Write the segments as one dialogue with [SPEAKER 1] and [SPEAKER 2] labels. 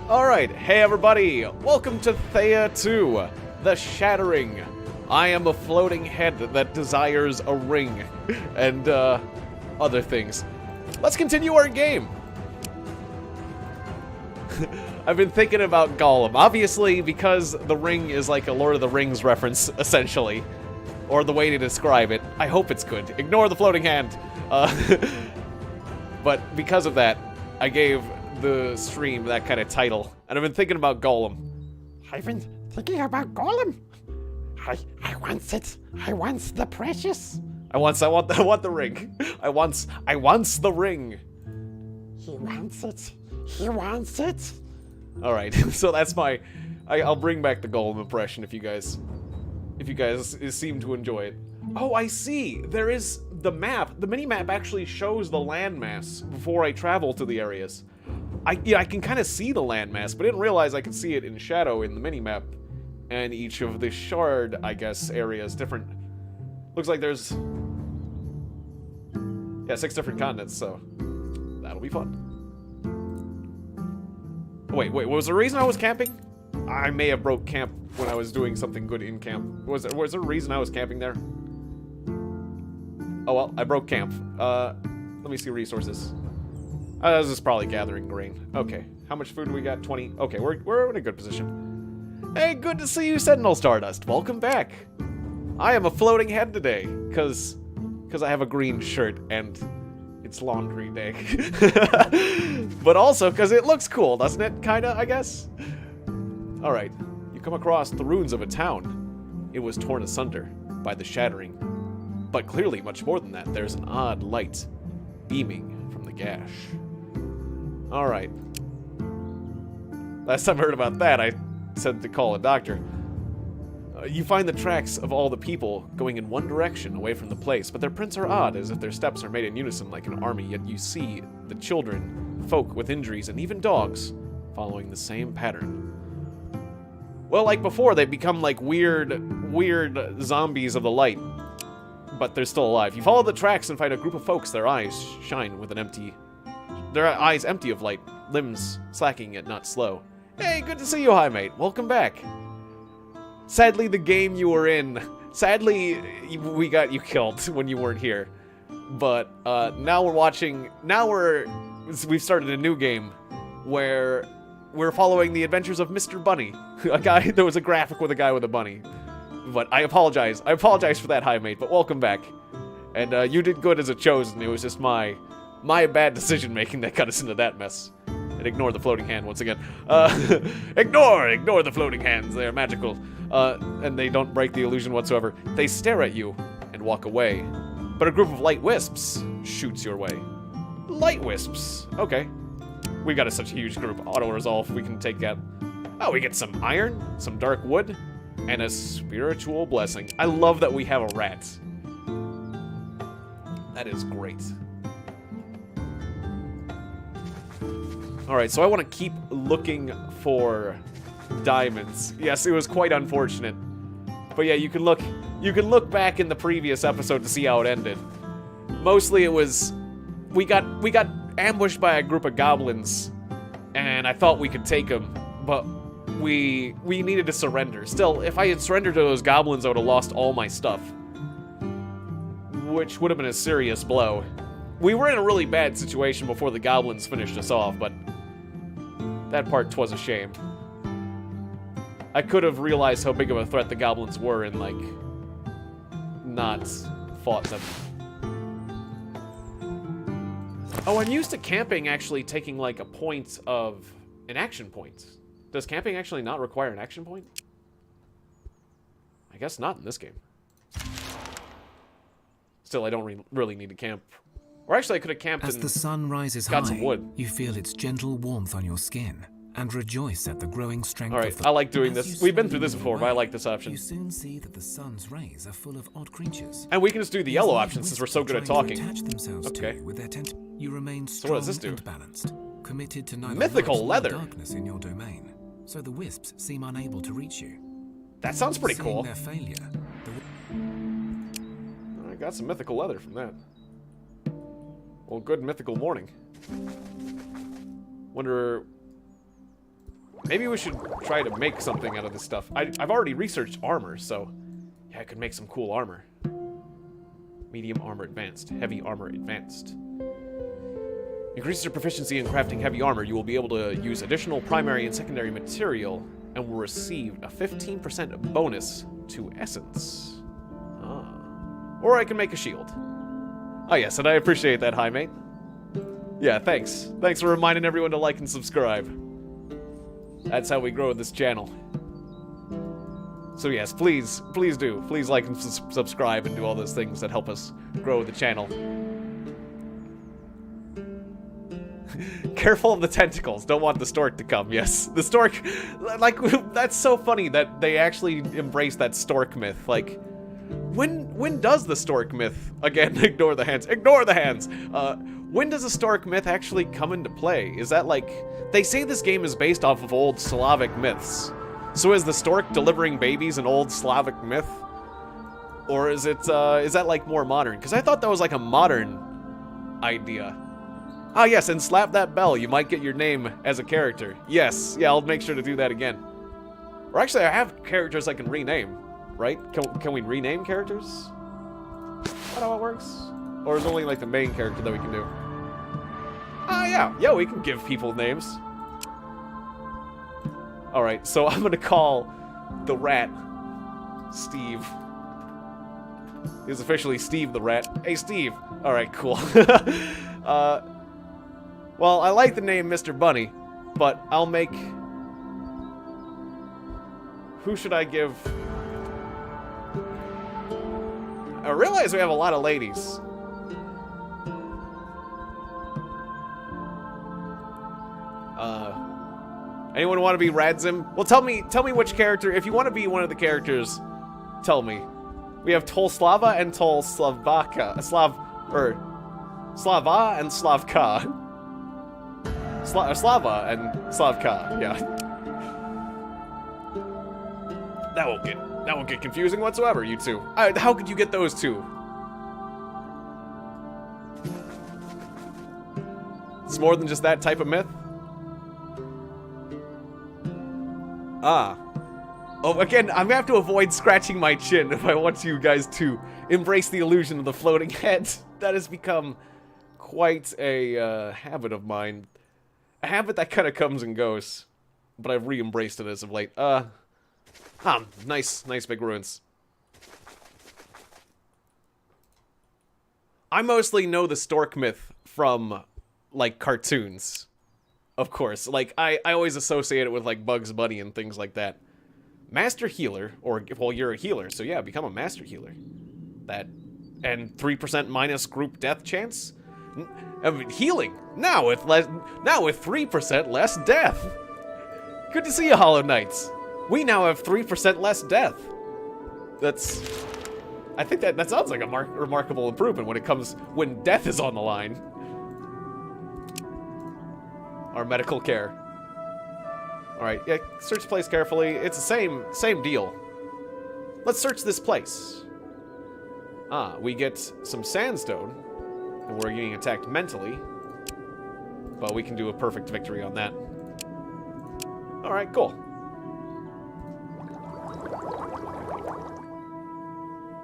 [SPEAKER 1] Alright, hey everybody! Welcome to Thea 2, the Shattering. I am a floating head that desires a ring, and, other things. Let's continue our game! I've been thinking about Gollum, obviously because the ring is like a Lord of the Rings reference, essentially. Or the way to describe it. I hope it's good. Ignore the floating hand! But because of that, I gave the stream that kind of title, and I've been thinking about Gollum.
[SPEAKER 2] I've been thinking about Gollum. I want it. I want the precious.
[SPEAKER 1] I want the ring. I want the ring.
[SPEAKER 2] He wants it. He wants it.
[SPEAKER 1] All right, so that's my. I'll bring back the Gollum impression if you guys seem to enjoy it. Oh, I see. There is the map. The mini map actually shows the landmass before I travel to the areas. I can kind of see the landmass, but I didn't realize I could see it in shadow in the mini-map. And each of the shard, I guess, areas different. Looks like there's 6 different continents, so that'll be fun. Wait, what was the reason I was camping? I may have broke camp when I was doing something good in camp. Was there a reason I was camping there? Oh well, I broke camp. Let me see resources. This is probably gathering grain. Okay, how much food do we got? 20. Okay, we're in a good position. Hey, good to see you, Sentinel Stardust. Welcome back. I am a floating head today, cause I have a green shirt and it's laundry day. But also cause it looks cool, doesn't it? Kinda, I guess. All right, you come across the ruins of a town. It was torn asunder by the Shattering, but clearly much more than that. There's an odd light beaming from the gash. Alright. Last time I heard about that, I said to call a doctor. You find the tracks of all the people going in one direction away from the place, but their prints are odd, as if their steps are made in unison like an army, yet you see the children, folk with injuries, and even dogs following the same pattern. Well, like before, they become like weird zombies of the light, but they're still alive. You follow the tracks and find a group of folks, their eyes shine with their eyes empty of light, limbs slacking yet not slow. Hey, good to see you, hi mate. Welcome back. Sadly, the game you were in, we got you killed when you weren't here. But now we've started a new game where we're following the adventures of Mr. Bunny. There was a graphic with a guy with a bunny. But I apologize for that, hi mate, but welcome back. And you did good as a chosen. It was just my bad decision-making that got us into that mess. And ignore the floating hand once again. Ignore the floating hands. They're magical. And they don't break the illusion whatsoever. They stare at you and walk away. But a group of light wisps shoots your way. Light wisps. Okay. We got such a huge group. Auto-resolve. We can take that. Oh, we get some iron, some dark wood, and a spiritual blessing. I love that we have a rat. That is great. Alright, so I want to keep looking for diamonds. Yes, it was quite unfortunate. But yeah, you can look back in the previous episode to see how it ended. Mostly it was we got ambushed by a group of goblins, and I thought we could take them, but we needed to surrender. Still, if I had surrendered to those goblins, I would have lost all my stuff, which would have been a serious blow. We were in a really bad situation before the goblins finished us off, but that part 'twas a shame. I could have realized how big of a threat the goblins were and, like, not fought them. Oh, I'm used to camping actually taking, like, a point of an action point. Does camping actually not require an action point? I guess not in this game. Still, I don't really need to camp. Or actually, I could have camped
[SPEAKER 3] As
[SPEAKER 1] and
[SPEAKER 3] the sun rises
[SPEAKER 1] got
[SPEAKER 3] high,
[SPEAKER 1] some wood.
[SPEAKER 3] you feel its gentle warmth on your skin and rejoice at the growing strength
[SPEAKER 1] Alright,
[SPEAKER 3] of the...
[SPEAKER 1] I like doing
[SPEAKER 3] As
[SPEAKER 1] this.
[SPEAKER 3] you
[SPEAKER 1] We've been through
[SPEAKER 3] slowly
[SPEAKER 1] this before,
[SPEAKER 3] move
[SPEAKER 1] but I
[SPEAKER 3] away,
[SPEAKER 1] like this option.
[SPEAKER 3] You soon see that the sun's rays are full of odd creatures.
[SPEAKER 1] And we can just do the
[SPEAKER 3] These
[SPEAKER 1] yellow
[SPEAKER 3] little
[SPEAKER 1] option since we're so
[SPEAKER 3] wisps
[SPEAKER 1] good at
[SPEAKER 3] trying to
[SPEAKER 1] talking.
[SPEAKER 3] attach themselves to
[SPEAKER 1] Okay.
[SPEAKER 3] you with their you remain
[SPEAKER 1] So
[SPEAKER 3] strong
[SPEAKER 1] what does this do?
[SPEAKER 3] and balanced, committed to neither
[SPEAKER 1] Mythical
[SPEAKER 3] light nor
[SPEAKER 1] Leather.
[SPEAKER 3] darkness in your domain, so the wisps seem unable to reach you.
[SPEAKER 1] That sounds pretty
[SPEAKER 3] Seeing
[SPEAKER 1] cool.
[SPEAKER 3] their failure,
[SPEAKER 1] I got some mythical leather from that. Well, good mythical morning. Wonder... Maybe we should try to make something out of this stuff. I've already researched armor, so yeah, I could make some cool armor. Medium armor advanced. Heavy armor advanced. Increases your proficiency in crafting heavy armor. You will be able to use additional primary and secondary material and will receive a 15% bonus to essence. Ah. Or I can make a shield. Oh yes, and I appreciate that, hi mate. Yeah, thanks. Thanks for reminding everyone to like and subscribe. That's how we grow this channel. So yes, please do. Please like and subscribe and do all those things that help us grow the channel. Careful of the tentacles. Don't want the stork to come. Yes, the stork. Like, that's so funny that they actually embrace that stork myth. Like, when does the stork myth, again, ignore the hands, when does the stork myth actually come into play? Is that like, they say this game is based off of old Slavic myths. So is the stork delivering babies an old Slavic myth? Or is it, is that like more modern? Because I thought that was like a modern idea. Ah yes, and slap that bell, you might get your name as a character. Yes, yeah, I'll make sure to do that again. Or actually, I have characters I can rename, right? Can we rename characters? Is that how it works? Or is it only like the main character that we can do? Ah yeah, yeah, we can give people names. Alright, so I'm gonna call the rat Steve. He's officially Steve the rat. Hey Steve! Alright, cool. Well, I like the name Mr. Bunny, but I'll make... Who should I give? I realize we have a lot of ladies. Anyone want to be Radzim? Well, tell me which character. If you want to be one of the characters, tell me. We have Tolslava and Tolslavaka. Slava and Slavka. Slava and Slavka, yeah. That won't get confusing whatsoever, you two. How could you get those two? It's more than just that type of myth? Ah. Oh, again, I'm gonna have to avoid scratching my chin if I want you guys to embrace the illusion of the floating head. That has become quite a habit of mine. A habit that kind of comes and goes, but I've re-embraced it as of late. Nice big ruins. I mostly know the Stork Myth from, like, cartoons. Of course. Like, I always associate it with, like, Bugs Bunny and things like that. Master Healer, or, well, you're a healer, so yeah, become a Master Healer. That, and 3% minus group death chance? I mean, healing! Now with 3% less death! Good to see you, Hollow Knights! We now have 3% less death! That's... I think that sounds like a remarkable improvement when death is on the line. Our medical care. Alright, yeah, search the place carefully. It's the same deal. Let's search this place. Ah, we get some sandstone, and we're getting attacked mentally. But we can do a perfect victory on that. Alright, cool.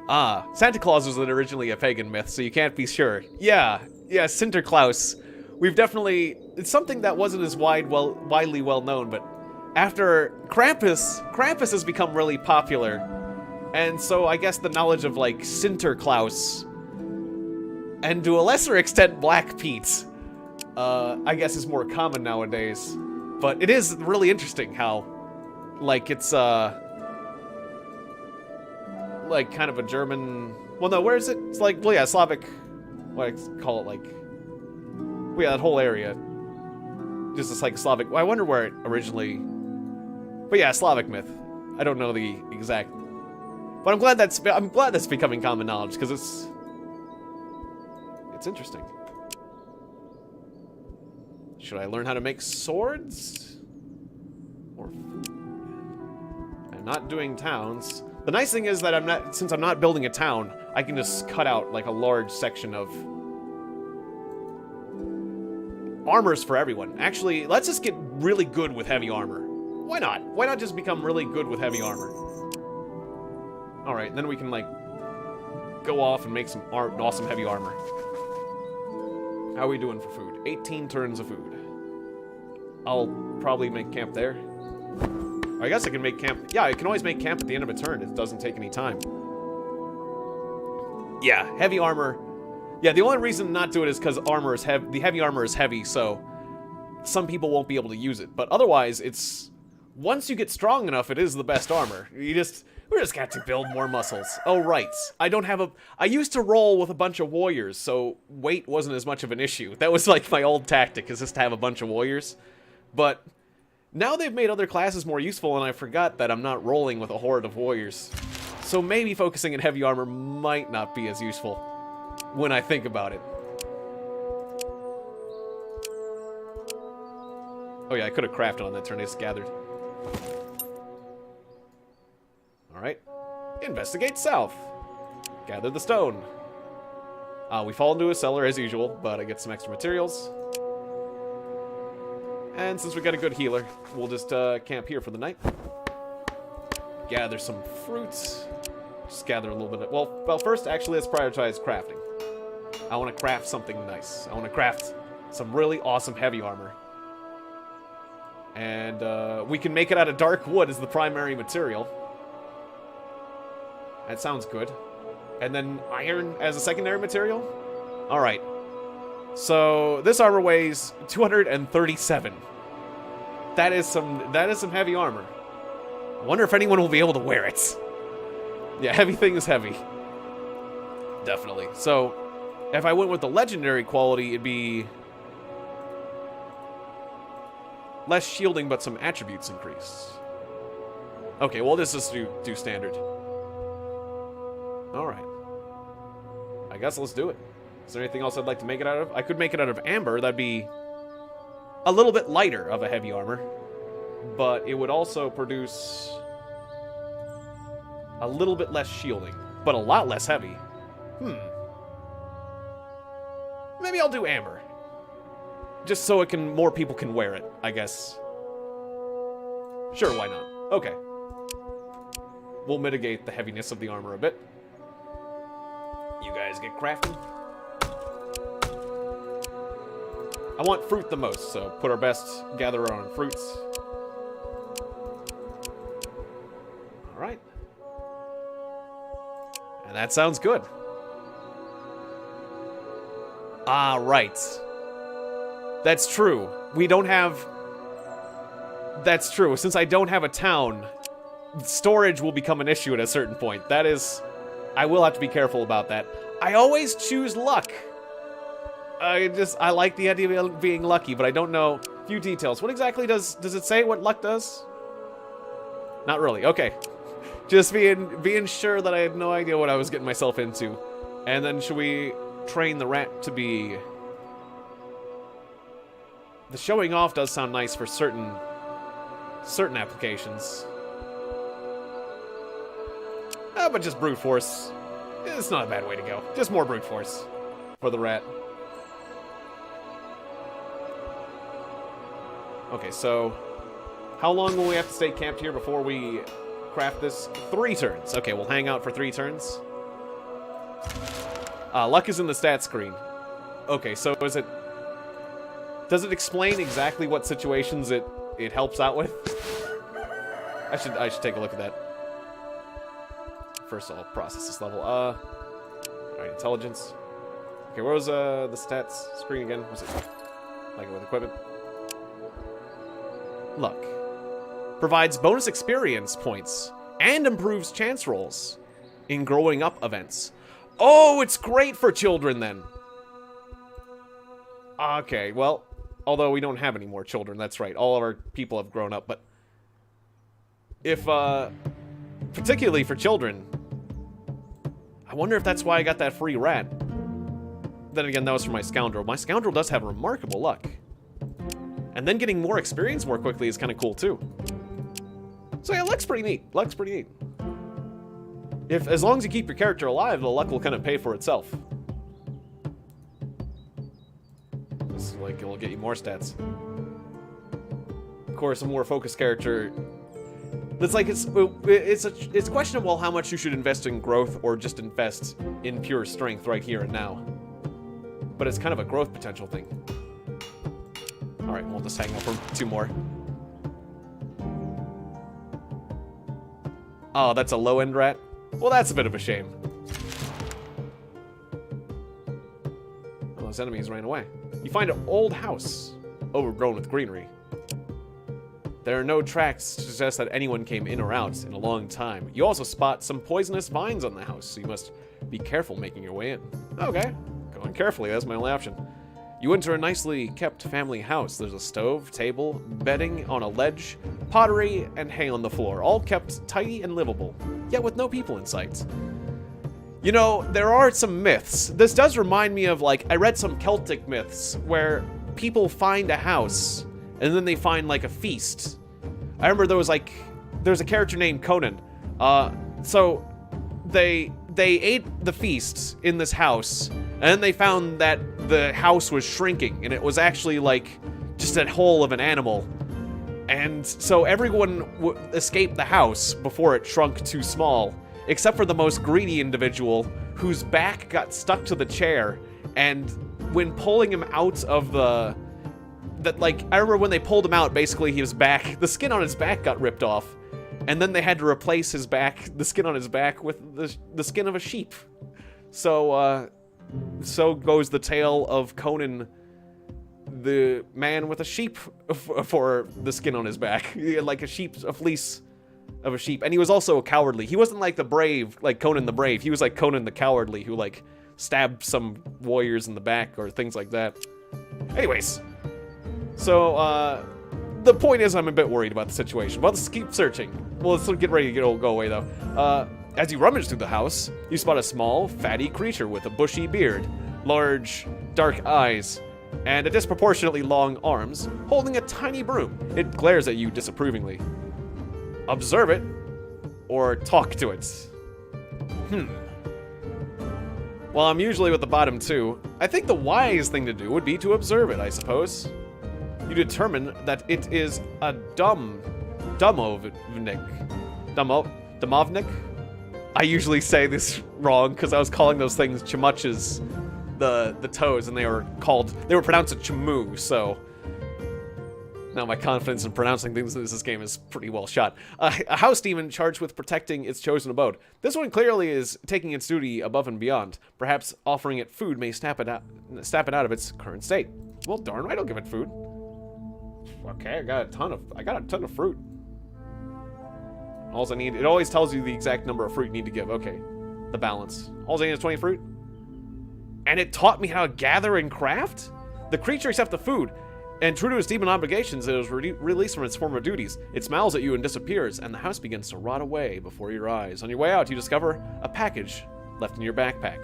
[SPEAKER 1] Ah, Santa Claus was originally a pagan myth, so you can't be sure. Yeah, Sinterklaas. We've definitely... It's something that wasn't as widely well known, but after Krampus has become really popular. And so I guess the knowledge of, like, Sinterklaas, and to a lesser extent, Black Pete, I guess is more common nowadays. But it is really interesting how, like, it's, like, kind of a German... Well, no, where is it? It's like, well, yeah, Slavic... What I call it, like... Well, yeah, that whole area. Just this, like, Slavic... Well, I wonder where it originally... But yeah, Slavic myth. I don't know the exact... But I'm glad that's becoming common knowledge, because it's interesting. Should I learn how to make swords? Or... I'm not doing towns. The nice thing is that since I'm not building a town, I can just cut out, like, a large section of armors for everyone. Actually, let's just get really good with heavy armor. Why not? Why not just become really good with heavy armor? Alright, then we can, like, go off and make some awesome heavy armor. How are we doing for food? 18 turns of food. I'll probably make camp there. I guess I can make camp... Yeah, I can always make camp at the end of a turn. It doesn't take any time. Yeah, heavy armor. Yeah, the only reason not to do it is because armor is heavy. The heavy armor is heavy, so some people won't be able to use it. But otherwise, it's... Once you get strong enough, it is the best armor. We just got to build more muscles. Oh, right. I used to roll with a bunch of warriors, so weight wasn't as much of an issue. That was like my old tactic, is just to have a bunch of warriors. But now they've made other classes more useful, and I forgot that I'm not rolling with a horde of warriors. So maybe focusing in heavy armor might not be as useful when I think about it. Oh yeah, I could have crafted on that turn. I just gathered. Alright. Investigate south. Gather the stone. We fall into a cellar as usual, but I get some extra materials. And since we got a good healer, we'll just camp here for the night. Gather some fruits. Just gather a little bit of... Well, first, actually, let's prioritize crafting. I want to craft something nice. I want to craft some really awesome heavy armor. And we can make it out of dark wood as the primary material. That sounds good. And then iron as a secondary material? Alright. So, this armor weighs 237. That is some heavy armor. I wonder if anyone will be able to wear it. Yeah, heavy thing is heavy. Definitely. So, if I went with the legendary quality, it'd be less shielding, but some attributes increased. Okay, well, this is do standard. Alright. I guess let's do it. Is there anything else I'd like to make it out of? I could make it out of amber. That'd be a little bit lighter of a heavy armor. But it would also produce a little bit less shielding, but a lot less heavy. Maybe I'll do amber. Just so more people can wear it, I guess. Sure, why not? Okay. We'll mitigate the heaviness of the armor a bit. You guys get crafting. I want fruit the most, so put our best gatherer on fruits. Alright. And that sounds good. Ah, right. That's true. We don't have... That's true. Since I don't have a town, storage will become an issue at a certain point. That is... I will have to be careful about that. I always choose luck. I like the idea of being lucky, but I don't know a few details. What exactly does it say what luck does? Not really. Okay. Just being sure that I had no idea what I was getting myself into. And then should we train the rat to be... The showing off does sound nice for certain applications. But just brute force. It's not a bad way to go. Just more brute force for the rat. Okay, so how long will we have to stay camped here before we craft this? 3 turns. Okay, we'll hang out for 3 turns. Luck is in the stat screen. Okay, so does it explain exactly what situations it helps out with? I should take a look at that. First, I'll process this level. Alright, intelligence. Okay, where was the stats screen again? Was it like with equipment? Luck. Provides bonus experience points and improves chance rolls in growing up events. Oh, it's great for children then. Okay, well, although we don't have any more children, that's right. All of our people have grown up, but if, particularly for children, I wonder if that's why I got that free rat. Then again, that was for my scoundrel. My scoundrel does have remarkable luck. And then getting more experience more quickly is kind of cool, too. So yeah, luck's pretty neat. Luck's pretty neat. As long as you keep your character alive, the luck will kind of pay for itself. It's like it'll get you more stats. course, a more focused character. It's like it's questionable how much you should invest in growth or just invest in pure strength right here and now. But it's kind of a growth potential thing. All right, we'll just hang out for 2 more. Oh, that's a low-end rat? Well, that's a bit of a shame. Oh, those enemies ran away. You find an old house, overgrown with greenery. There are no tracks to suggest that anyone came in or out in a long time. You also spot some poisonous vines on the house, so you must be careful making your way in. Okay, going carefully, that's my only option. You enter a nicely kept family house. There's a stove, table, bedding on a ledge, pottery, and hay on the floor, all kept tidy and livable, yet with no people in sight. You know, there are some myths. This does remind me of, like, I read some Celtic myths where people find a house and then they find, like, a feast. I remember there's a character named Conan. So they ate the feast in this house, and then they found that the house was shrinking, and it was actually, like, just a hole of an animal. And so everyone escaped the house before it shrunk too small, except for the most greedy individual whose back got stuck to the chair, and when pulling him out of I remember when they pulled him out, basically the skin on his back got ripped off, and then they had to replace the skin on his back with the skin of a sheep. So goes the tale of Conan, the man with a sheep for the skin on his back, like a fleece of a sheep. And he was also cowardly. He wasn't like the brave, like Conan the Brave. He was like Conan the Cowardly, who like stabbed some warriors in the back or things like that. Anyways, so the point is I'm a bit worried about the situation. Well, let's keep searching. Well, let's get ready to go away though. As you rummage through the house, you spot a small, fatty creature with a bushy beard, large, dark eyes, and a disproportionately long arms, holding a tiny broom. It glares at you disapprovingly. Observe it, or talk to it. Well, I'm usually with the bottom 2. I think the wise thing to do would be to observe it, I suppose. You determine that it is a dumovnik. Dumovnik? I usually say this wrong because I was calling those things chamuches, the toes, and they were pronounced a chamu, so now my confidence in pronouncing things in this game is pretty well shot. A house demon charged with protecting its chosen abode. This one clearly is taking its duty above and beyond. Perhaps offering it food may snap it out of its current state. Well, darn right, I'll give it food. Okay, I got a ton of fruit. All I need, it always tells you the exact number of fruit you need to give. Okay, the balance. All I need is 20 fruit. And it taught me how to gather and craft? The creature accepts the food, and true to its demon obligations, it was released from its former duties. It smiles at you and disappears, and the house begins to rot away before your eyes. On your way out, you discover a package left in your backpack.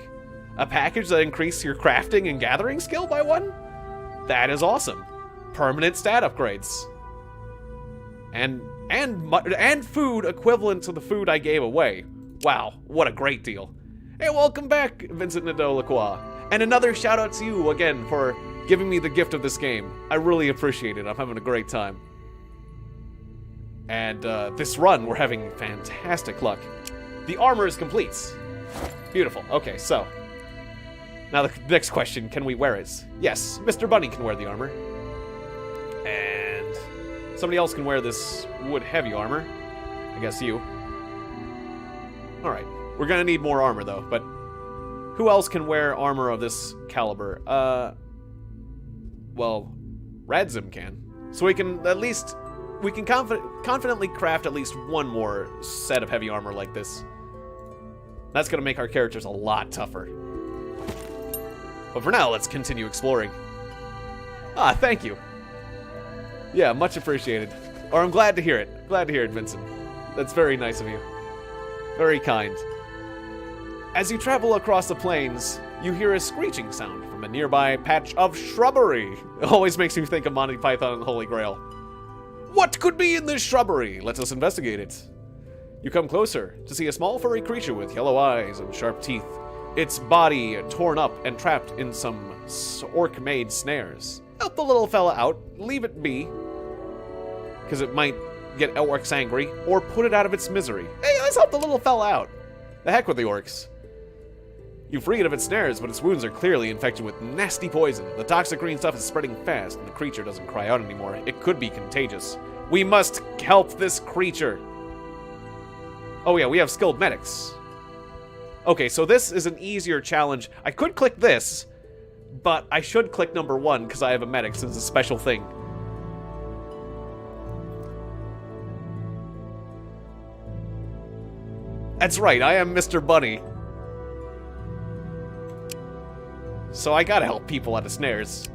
[SPEAKER 1] A package that increases your crafting and gathering skill by 1? That is awesome. Permanent stat upgrades. And food equivalent to the food I gave away. Wow, what a great deal. Hey, welcome back, Vincent Nadeau Lacroix. And another shout out to you again for giving me the gift of this game. I really appreciate it. I'm having a great time. And this run, we're having fantastic luck. The armor is complete. Beautiful. Okay, so now the next question, can we wear it? Yes, Mr. Bunny can wear the armor. And somebody else can wear this wood heavy armor. I guess you. Alright. We're gonna need more armor though, but who else can wear armor of this caliber? Well, Radzim can. So we can confidently craft at least one more set of heavy armor like this. That's gonna make our characters a lot tougher. But for now, let's continue exploring. Ah, thank you. Yeah, much appreciated. Or I'm glad to hear it. Glad to hear it, Vincent. That's very nice of you. Very kind. As you travel across the plains, you hear a screeching sound from a nearby patch of shrubbery. It always makes me think of Monty Python and the Holy Grail. What could be in this shrubbery? Let us investigate it. You come closer to see a small furry creature with yellow eyes and sharp teeth. Its body torn up and trapped in some orc-made snares. Help the little fella out. Leave it be. because it might get orcs angry, or put it out of its misery. Hey, let's help the little fella out. The heck with the orcs. You free it of its snares, but its wounds are clearly infected with nasty poison. The toxic green stuff is spreading fast, and the creature doesn't cry out anymore. It could be contagious. We must help this creature. Oh yeah, we have skilled medics. Okay, so this is an easier challenge. I could click this, but I should click number 1 because I have a medic since it's a special thing. That's right, I am Mr. Bunny. So I gotta help people out of snares.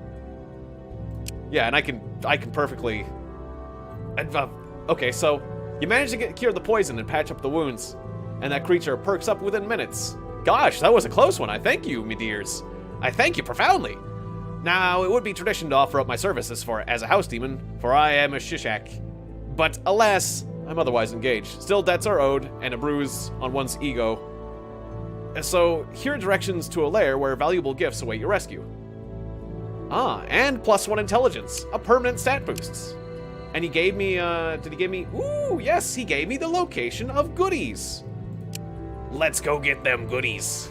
[SPEAKER 1] Yeah, and I can perfectly... okay, so you manage to cure the poison and patch up the wounds, and that creature perks up within minutes. Gosh, that was a close one. I thank you, me dears. I thank you profoundly. Now, it would be tradition to offer up my services as a house demon, for I am a shishak. But alas, I'm otherwise engaged. Still, debts are owed, and a bruise on one's ego. So, here are directions to a lair where valuable gifts await your rescue. Ah, and +1 intelligence, a permanent stat boost. And he gave me, did he give me, ooh, yes, he gave me the location of goodies. Let's go get them goodies.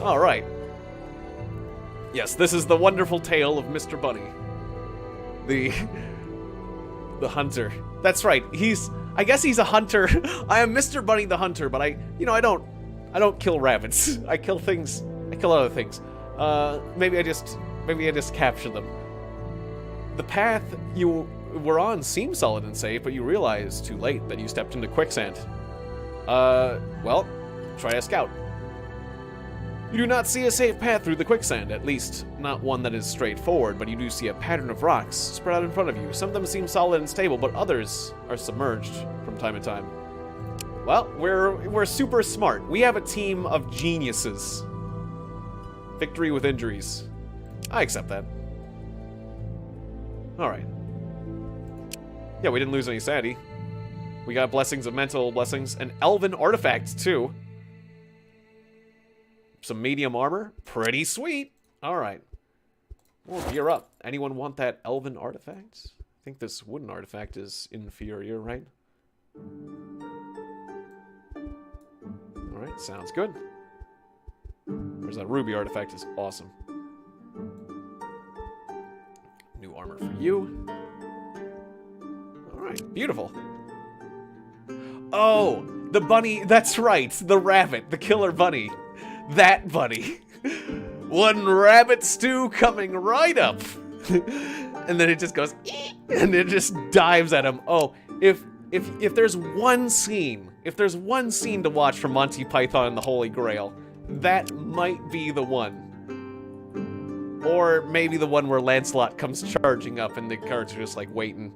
[SPEAKER 1] All right. Yes, this is the wonderful tale of Mr. Bunny. The hunter. That's right, I guess he's a hunter. I am Mr. Bunny the hunter, but I don't kill rabbits. I kill other things. Maybe I just capture them. The path you were on seems solid and safe, but you realize too late that you stepped into quicksand. Well, try a scout. You do not see a safe path through the quicksand, at least not one that is straightforward, but you do see a pattern of rocks spread out in front of you. Some of them seem solid and stable, but others are submerged from time to time. Well, we're super smart. We have a team of geniuses. Victory with injuries. I accept that. Alright. Yeah, we didn't lose any sanity. We got blessings of mental blessings, and elven artifacts, too. Some medium armor. Pretty sweet. Alright. We'll gear up. Anyone want that elven artifact? I think this wooden artifact is inferior, right? Alright, sounds good. There's that ruby artifact is awesome. New armor for you. Alright, beautiful. Oh, the bunny, that's right, the rabbit, the killer bunny. That bunny. One rabbit stew coming right up. And then it just goes, and it just dives at him. Oh, if there's one scene, to watch from Monty Python and the Holy Grail, that might be the one. Or maybe the one where Lancelot comes charging up and the guards are just like waiting.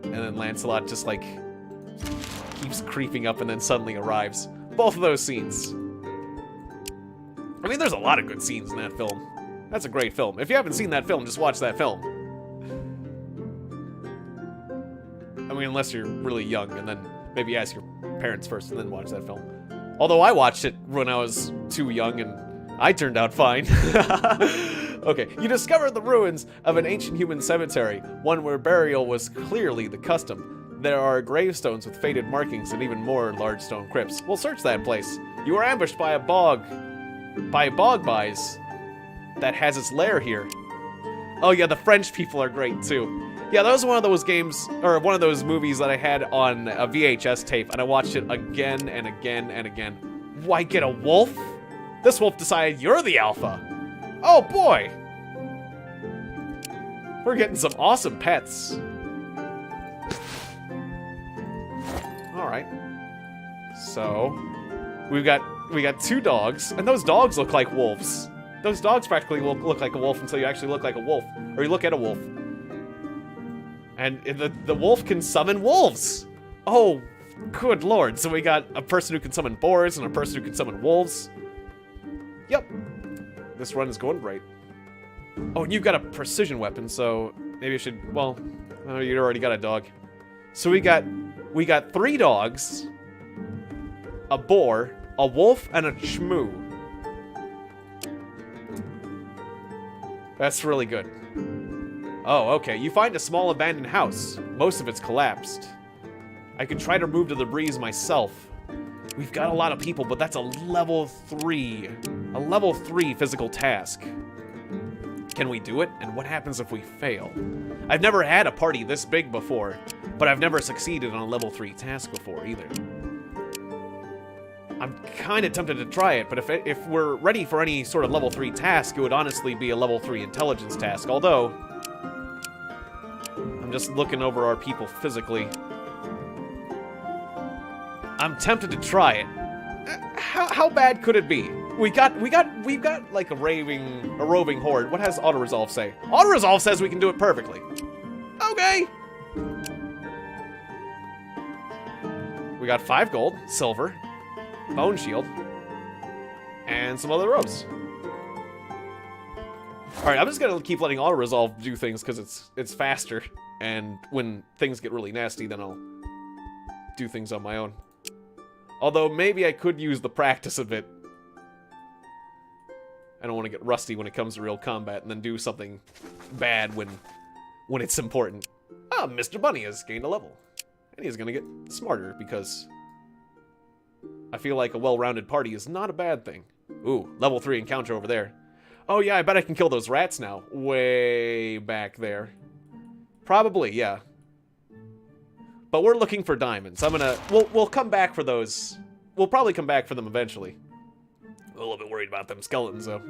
[SPEAKER 1] And then Lancelot just like keeps creeping up and then suddenly arrives. Both of those scenes. I mean, there's a lot of good scenes in that film. That's a great film. If you haven't seen that film, just watch that film. I mean, unless you're really young, and then maybe ask your parents first and then watch that film. Although I watched it when I was too young, and I turned out fine. Okay, you discover the ruins of an ancient human cemetery, one where burial was clearly the custom. There are gravestones with faded markings and even more large stone crypts. We'll search that place. You are ambushed by a bog buys that has its lair here. Oh yeah, the French people are great too. Yeah, that was one of those games, or one of those movies that I had on a VHS tape, and I watched it again and again and again. Why get a wolf? This wolf decided you're the alpha. Oh boy! We're getting some awesome pets. Alright. So, we got 2 dogs, and those dogs look like wolves. Those dogs practically will look like a wolf until you actually look like a wolf, or you look at a wolf. And the wolf can summon wolves. Oh, good lord. So we got a person who can summon boars and a person who can summon wolves. Yep. This run is going great. Oh, and you've got a precision weapon, so maybe I should, well, you already got a dog. So we got 3 dogs, a boar, a wolf, and a shmoo. That's really good. Oh, okay. You find a small abandoned house. Most of it's collapsed. I could try to move to the breeze myself. We've got a lot of people, but that's a level 3. A level 3 physical task. Can we do it? And what happens if we fail? I've never had a party this big before, but I've never succeeded on a level 3 task before either. I'm kind of tempted to try it, but if we're ready for any sort of level 3 task, it would honestly be a level 3 intelligence task, although I'm just looking over our people physically. I'm tempted to try it. How bad could it be? We've got like a roving horde. What has auto-resolve say? Auto-resolve says we can do it perfectly. Okay. We got 5 gold, silver, bone shield, and some other robes. All right, I'm just gonna keep letting auto-resolve do things because it's faster, and when things get really nasty, then I'll do things on my own. Although maybe I could use the practice a bit. I don't want to get rusty when it comes to real combat and then do something bad when it's important. Ah, Mr. Bunny has gained a level. And he's gonna get smarter because I feel like a well-rounded party is not a bad thing. Ooh, level 3 encounter over there. Oh yeah, I bet I can kill those rats now. Way back there. Probably, yeah. But we're looking for diamonds. We'll come back for those. We'll probably come back for them eventually. A little bit worried about them skeletons, though.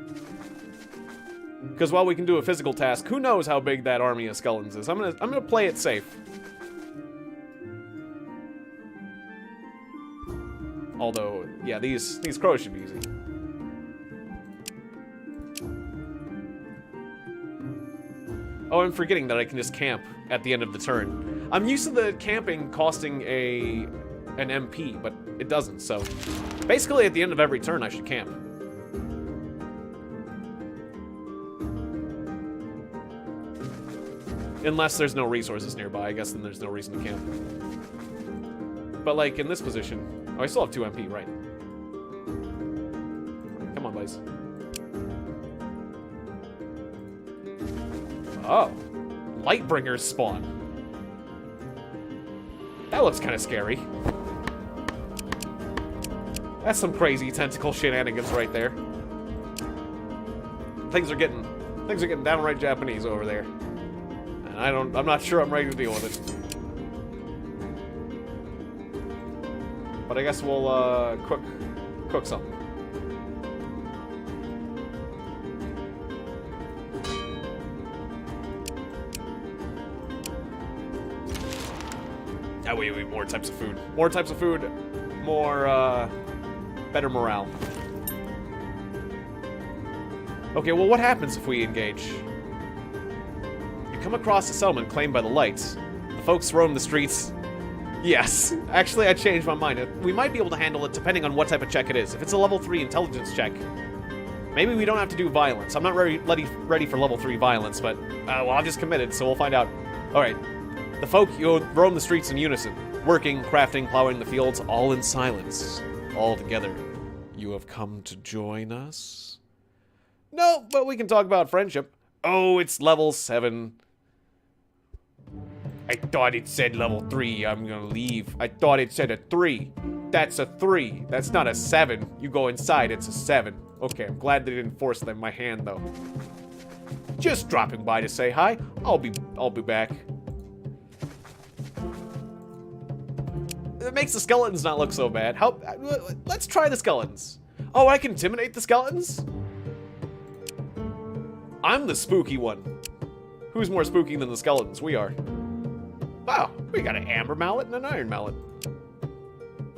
[SPEAKER 1] Because while we can do a physical task, who knows how big that army of skeletons is. I'm gonna play it safe. Although, yeah, these crows should be easy. Oh, I'm forgetting that I can just camp at the end of the turn. I'm used to the camping costing an MP, but it doesn't, so... Basically, at the end of every turn, I should camp. Unless there's no resources nearby, I guess then there's no reason to camp. But, like, in this position... Oh, I still have 2 MP, right. Come on, buddies. Oh. Lightbringers spawn. That looks kind of scary. That's some crazy tentacle shenanigans right there. Things are getting downright Japanese over there. And I'm not sure I'm ready to deal with it. But I guess we'll cook something. That way we have more types of food. More types of food, more, better morale. Okay, well, what happens if we engage? You come across a settlement claimed by the lights. The folks roam the streets. Yes, actually, I changed my mind. We might be able to handle it depending on what type of check it is. If it's a level 3 intelligence check, maybe we don't have to do violence. I'm not ready for level 3 violence, but, well, I'm just committed, so we'll find out. All right. The folk, you roam the streets in unison, working, crafting, plowing the fields, all in silence. All together. You have come to join us? No, but we can talk about friendship. Oh, it's level 7. I thought it said level 3. I'm gonna leave. I thought it said a 3. That's a 3. That's not a 7. You go inside, it's a 7. Okay, I'm glad they didn't force them my hand, though. Just dropping by to say hi. I'll be back. It makes the skeletons not look so bad. Let's try the skeletons. Oh, I can intimidate the skeletons? I'm the spooky one. Who's more spooky than the skeletons? We are. Wow, we got an amber mallet and an iron mallet.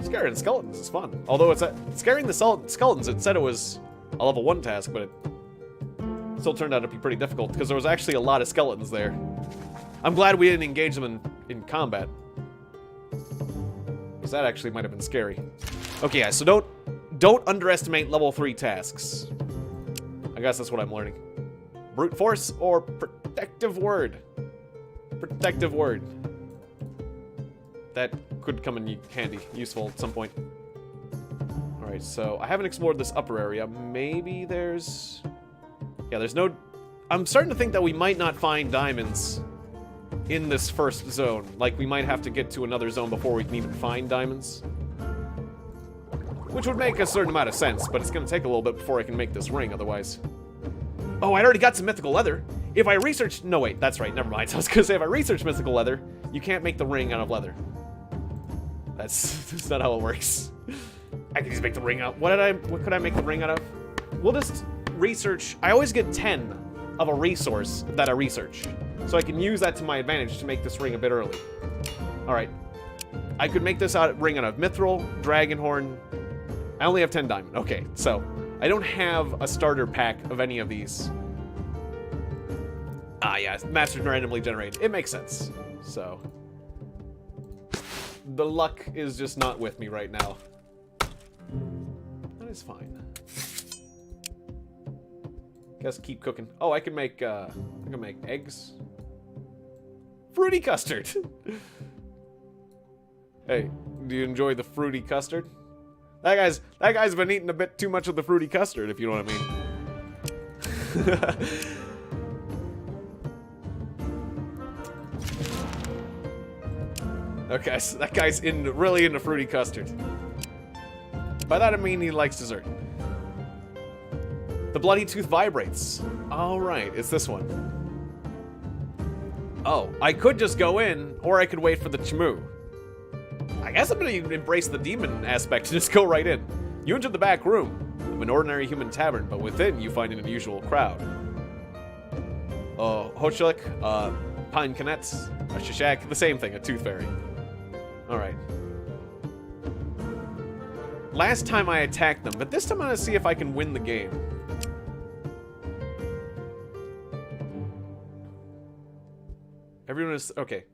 [SPEAKER 1] Scaring skeletons is fun. Although scaring the skeletons, it said it was a level 1 task, but it still turned out to be pretty difficult because there was actually a lot of skeletons there. I'm glad we didn't engage them in combat. Because that actually might have been scary. Okay, guys, so don't underestimate level 3 tasks. I guess that's what I'm learning. Brute force or protective word? Protective word. That could come in handy, useful at some point. Alright, so I haven't explored this upper area. Maybe there's... Yeah, there's no I'm starting to think that we might not find diamonds in this first zone. Like, we might have to get to another zone before we can even find diamonds. Which would make a certain amount of sense, but it's going to take a little bit before I can make this ring otherwise. Oh, I already got some mythical leather. If I research... No, wait, that's right, never mind. I was going to say, if I research mythical leather, you can't make the ring out of leather. That's not how it works. I can just make the ring out. What could I make the ring out of? We'll just research. I always get 10 of a resource that I research. So I can use that to my advantage to make this ring a bit early. Alright. I could make this ring out of mithril, dragon horn. I only have 10 diamond. Okay, so I don't have a starter pack of any of these. Ah, yeah, mastered randomly generated. It makes sense. So the luck is just not with me right now. That is fine. Guess keep cooking. Oh, I can make eggs. Fruity custard. Hey, do you enjoy the fruity custard? That guy's been eating a bit too much of the fruity custard, if you know what I mean. Okay, so that guy's really into fruity custard. By that I mean he likes dessert. The bloody tooth vibrates. Alright, it's this one. Oh, I could just go in, or I could wait for the Chmoo. I guess I'm gonna embrace the demon aspect and just go right in. You enter the back room of an ordinary human tavern, but within you find an unusual crowd. Hochlik, Pine Canets, a Shishak, the same thing, a tooth fairy. Alright. Last time I attacked them, but this time I'm gonna see if I can win the game. Everyone is... Okay.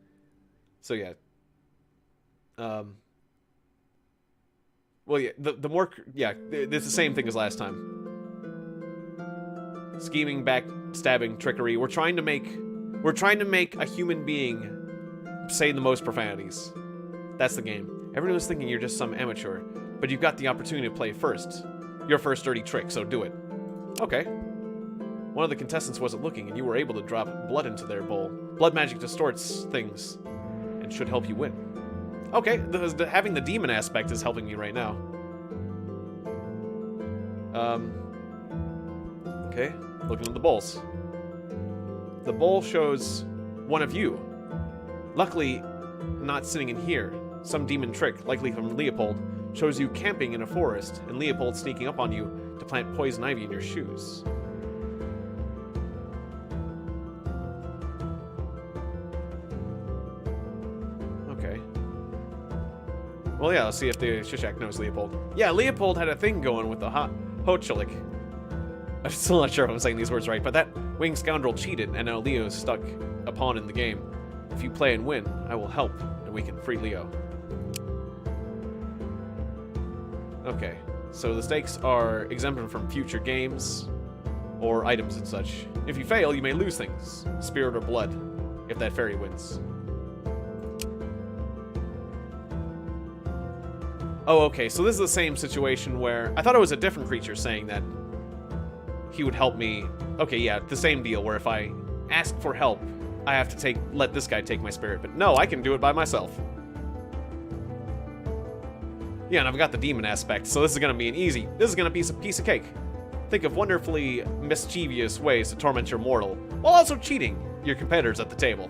[SPEAKER 1] So, yeah. Well, yeah, the more... Yeah, it's the same thing as last time. Scheming, backstabbing, trickery. We're trying to make a human being say the most profanities. That's the game. Everyone was thinking you're just some amateur, but you've got the opportunity to play first. Your first dirty trick, so do it. Okay. One of the contestants wasn't looking, and you were able to drop blood into their bowl. Blood magic distorts things, and should help you win. Okay, having the demon aspect is helping me right now. Okay, looking at the bowls. The bowl shows one of you. Luckily, not sitting in here. Some demon trick, likely from Leopold, shows you camping in a forest, and Leopold sneaking up on you to plant poison ivy in your shoes. Okay. Well, yeah, let's see if the Shishak knows Leopold. Yeah, Leopold had a thing going with the Hochlik. I'm still not sure if I'm saying these words right, but that winged scoundrel cheated, and now Leo's stuck a pawn in the game. If you play and win, I will help, and we can free Leo. Okay, so the stakes are exempted from future games or items and such. If you fail, you may lose things, spirit or blood, if that fairy wins. Oh, okay, so this is the same situation where... I thought it was a different creature saying that he would help me. Okay, yeah, the same deal where if I ask for help, I have to let this guy take my spirit. But no, I can do it by myself. Yeah, and I've got the demon aspect, so this is going to be this is going to be a piece of cake. Think of wonderfully mischievous ways to torment your mortal, while also cheating your competitors at the table.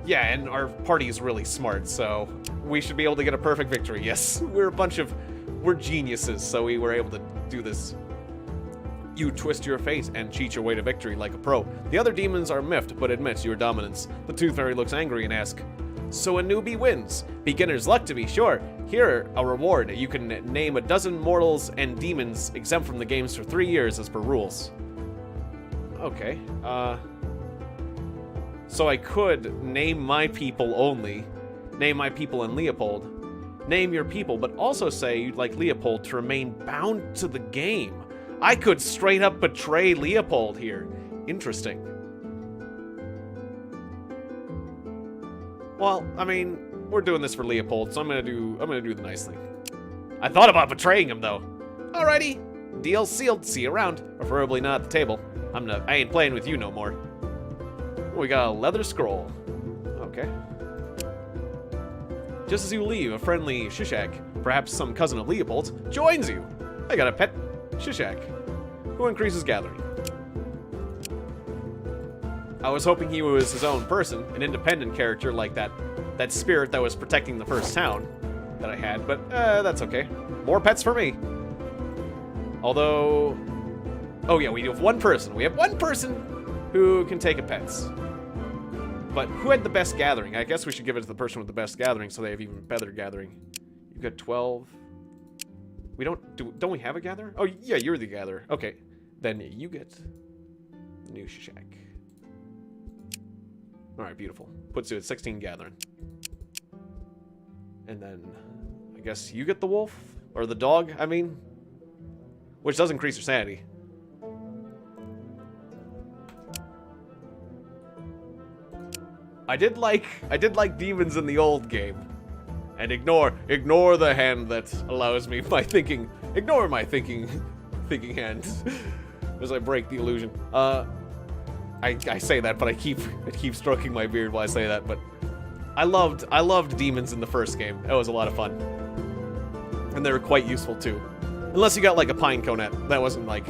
[SPEAKER 1] Yeah, and our party is really smart, so we should be able to get a perfect victory. Yes, we're geniuses, so we were able to do this. You twist your fate and cheat your way to victory like a pro. The other demons are miffed, but admit your dominance. The Tooth Fairy looks angry and asks, so a newbie wins. Beginner's luck to be sure. Here, a reward. You can name a dozen mortals and demons exempt from the games for 3 years as per rules. Okay, so I could name my people only. Name my people and Leopold. Name your people, but also say you'd like Leopold to remain bound to the game. I could straight up betray Leopold here. Interesting. Well, I mean, we're doing this for Leopold, so I'm gonna do the nice thing. I thought about betraying him though. Alrighty, Deal sealed. See you around. Preferably not at the table. I ain't playing with you no more. We got a leather scroll. Okay. Just as you leave, a friendly Shishak, perhaps some cousin of Leopold's, joins you. I got a pet Shishak, who increases gathering. I was hoping he was his own person, an independent character like that spirit that was protecting the first town that I had, but that's okay. More pets for me. Although, oh yeah, we have one person. We have one person who can take a pets. But who had the best gathering? I guess we should give it to the person with the best gathering so they have even better gathering. You've got 12. We don't we have a gatherer? Oh yeah, you're the gatherer. Okay, then you get the new Shishak. All right, beautiful. Puts you at 16 gathering. And then I guess you get the wolf or the dog. I mean, which does increase your sanity. I did like demons in the old game. And ignore the hand that allows me my thinking. Ignore my thinking hand as I break the illusion. I say that, but I keep stroking my beard while I say that. But I loved demons in the first game. That was a lot of fun, and they were quite useful too. Unless you got like a pine conette, that wasn't like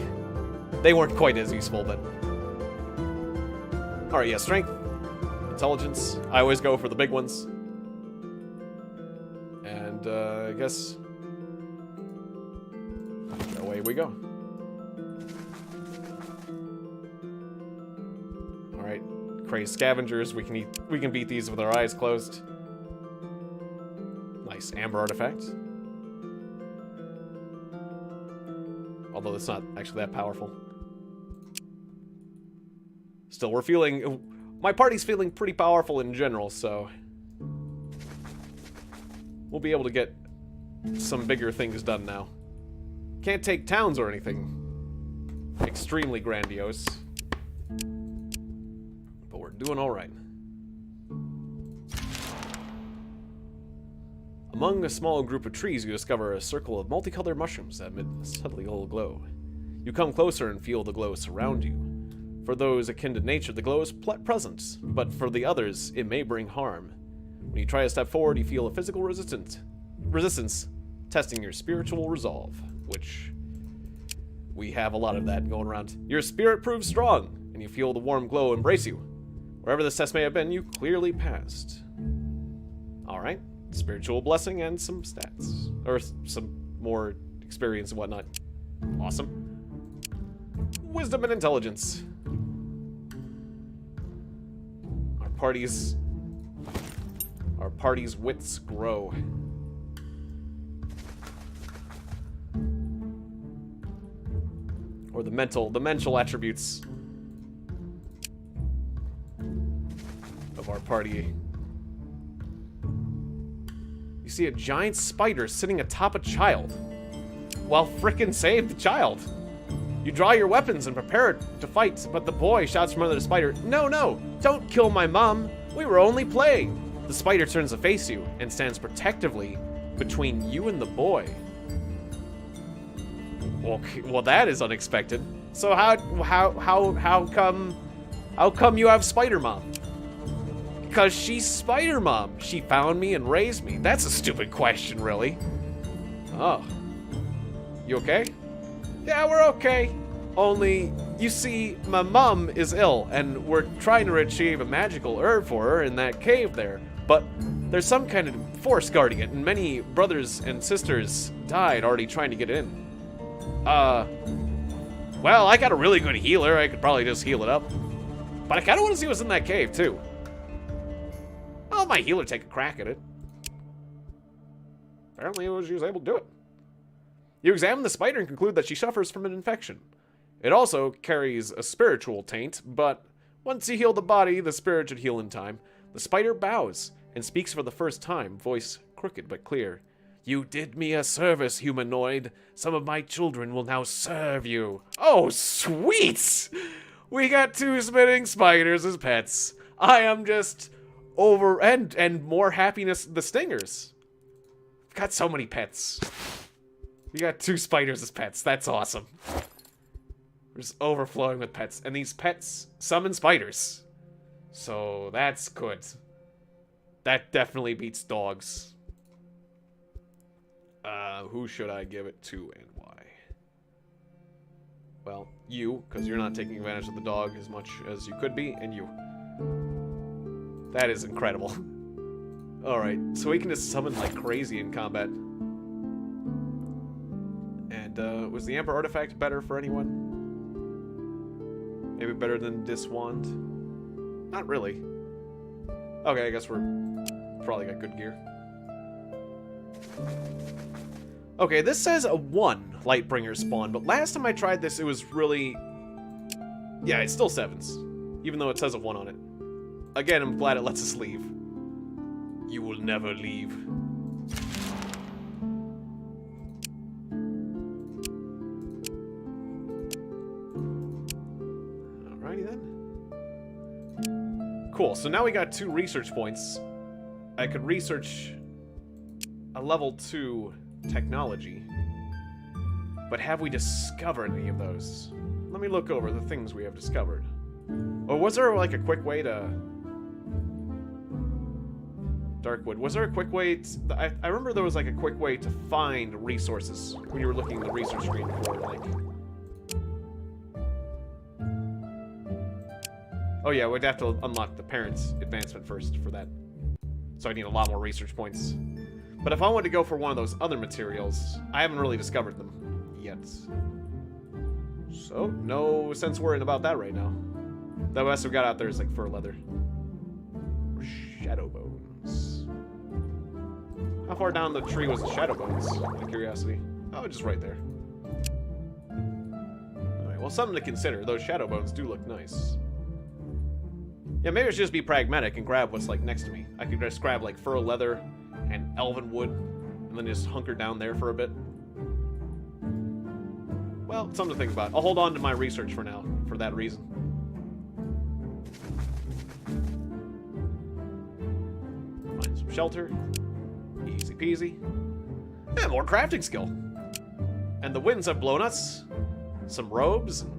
[SPEAKER 1] they weren't quite as useful. But all right, yeah, strength, intelligence. I always go for the big ones. And I guess away we go. All right, crazed scavengers. We can beat these with our eyes closed. Nice amber artifact. Although it's not actually that powerful. Still, my party's feeling pretty powerful in general, so we'll be able to get some bigger things done now. Can't take towns or anything extremely grandiose, but we're doing all right. Among a small group of trees, you discover a circle of multicolored mushrooms that emit a subtly old glow. You come closer and feel the glow surround you. For those akin to nature, the glow is present, but for the others, it may bring harm. When you try to step forward, you feel a physical resistance, testing your spiritual resolve, which we have a lot of that going around. Your spirit proves strong, and you feel the warm glow embrace you. Wherever this test may have been, you clearly passed. All right, spiritual blessing and some stats, or some more experience and whatnot. Awesome. Wisdom and intelligence. Our party's wits grow. Or the mental attributes of our party. You see a giant spider sitting atop a child. Well, frickin' save the child. You draw your weapons and prepare to fight, but the boy shouts from under the spider, "No, don't kill my mom. We were only playing." The spider turns to face you and stands protectively between you and the boy. Okay, well, that is unexpected. So how come you have Spider Mom? Because she's Spider Mom. She found me and raised me. That's a stupid question, really. Oh. You okay? Yeah, we're okay. Only, you see, my mom is ill, and we're trying to retrieve a magical herb for her in that cave there. But there's some kind of force guarding it, and many brothers and sisters died already trying to get in. Well, I got a really good healer. I could probably just heal it up. But I kind of want to see what's in that cave, too. I'll have my healer take a crack at it. Apparently, she was able to do it. You examine the spider and conclude that she suffers from an infection. It also carries a spiritual taint, but once you heal the body, the spirit should heal in time. The spider bows and speaks for the first time, voice crooked but clear. "You did me a service, humanoid. Some of my children will now serve you." Oh, sweet! We got 2 spitting spiders as pets. I am just over, and more happiness, the stingers. Got so many pets. We got 2 spiders as pets. That's awesome. We're just overflowing with pets. And these pets summon spiders. So that's good. That definitely beats dogs. Who should I give it to and why? Well, you, because you're not taking advantage of the dog as much as you could be, and you. That is incredible. Alright, so we can just summon like crazy in combat. And, was the Amber artifact better for anyone? Maybe better than this wand? Not really. Okay, I guess we're probably got good gear. Okay, this says a 1 Lightbringer spawn, but last time I tried this, it was really... Yeah, it's still 7s, even though it says a 1 on it. Again, I'm glad it lets us leave. You will never leave. Alrighty then. Cool, so now we got 2 research points. I could research a level 2 technology. But have we discovered any of those? Let me look over the things we have discovered. Or was there like a quick way to... Darkwood. Was there a quick way to... I remember there was like a quick way to find resources when you were looking at the research screen for like... Oh yeah, we'd have to unlock the parents' advancement first for that. So I need a lot more research points. But if I wanted to go for one of those other materials, I haven't really discovered them yet. So, no sense worrying about that right now. The best we've got out there is like fur leather. Or shadow bones. How far down the tree was the shadow bones? Out of curiosity. Oh, just right there. Alright, well, something to consider. Those shadow bones do look nice. Yeah, maybe I should just be pragmatic and grab what's like next to me. I could just grab like fur leather and elven wood, and then just hunker down there for a bit. Well, something to think about. I'll hold on to my research for now, for that reason. Find some shelter. Easy peasy. Yeah, more crafting skill. And the winds have blown us some robes, and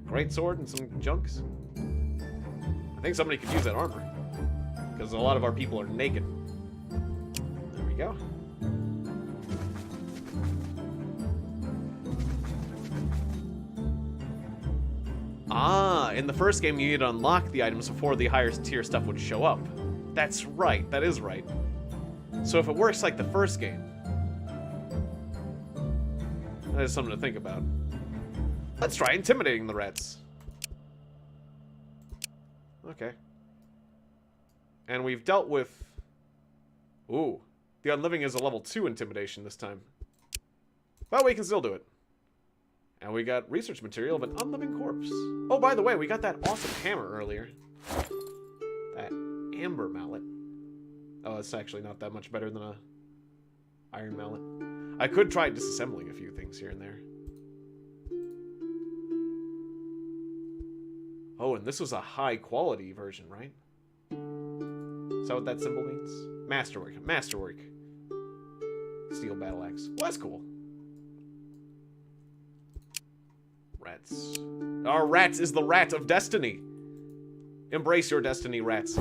[SPEAKER 1] a great sword, and some junks. I think somebody could use that armor, because a lot of our people are naked. There we go. Ah, in the first game you need to unlock the items before the higher tier stuff would show up. That's right, that is right. So if it works like the first game, that is something to think about. Let's try intimidating the rats. Okay. And we've dealt with... Ooh. The Unliving is a level 2 intimidation this time. But we can still do it. And we got research material of an unliving corpse. Oh, by the way, we got that awesome hammer earlier. That amber mallet. Oh, it's actually not that much better than a iron mallet. I could try disassembling a few things here and there. Oh, and this was a high quality version, right? Is that what that symbol means? Masterwork. Masterwork. Steel battle axe. Well, that's cool. Rats. Our rats is the rat of destiny. Embrace your destiny, rats.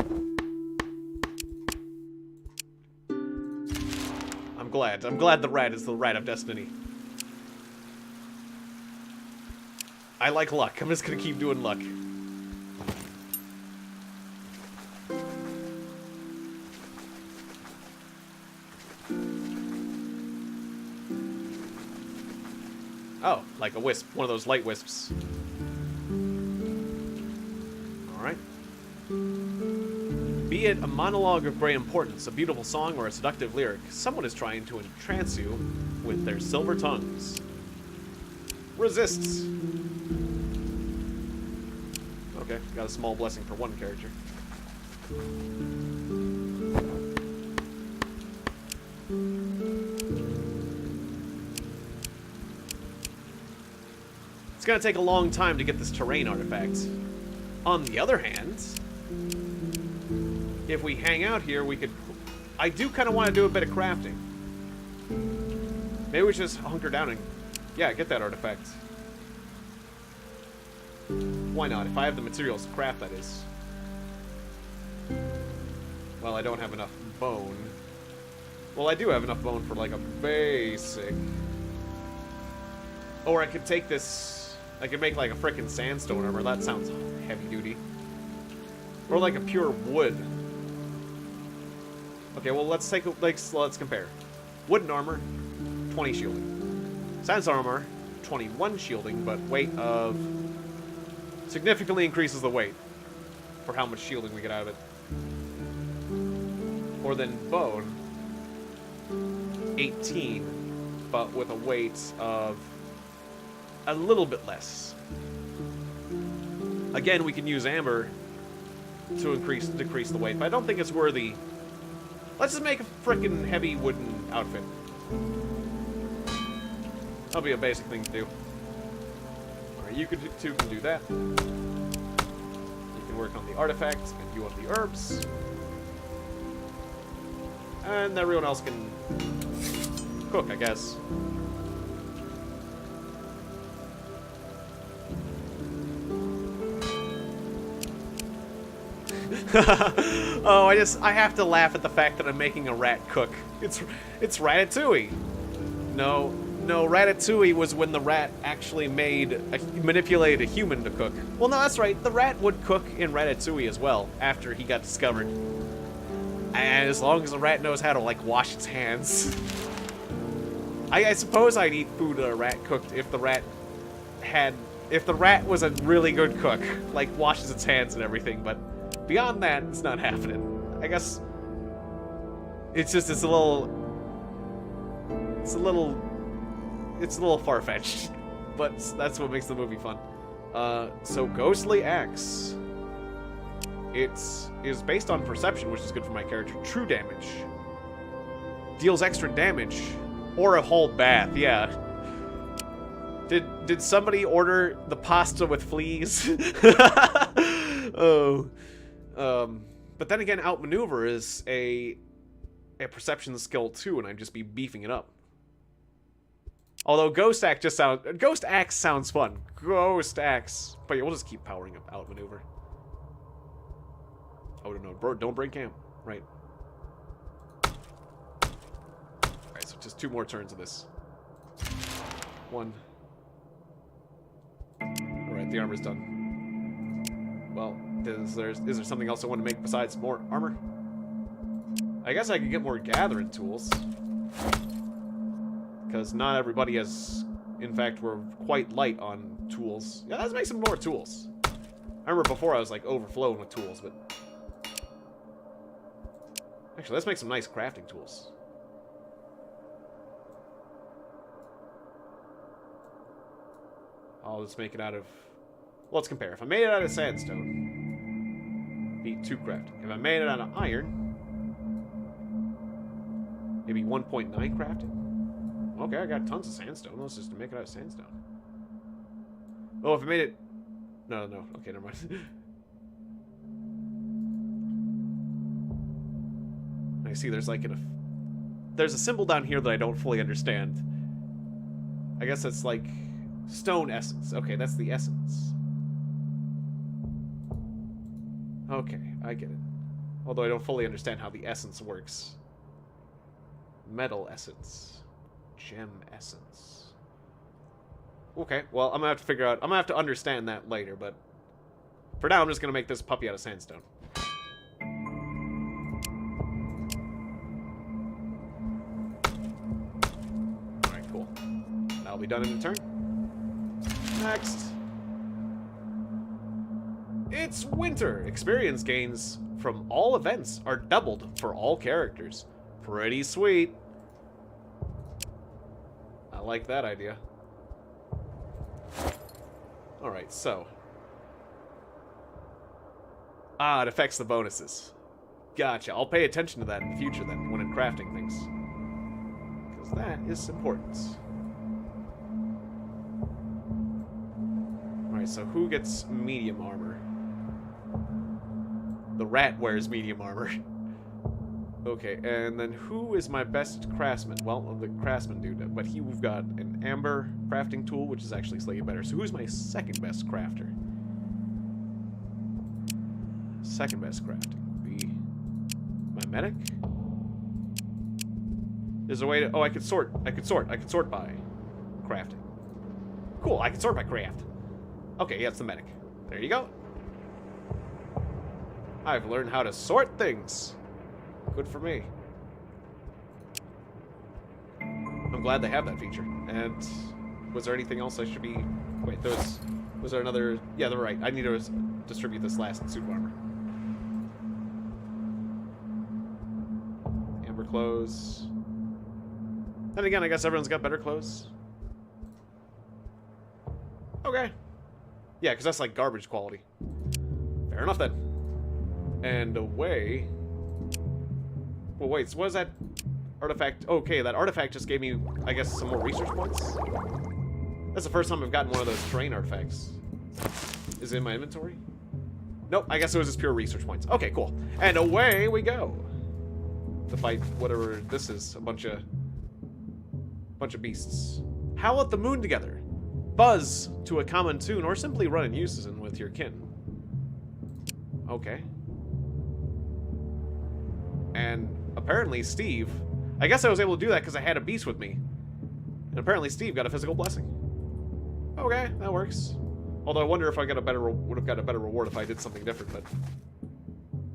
[SPEAKER 1] I'm glad. I'm glad the rat is the rat of destiny. I like luck. I'm just gonna keep doing luck. Oh, like a wisp. One of those light wisps. Alright. Be it a monologue of great importance, a beautiful song, or a seductive lyric, someone is trying to entrance you with their silver tongues. Resists. Okay, got a small blessing for one character. It's gonna take a long time to get this terrain artifact. On the other hand, if we hang out here, we could... I do kind of want to do a bit of crafting. Maybe we should just hunker down and, yeah, get that artifact. Why not? If I have the materials to craft, that is. Well, I don't have enough bone. Well, I do have enough bone for, like, a basic... Or I could take this... I could make, like, a frickin' sandstone armor. That sounds heavy-duty. Or, like, a pure wood. Okay, well, let's take a... let's compare. Wooden armor, 20 shielding. Sandstone armor, 21 shielding, but weight of... significantly increases the weight for how much shielding we get out of it. Or then bone, 18, but with a weight of a little bit less. Again, we can use amber to decrease the weight, but I don't think it's worthy. Let's just make a frickin' heavy wooden outfit. That'll be a basic thing to do. Alright, you two can do that. You can work on the artifacts, and you on the herbs. And everyone else can cook, I guess. Oh, I have to laugh at the fact that I'm making a rat cook. It's Ratatouille. No, Ratatouille was when the rat actually manipulated a human to cook. Well, no, that's right. The rat would cook in Ratatouille as well after he got discovered. And as long as the rat knows how to, like, wash its hands. I suppose I'd eat food that a rat cooked if the rat was a really good cook, like washes its hands and everything, but beyond that, it's not happening. I guess it's a little far-fetched, but that's what makes the movie fun. So Ghostly Axe. It is based on perception, which is good for my character. True damage. Deals extra damage. Or a whole bath, yeah. Did somebody order the pasta with fleas? Oh. But then again, outmaneuver is a perception skill too, and I'd just be beefing it up. Although Ghost Axe sounds fun. Ghost Axe. But yeah, we'll just keep powering up outmaneuver. Oh no, bro, don't break camp. Right. Alright, so just 2 more turns of this. 1. Alright, the armor's done. Well, is there something else I want to make besides more armor? I guess I could get more gathering tools. Because not everybody has... In fact, we're quite light on tools. Yeah, let's make some more tools. I remember before I was, like, overflowing with tools, but... Actually, let's make some nice crafting tools. I'll just make it out of... Well, let's compare. If I made it out of sandstone, it'd be 2 crafting. If I made it out of iron, maybe 1.9 crafting. Okay, I got tons of sandstone. Let's just make it out of sandstone. Oh, if I made it... No. Okay, never mind. I see there's like there's a symbol down here that I don't fully understand. I guess that's like stone essence. Okay, that's the essence. Okay, I get it. Although I don't fully understand how the essence works. Metal essence. Gem essence. Okay, well, I'm gonna have to figure out... I'm gonna have to understand that later, but... For now, I'm just gonna make this puppy out of sandstone. Alright, cool. That'll be done in a turn. Next. It's winter. Experience gains from all events are doubled for all characters. Pretty sweet. I like that idea. Alright, so. It affects the bonuses. Gotcha. I'll pay attention to that in the future then, when I'm crafting things. Because that is important. Alright, so who gets medium armor? The rat wears medium armor. Okay, and then who is my best craftsman? Well, the craftsman dude, but we've got an amber crafting tool, which is actually slightly better. So who's my second best crafter? Second best crafting would be my medic. There's a way to... Oh, I could sort. I could sort by crafting. Cool, I can sort by craft. Okay, yeah, it's the medic. There you go. I've learned how to sort things. Good for me. I'm glad they have that feature. And was there anything else I should be... Wait, was there another... Yeah, they're right. I need to distribute this last suit of armor. Amber clothes. Then again, I guess everyone's got better clothes. Okay. Yeah, because that's like garbage quality. Fair enough then. And away... Well, wait, so what is that artifact? Okay, that artifact just gave me, I guess, some more research points. That's the first time I've gotten one of those terrain artifacts. Is it in my inventory? Nope, I guess it was just pure research points. Okay, cool. And away we go. To fight whatever this is. A bunch of beasts. Howl at the moon together. Buzz to a common tune, or simply run in unison with your kin. Okay. And apparently Steve... I guess I was able to do that because I had a beast with me. And apparently Steve got a physical blessing. Okay, that works. Although I wonder if I got would have got a better reward if I did something different, but...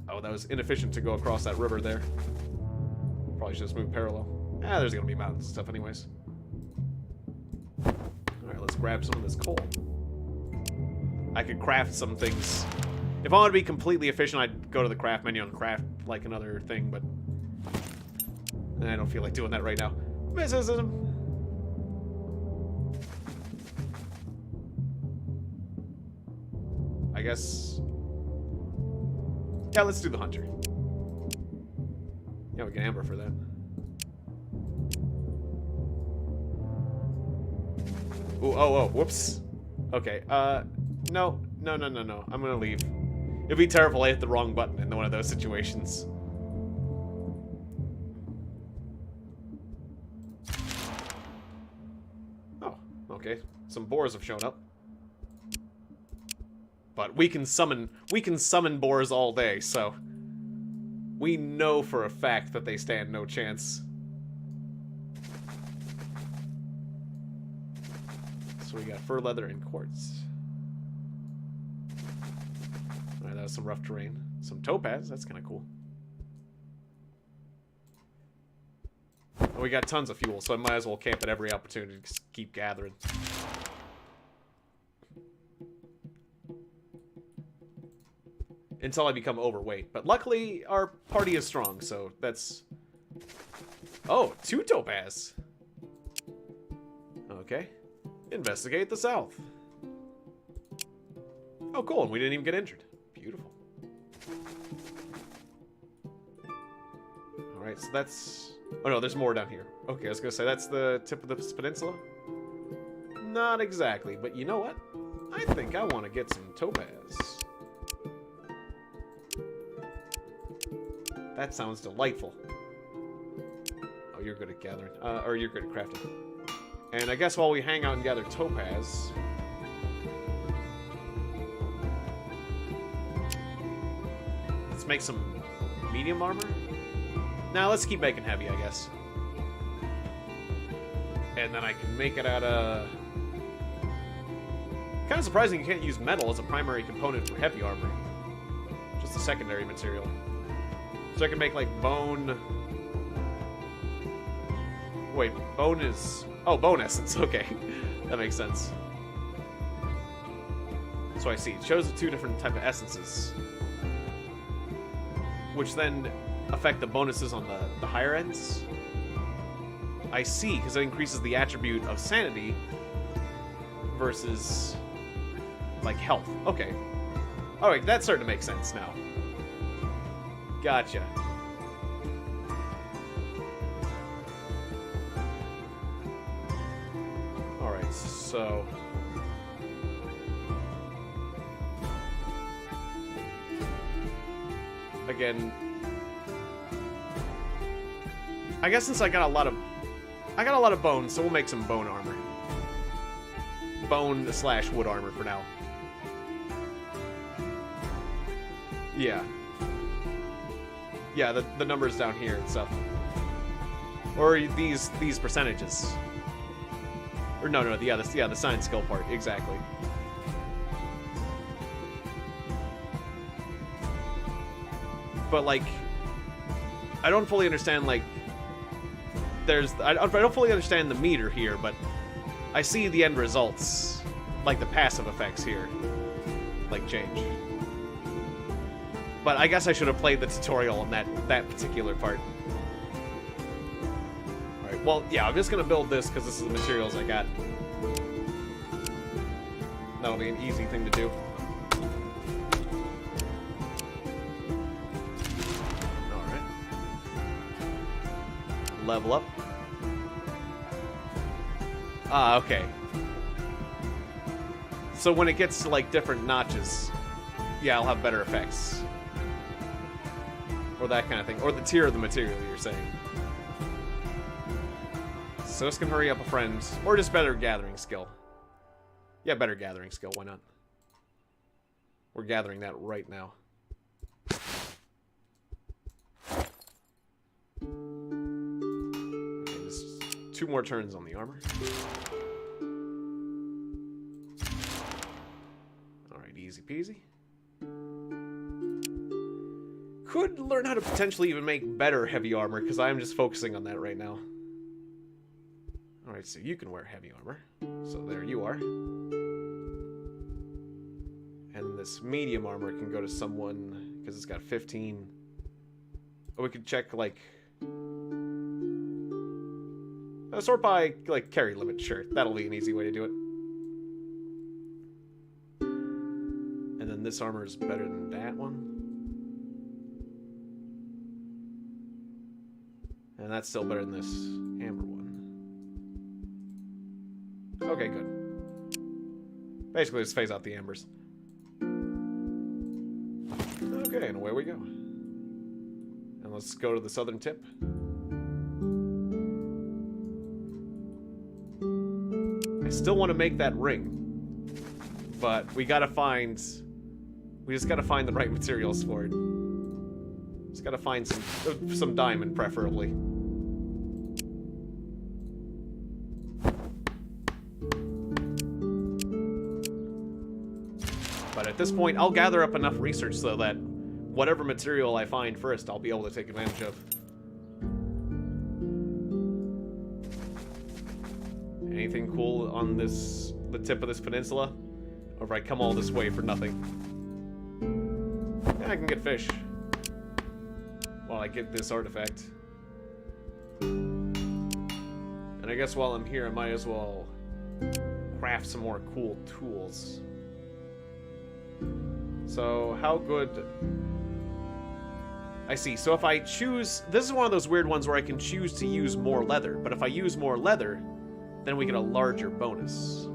[SPEAKER 1] Oh, that was inefficient to go across that river there. Probably should just move parallel. There's gonna be mountains and stuff anyways. Alright, let's grab some of this coal. I could craft some things. If I wanted to be completely efficient, I'd go to the craft menu and craft like another thing, but I don't feel like doing that right now. Mysticism. I guess... Yeah, let's do the hunter. Yeah, we can amber for that. Ooh, oh, whoops. Okay, no. I'm gonna leave. It'd be terrible I hit the wrong button in one of those situations. Oh, okay. Some boars have shown up. But we can summon boars all day, so we know for a fact that they stand no chance. So we got fur, leather, and quartz. Alright, that was some rough terrain. Some topaz, that's kind of cool. And we got tons of fuel, so I might as well camp at every opportunity to keep gathering. Until I become overweight. But luckily, our party is strong, so that's... Oh, 2 topaz. Okay. Investigate the south. Oh, cool, and we didn't even get injured. Beautiful. Alright, so that's... Oh no, there's more down here. Okay, I was gonna say, that's the tip of the peninsula? Not exactly, but you know what? I think I want to get some topaz. That sounds delightful. Oh, you're good at gathering. Or you're good at crafting. And I guess while we hang out and gather topaz... Let's make some medium armor? Now let's keep making heavy, I guess. And then I can make it out of... Kind of surprising you can't use metal as a primary component for heavy armor. Just a secondary material. So I can make, like, bone... Wait, bone is... Oh, bone essence, okay. That makes sense. So I see. It shows the 2 different type of essences. Which then affect the bonuses on the higher ends. I see, because it increases the attribute of sanity versus, like, health. Okay. Alright, that's starting to make sense now. Gotcha. Alright, so... Again... I guess since I got a lot of bone, so we'll make some bone armor. Bone / wood armor for now. Yeah. Yeah, the numbers down here and stuff. Or these percentages. Or no, the science skill part, exactly. But like, I don't fully understand like I don't fully understand the meter here, but I see the end results, like the passive effects here, like change. But I guess I should have played the tutorial on that particular part. Alright, well, yeah, I'm just gonna build this because this is the materials I got. That'll be an easy thing to do. Alright. Level up. Ah, okay. So when it gets to, like, different notches, yeah, I'll have better effects. Or that kind of thing. Or the tier of the material, you're saying. So this can hurry up a friend. Or just better gathering skill. Yeah, better gathering skill, why not? We're gathering that right now. Okay, just 2 more turns on the armor. Alright, easy peasy. Could learn how to potentially even make better heavy armor, because I'm just focusing on that right now. Alright, so you can wear heavy armor. So there you are. And this medium armor can go to someone, because it's got 15. Oh, we could check, like... sort by, like, carry limit, sure. That'll be an easy way to do it. And then this armor is better than that one. And that's still better than this amber one. Okay, good. Basically, just phase out the ambers. Okay, and away we go. And let's go to the southern tip. I still want to make that ring. But we gotta find... We just gotta find the right materials for it. Just gotta find some diamond, preferably. But at this point, I'll gather up enough research so that whatever material I find first, I'll be able to take advantage of. Anything cool on the tip of this peninsula? Or if I come all this way for nothing? Yeah, I can get fish. While I get this artifact. And I guess while I'm here, I might as well craft some more cool tools. So, how good... I see. So if I choose... This is one of those weird ones where I can choose to use more leather. But if I use more leather, then we get a larger bonus.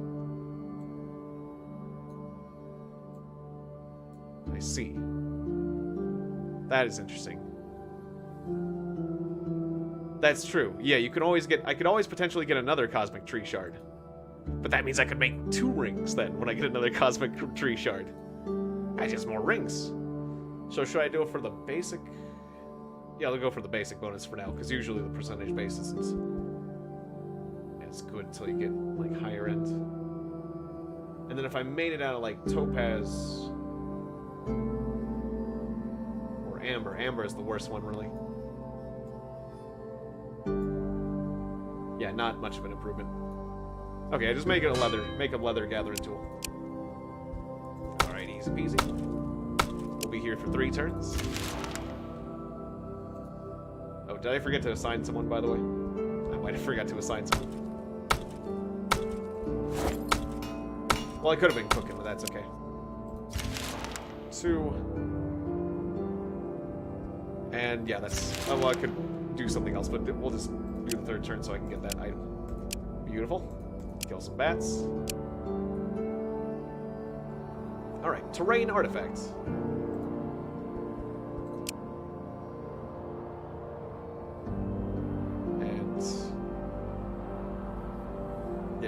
[SPEAKER 1] I see. That is interesting. That's true. Yeah, you can always get... I could always potentially get another Cosmic Tree Shard. But that means I could make 2 rings then when I get another Cosmic Tree Shard. That's just more rings. So should I do it for the basic? Yeah, I'll go for the basic bonus for now, because usually the percentage basis is good until you get, like, higher end. And then if I made it out of, like, topaz... or amber. Amber is the worst one, really. Yeah, not much of an improvement. Okay, I just make it a leather gathering tool. Alright, easy peasy. We'll be here for 3 turns. Oh, did I forget to assign someone, by the way? I might have forgot to assign someone. Well, I could have been cooking, but that's okay. 2. And yeah, that's... Oh, well, I could do something else, but we'll just do the 3rd turn so I can get that item. Beautiful. Kill some bats. Alright, terrain artifacts.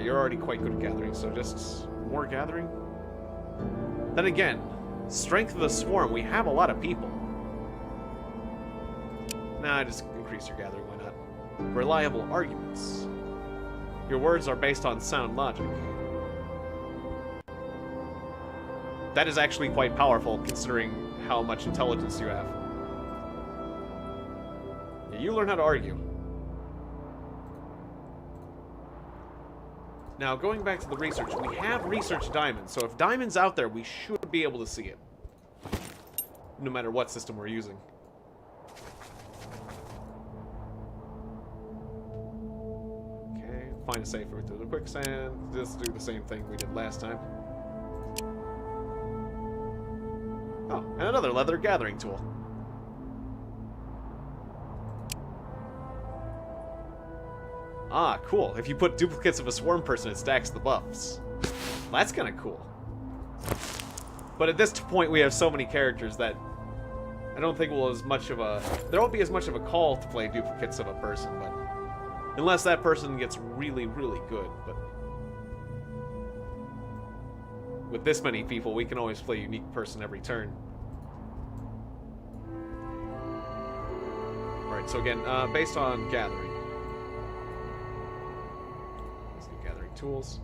[SPEAKER 1] you're already quite good at gathering, so just more gathering. Then again, strength of the swarm, we have a lot of people. Nah, just increase your gathering, why not? Reliable arguments. Your words are based on sound logic. That is actually quite powerful, considering how much intelligence you have. Yeah, you learn how to argue. Now, going back to the research, we have research diamonds, so if diamond's out there, we should be able to see it. No matter what system we're using. Okay, find a safe route through the quicksand. Just do the same thing we did last time. Oh, and another leather gathering tool. Ah, cool. If you put duplicates of a swarm person, it stacks the buffs. That's kind of cool. But at this point, we have so many characters that I don't think we'll as much of a... There won't be as much of a call to play duplicates of a person, but... Unless that person gets really, really good, but... With this many people, we can always play a unique person every turn. Alright, so again, based on gathering. Let's do gathering tools.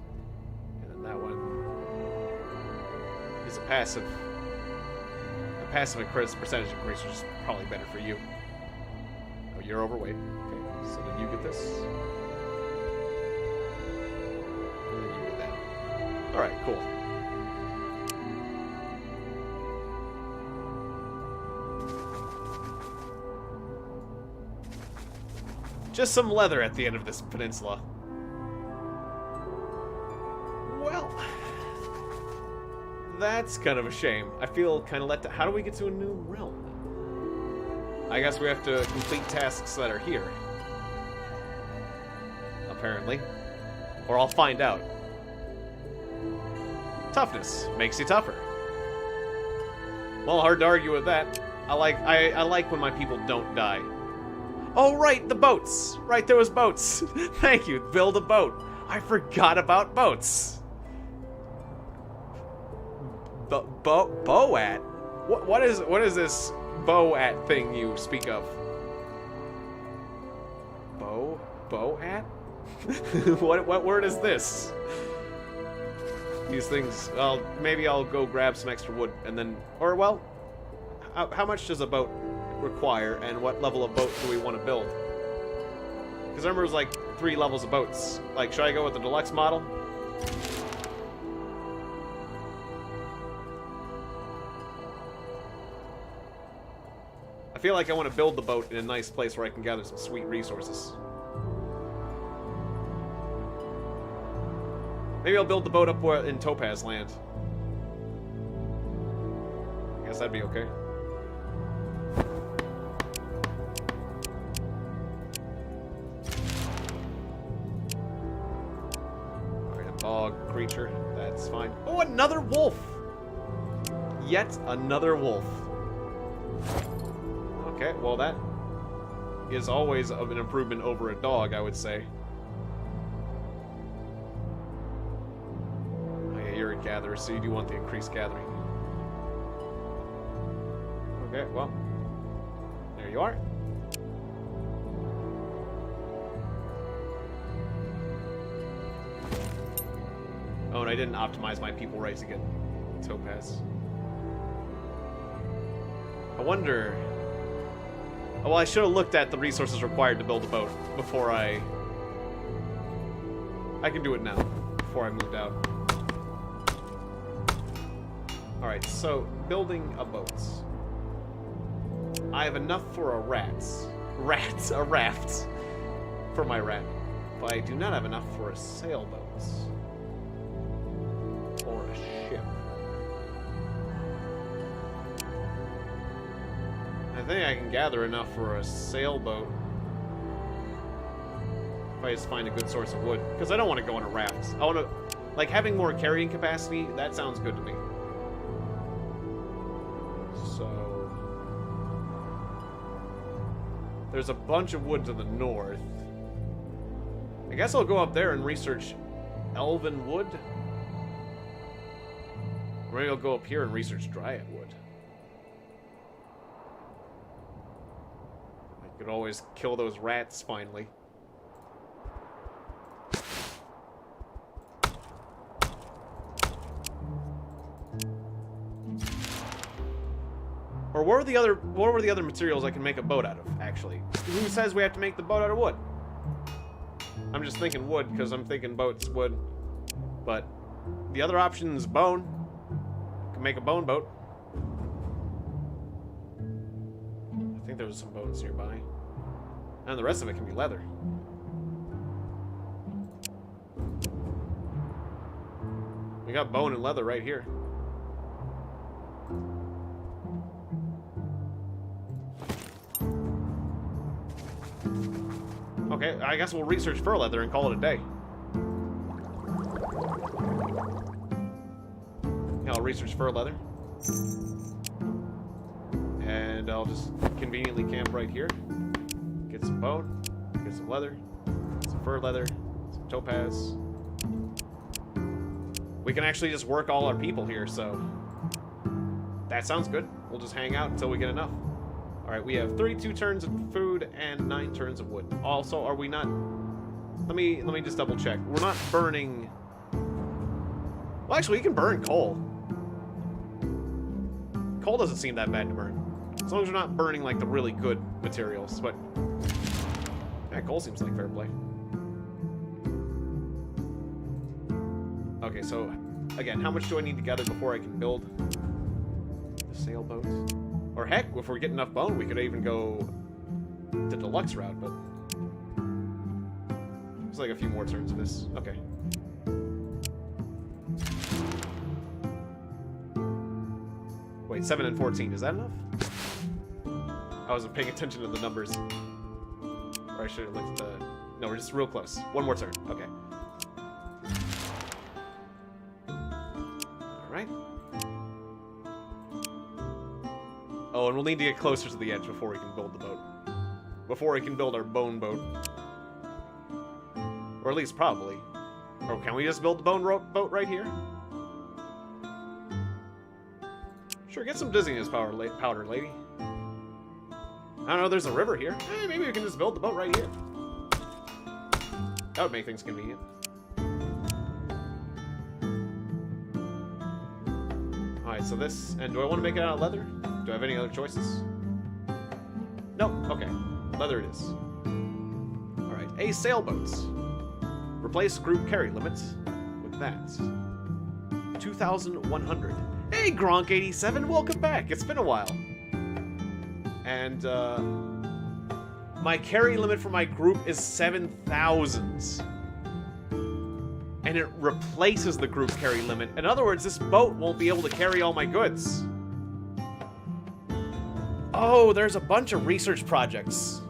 [SPEAKER 1] And then that one is a passive. The passive increase percentage increase, which is probably better for you. Oh, you're overweight. Okay, so then you get this. And then you get that. Alright, cool. Just some leather at the end of this peninsula. Well, that's kind of a shame. I feel kind of let down. How do we get to a new realm? I guess we have to complete tasks that are here. Apparently. Or I'll find out. Toughness makes you tougher. Well, hard to argue with that. I like when my people don't die. Oh, right, the boats. Right, there was boats. Thank you. Build a boat. I forgot about boats. Boat? What is this boat thing you speak of? Boat? What word is this? These things. Well, maybe I'll go grab some extra wood and then, or well, how much does a boat require, and what level of boat do we want to build? Because remember, there's like 3 levels of boats. Like, should I go with the deluxe model? I feel like I want to build the boat in a nice place where I can gather some sweet resources. Maybe I'll build the boat up in Topaz land. I guess that'd be okay. Dog creature, that's fine. Oh, another wolf! Yet another wolf. Okay, well that is always of an improvement over a dog, I would say. Oh yeah, you're a gatherer, so you do want the increased gathering. Okay, well, there you are. Oh, and I didn't optimize my people right to get topaz. I wonder... Oh, well, I should have looked at the resources required to build a boat before I can do it now, before I moved out. Alright, so, building a boat. I have enough for a raft for my rat. But I do not have enough for a sailboat. Or a ship. I think I can gather enough for a sailboat. If I just find a good source of wood. Because I don't want to go on a raft. I want to... Like, having more carrying capacity, that sounds good to me. So... There's a bunch of wood to the north. I guess I'll go up there and research elven wood. Maybe I'll go up here and research dryad wood. I could always kill those rats finally. Or what were the other materials I can make a boat out of, actually? Who says we have to make the boat out of wood? I'm just thinking wood, because I'm thinking boats, wood. But the other option is bone. Can make a bone boat. I think there was some bones nearby. And the rest of it can be leather. We got bone and leather right here. Okay, I guess we'll research fur leather and call it a day. Yeah, I'll research fur leather. And I'll just conveniently camp right here. Get some bone, get some leather, some fur leather, some topaz. We can actually just work all our people here, so that sounds good. We'll just hang out until we get enough. Alright, we have 32 turns of food and 9 turns of wood. Also, are we not... Let me just double check. We're not burning... Well, actually, you can burn coal. Coal doesn't seem that bad to burn. As long as we're not burning, like, the really good materials. But... yeah, coal seems like fair play. Okay, so... Again, how much do I need to gather before I can build the sailboat? Or heck, if we get enough bone, we could even go the deluxe route, but... There's like a few more turns of this. Okay. Wait, 7 and 14, is that enough? I wasn't paying attention to the numbers. Or I should have looked at the... No, we're just real close. One more turn. Okay. Alright. Oh, and we'll need to get closer to the edge before we can build the boat. Before we can build our bone boat. Or at least probably. Or can we just build the bone boat right here? Sure, get some dizziness powder, lady. I don't know, there's a river here. Maybe we can just build the boat right here. That would make things convenient. Alright, so this... And do I want to make it out of leather? Do I have any other choices? Nope. Okay. Leather it is. Alright. A sailboats. Replace group carry limits with that. 2,100. Hey, Gronk87! Welcome back! It's been a while. And, my carry limit for my group is 7,000. And it replaces the group carry limit. In other words, this boat won't be able to carry all my goods. Oh, there's a bunch of research projects.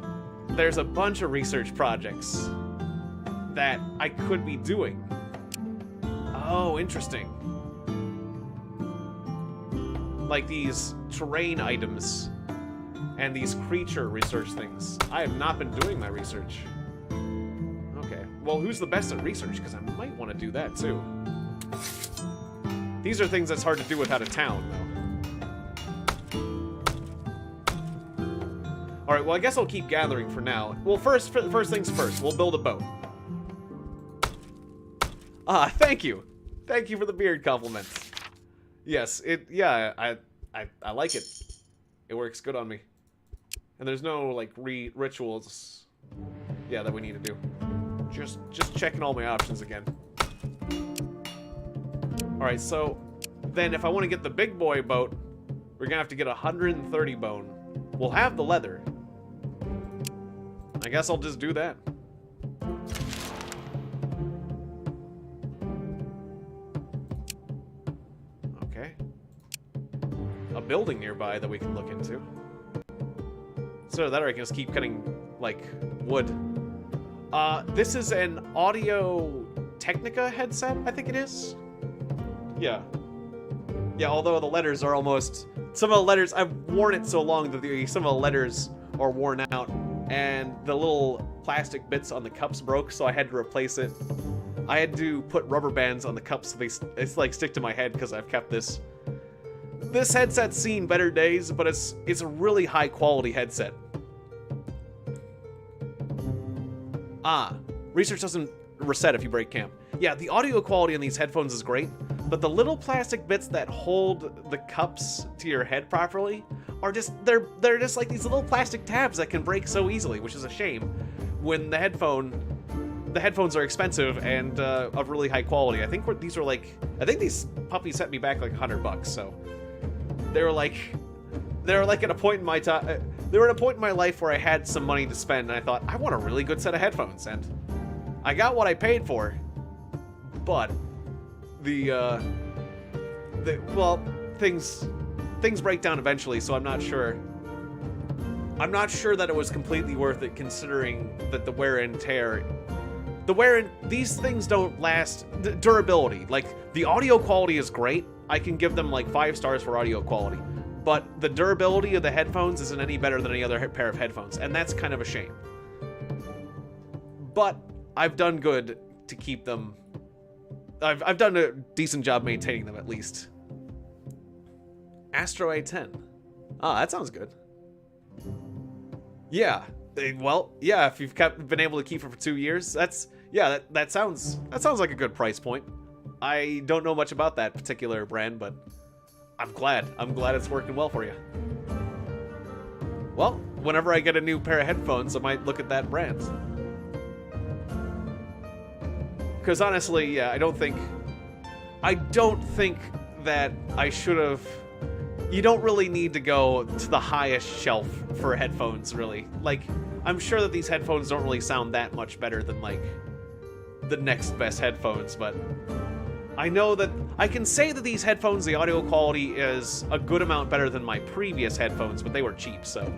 [SPEAKER 1] There's a bunch of research projects that I could be doing. Oh, interesting. Like these terrain items and these creature research things. I have not been doing my research. Okay, well, who's the best at research? Because I might want to do that too. These are things that's hard to do without a town, though. Alright, well, I guess I'll keep gathering for now. Well, first things first, we'll build a boat. Ah, thank you! Thank you for the beard compliments. Yes, I like it. It works good on me. And there's no, like, rituals, yeah, that we need to do. Just checking all my options again. Alright, so, then if I want to get the big boy boat, we're gonna have to get 130 bone. We'll have the leather. I guess I'll just do that. Okay. A building nearby that we can look into. So that or I can just keep cutting, like, wood. This is an Audio Technica headset, I think it is. Yeah. Yeah, although the letters are almost... Some of the letters, I've worn it so long that some of the letters are worn out. And the little plastic bits on the cups broke, so I had to replace it. I had to put rubber bands on the cups so it's like stick to my head because I've kept this. This headset's seen better days, but it's a really high quality headset. Research doesn't reset if you break camp. Yeah, the audio quality on these headphones is great, but the little plastic bits that hold the cups to your head properly are just, they're just like these little plastic tabs that can break so easily, which is a shame when the headphones are expensive and of really high quality. I think these puppies set me back like $100, so they were like at a point in my time. They were at a point in my life where I had some money to spend, and I thought, I want a really good set of headphones, and I got what I paid for. But things break down eventually, so I'm not sure. I'm not sure that it was completely worth it, considering that the wear and tear. These things don't last. The durability, like the audio quality is great. I can give them like 5 stars for audio quality. But the durability of the headphones isn't any better than any other pair of headphones, and that's kind of a shame. But I've done good to keep them. I've done a decent job maintaining them, at least. Astro A10. That sounds good. Yeah. Well, yeah, if you've been able to keep it for 2 years, that sounds like a good price point. I don't know much about that particular brand, but I'm glad it's working well for you. Well, whenever I get a new pair of headphones, I might look at that brand. Because honestly, yeah, I don't think that I should have. You don't really need to go to the highest shelf for headphones, really. Like, I'm sure that these headphones don't really sound that much better than, like, the next best headphones, but I know that I can say that these headphones, the audio quality is a good amount better than my previous headphones, but they were cheap, so.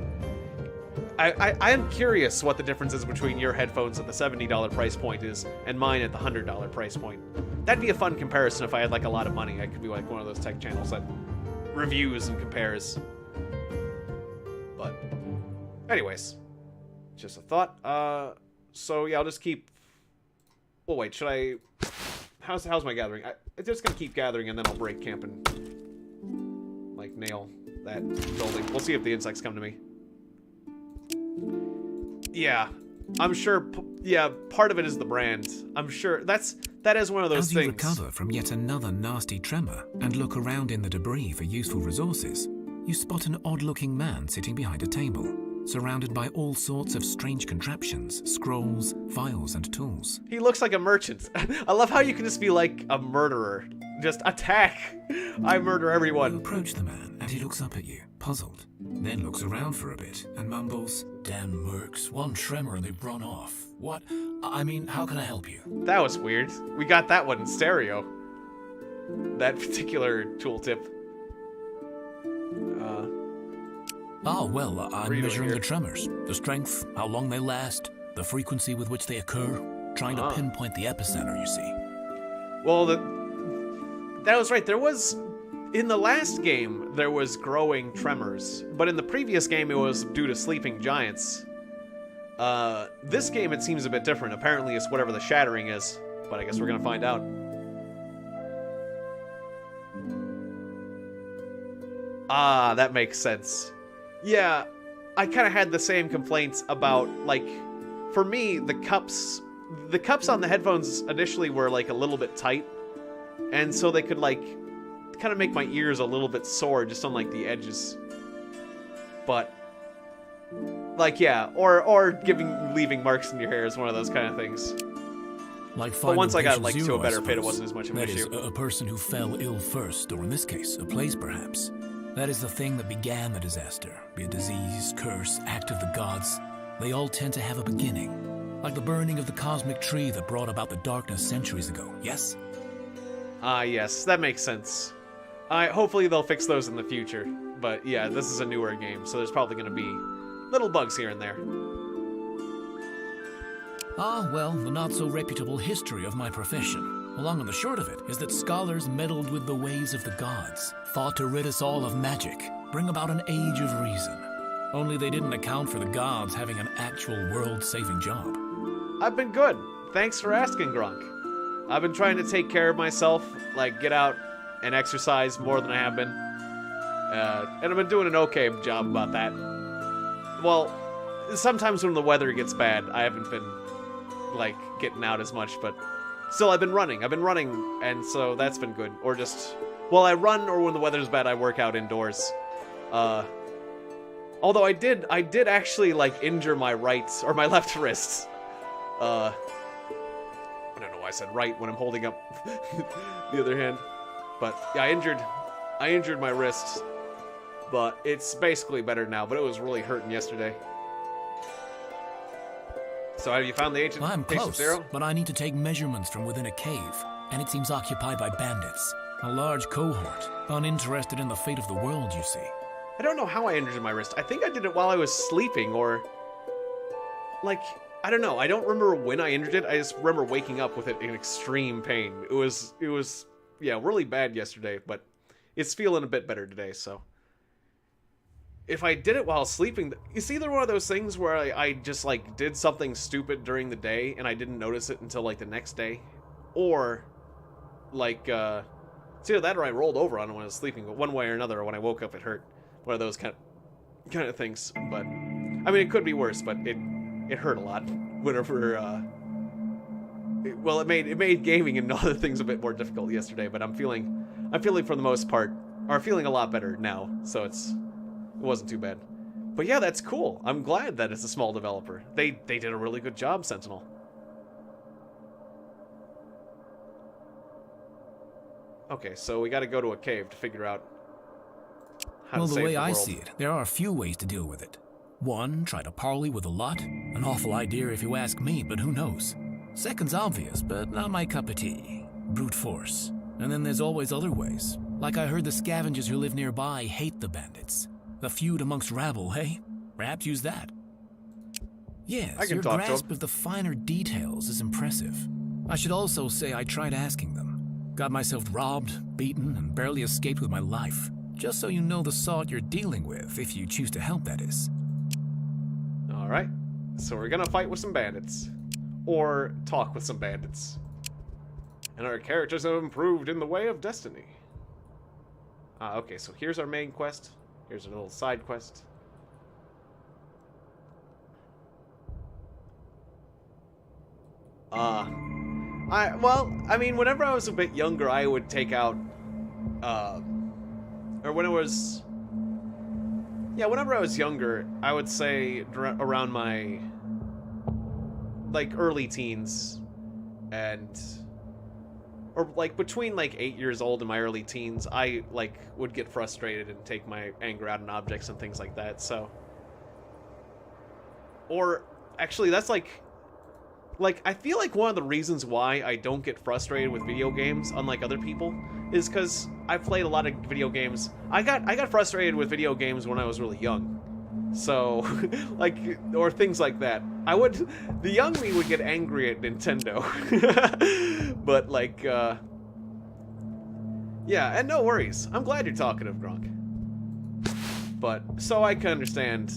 [SPEAKER 1] I am curious what the difference is between your headphones at the $70 price point is and mine at the $100 price point. That'd be a fun comparison if I had, like, a lot of money. I could be like one of those tech channels that reviews and compares. But anyways, just a thought. So yeah, I'll just keep. Oh wait, should I? How's my gathering? I'm just gonna keep gathering, and then I'll break camp and like nail that building. We'll see if the insects come to me. Yeah, I'm sure. Yeah, part of it is the brand. I'm sure that is one of those things.
[SPEAKER 3] As you recover from yet another nasty tremor and look around in the debris for useful resources, you spot an odd-looking man sitting behind a table, surrounded by all sorts of strange contraptions, scrolls, files, and tools.
[SPEAKER 1] He looks like a merchant. I love how you can just be like a murderer. Just attack. I murder everyone.
[SPEAKER 3] You approach the man, and he looks up at you, puzzled, then looks around for a bit and mumbles, "Damn mercs, one tremor and they've run off. What? I mean, how can I help you?"
[SPEAKER 1] That was weird. We got that one in stereo. That particular tooltip.
[SPEAKER 3] I'm measuring the tremors, the strength, how long they last, the frequency with which they occur, trying to pinpoint the epicenter, you see.
[SPEAKER 1] Well, that was right. There was, in the last game, there was growing tremors, but in the previous game, it was due to sleeping giants. This game, it seems a bit different. Apparently, it's whatever the Shattering is, but I guess we're gonna find out. That makes sense. Yeah, I kind of had the same complaints about, like, for me, the cups on the headphones initially were, like, a little bit tight, and so they could, like, kind of make my ears a little bit sore just on, like, the edges. But, like, yeah, or leaving marks in your hair is one of those kind of things. But once I got, like, to a better fit, it wasn't as much of an issue.
[SPEAKER 3] That is, a person who fell ill first, or in this case, a plague perhaps. That is the thing that began the disaster, be it disease, curse, act of the gods. They all tend to have a beginning, like the burning of the cosmic tree that brought about the darkness centuries ago, yes?
[SPEAKER 1] Yes, that makes sense. Hopefully they'll fix those in the future, but yeah, this is a newer game, so there's probably going to be little bugs here and there.
[SPEAKER 3] Well, the not-so-reputable history of my profession. The long and the short of it is that scholars meddled with the ways of the gods, fought to rid us all of magic, bring about an age of reason. Only they didn't account for the gods having an actual world-saving job.
[SPEAKER 1] I've been good. Thanks for asking, Gronk. I've been trying to take care of myself, like get out and exercise more than I have been. And I've been doing an okay job about that. Well, sometimes when the weather gets bad, I haven't been, like, getting out as much, but still, I've been running, and so that's been good. Or just, well, I run, or when the weather's bad, I work out indoors. Although I did actually, like, injure my my left wrist. I don't know why I said right when I'm holding up the other hand. But, yeah, I injured my wrist. But it's basically better now, but it was really hurting yesterday. So have you found the ancient
[SPEAKER 3] I'm close,
[SPEAKER 1] Zero?
[SPEAKER 3] but I need to take measurements from within a cave, and it seems occupied by bandits. A large cohort, uninterested in the fate of the world, you see.
[SPEAKER 1] I don't know how I injured my wrist. I think I did it while I was sleeping, or... like, I don't know. I don't remember when I injured it. I just remember waking up with it in extreme pain. It was, yeah, really bad yesterday, but it's feeling a bit better today, so... If I did it while sleeping, it's either one of those things where I just, like, did something stupid during the day and I didn't notice it until, like, the next day. Or, like, it's either that or I rolled over on it when I was sleeping, but one way or another, when I woke up, it hurt. One of those kind of things. But, I mean, it could be worse, but it hurt a lot whenever, well, it made gaming and other things a bit more difficult yesterday, but I'm feeling for the most part, or feeling a lot better now, so it wasn't too bad. But yeah, that's cool. I'm glad that it's a small developer. They did a really good job, Sentinel. Okay, so we gotta go to a cave to figure out how to save the world.
[SPEAKER 3] Well, the way I see it, there are a few ways to deal with it. One, try to parley with a lot. An awful idea if you ask me, but who knows? Second's obvious, but not my cup of tea. Brute force. And then there's always other ways. Like I heard the scavengers who live nearby hate the bandits. The feud amongst rabble, hey? Perhaps use that. Yes, your grasp of the finer details is impressive. I should also say I tried asking them. Got myself robbed, beaten, and barely escaped with my life. Just so you know the sort you're dealing with, if you choose to help, that is.
[SPEAKER 1] Alright, so we're gonna fight with some bandits. Or talk with some bandits. And our characters have improved in the way of destiny. Okay, so here's our main quest. Here's a little side quest. I mean, whenever I was a bit younger, I would take out, or when it was, yeah, whenever I was younger, I would say around my, like, early teens, or, like, between, like, 8 years old and my early teens, I, like, would get frustrated and take my anger out on objects and things like that, so. Or, actually, that's, like, I feel like one of the reasons why I don't get frustrated with video games, unlike other people, is because I've played a lot of video games. I got frustrated with video games when I was really young. So, like, or things like that. The young me would get angry at Nintendo. But, like, yeah, and no worries. I'm glad you're talkative, Gronk. But, so I can understand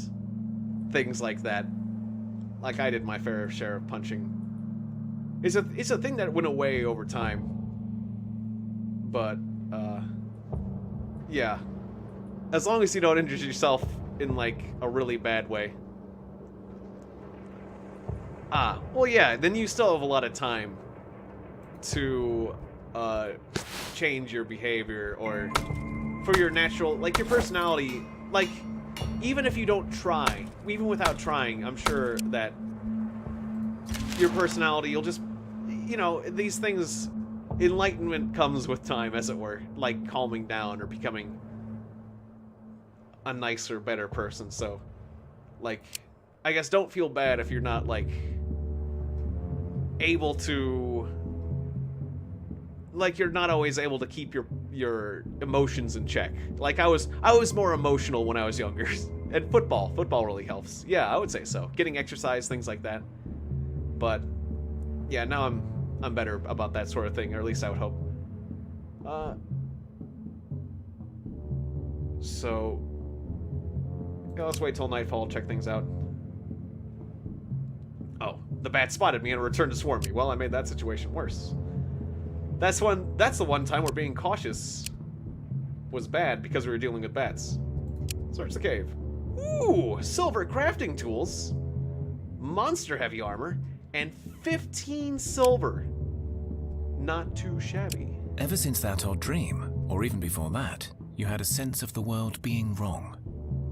[SPEAKER 1] things like that. Like, I did my fair share of punching. It's a thing that went away over time. But, yeah. As long as you don't injure yourself in, like, a really bad way. Well, yeah, then you still have a lot of time to, change your behavior, or for your natural, like, your personality, like, even if you don't try, even without trying, I'm sure that your personality, you'll just, you know, these things, enlightenment comes with time, as it were, like calming down or becoming a nicer, better person, so, like, I guess don't feel bad if you're not, like, able to, like, you're not always able to keep your emotions in check. Like, I was more emotional when I was younger. And football really helps. Yeah, I would say so. Getting exercise, things like that. But yeah, now I'm better about that sort of thing, or at least I would hope. So yeah, let's wait till nightfall, check things out. Oh, the bat spotted me and returned to swarm me. Well, I made that situation worse. That's the one time where being cautious was bad because we were dealing with bats. Search the cave. Ooh, silver crafting tools, monster heavy armor, and 15 silver. Not too shabby.
[SPEAKER 3] Ever since that odd dream, or even before that, you had a sense of the world being wrong.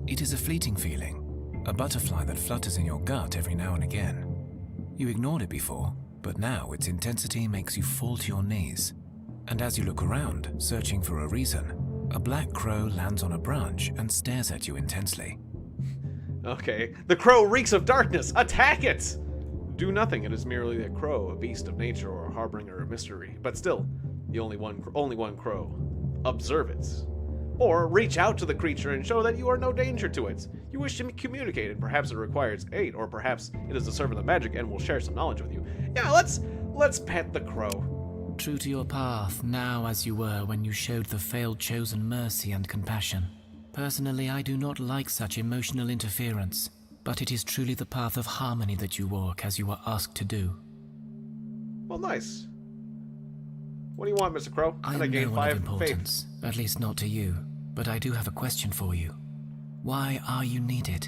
[SPEAKER 3] It is a fleeting feeling, a butterfly that flutters in your gut every now and again. You ignored it before, but now its intensity makes you fall to your knees. And as you look around, searching for a reason, a black crow lands on a branch and stares at you intensely.
[SPEAKER 1] Okay, the crow reeks of darkness. Attack it! Do nothing. It is merely a crow, a beast of nature, or a harbinger of mystery. But still, the only one crow. Observe it. Or reach out to the creature and show that you are no danger to it. You wish to communicate, and perhaps it requires aid, or perhaps it is a servant of magic and will share some knowledge with you. Yeah, let's pet the crow.
[SPEAKER 3] True to your path, now as you were when you showed the failed chosen mercy and compassion. Personally, I do not like such emotional interference, but it is truly the path of harmony that you walk as you are asked to do.
[SPEAKER 1] Well, nice. What do you want, Mr. Crow?
[SPEAKER 3] I am no one of importance, at least not to you, but I do have a question for you. Why are you needed?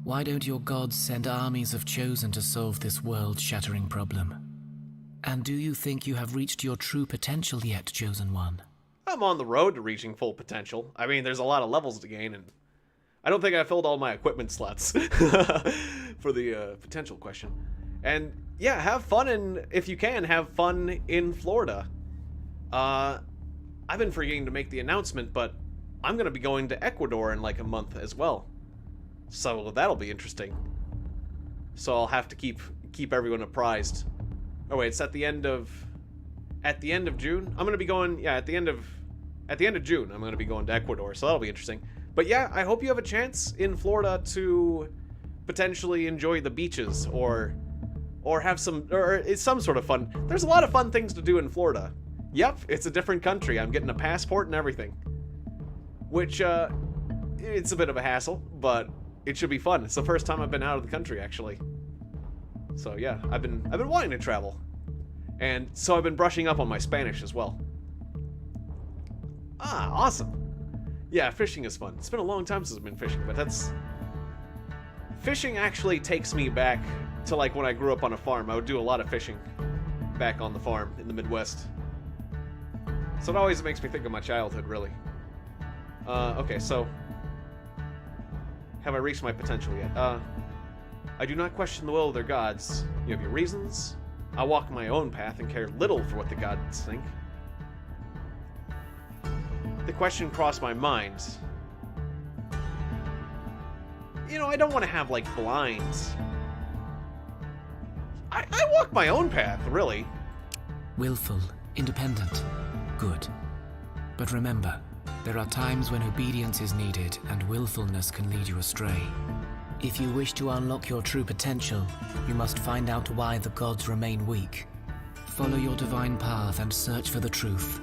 [SPEAKER 3] Why don't your gods send armies of chosen to solve this world-shattering problem? And do you think you have reached your true potential yet, Chosen One?
[SPEAKER 1] I'm on the road to reaching full potential. I mean, there's a lot of levels to gain, and I don't think I filled all my equipment slots for the potential question. And yeah, have fun, and if you can, have fun in Florida. I've been forgetting to make the announcement, but I'm going to be going to Ecuador in like a month as well. So that'll be interesting. So I'll have to keep everyone apprised. Oh wait, it's at the end of June. I'm going to be going, yeah, at the end of June, I'm going to be going to Ecuador, so that'll be interesting. But yeah, I hope you have a chance in Florida to potentially enjoy the beaches or have some sort of fun. There's a lot of fun things to do in Florida. Yep, it's a different country. I'm getting a passport and everything. Which it's a bit of a hassle, but it should be fun. It's the first time I've been out of the country actually. So yeah, I've been wanting to travel. And so I've been brushing up on my Spanish as well. Ah, awesome. Yeah, fishing is fun. It's been a long time since I've been fishing, but fishing actually takes me back to like when I grew up on a farm. I would do a lot of fishing back on the farm in the Midwest. So it always makes me think of my childhood, really. Okay, so have I reached my potential yet? I do not question the will of their gods. You have your reasons. I walk my own path and care little for what the gods think. The question crossed my mind. You know, I don't want to have, like, blinds. I walk my own path, really.
[SPEAKER 3] Willful, independent, good. But remember, there are times when obedience is needed and willfulness can lead you astray. If you wish to unlock your true potential, you must find out why the gods remain weak. Follow your divine path and search for the truth.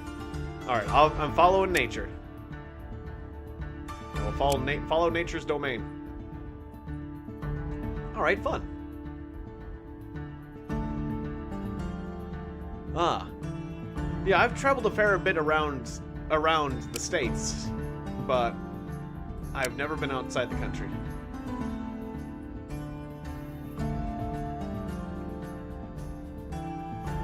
[SPEAKER 1] Alright, I'm following nature. I will follow nature's domain. Alright, fun. Ah. Yeah, I've traveled a fair bit around the States, but I've never been outside the country.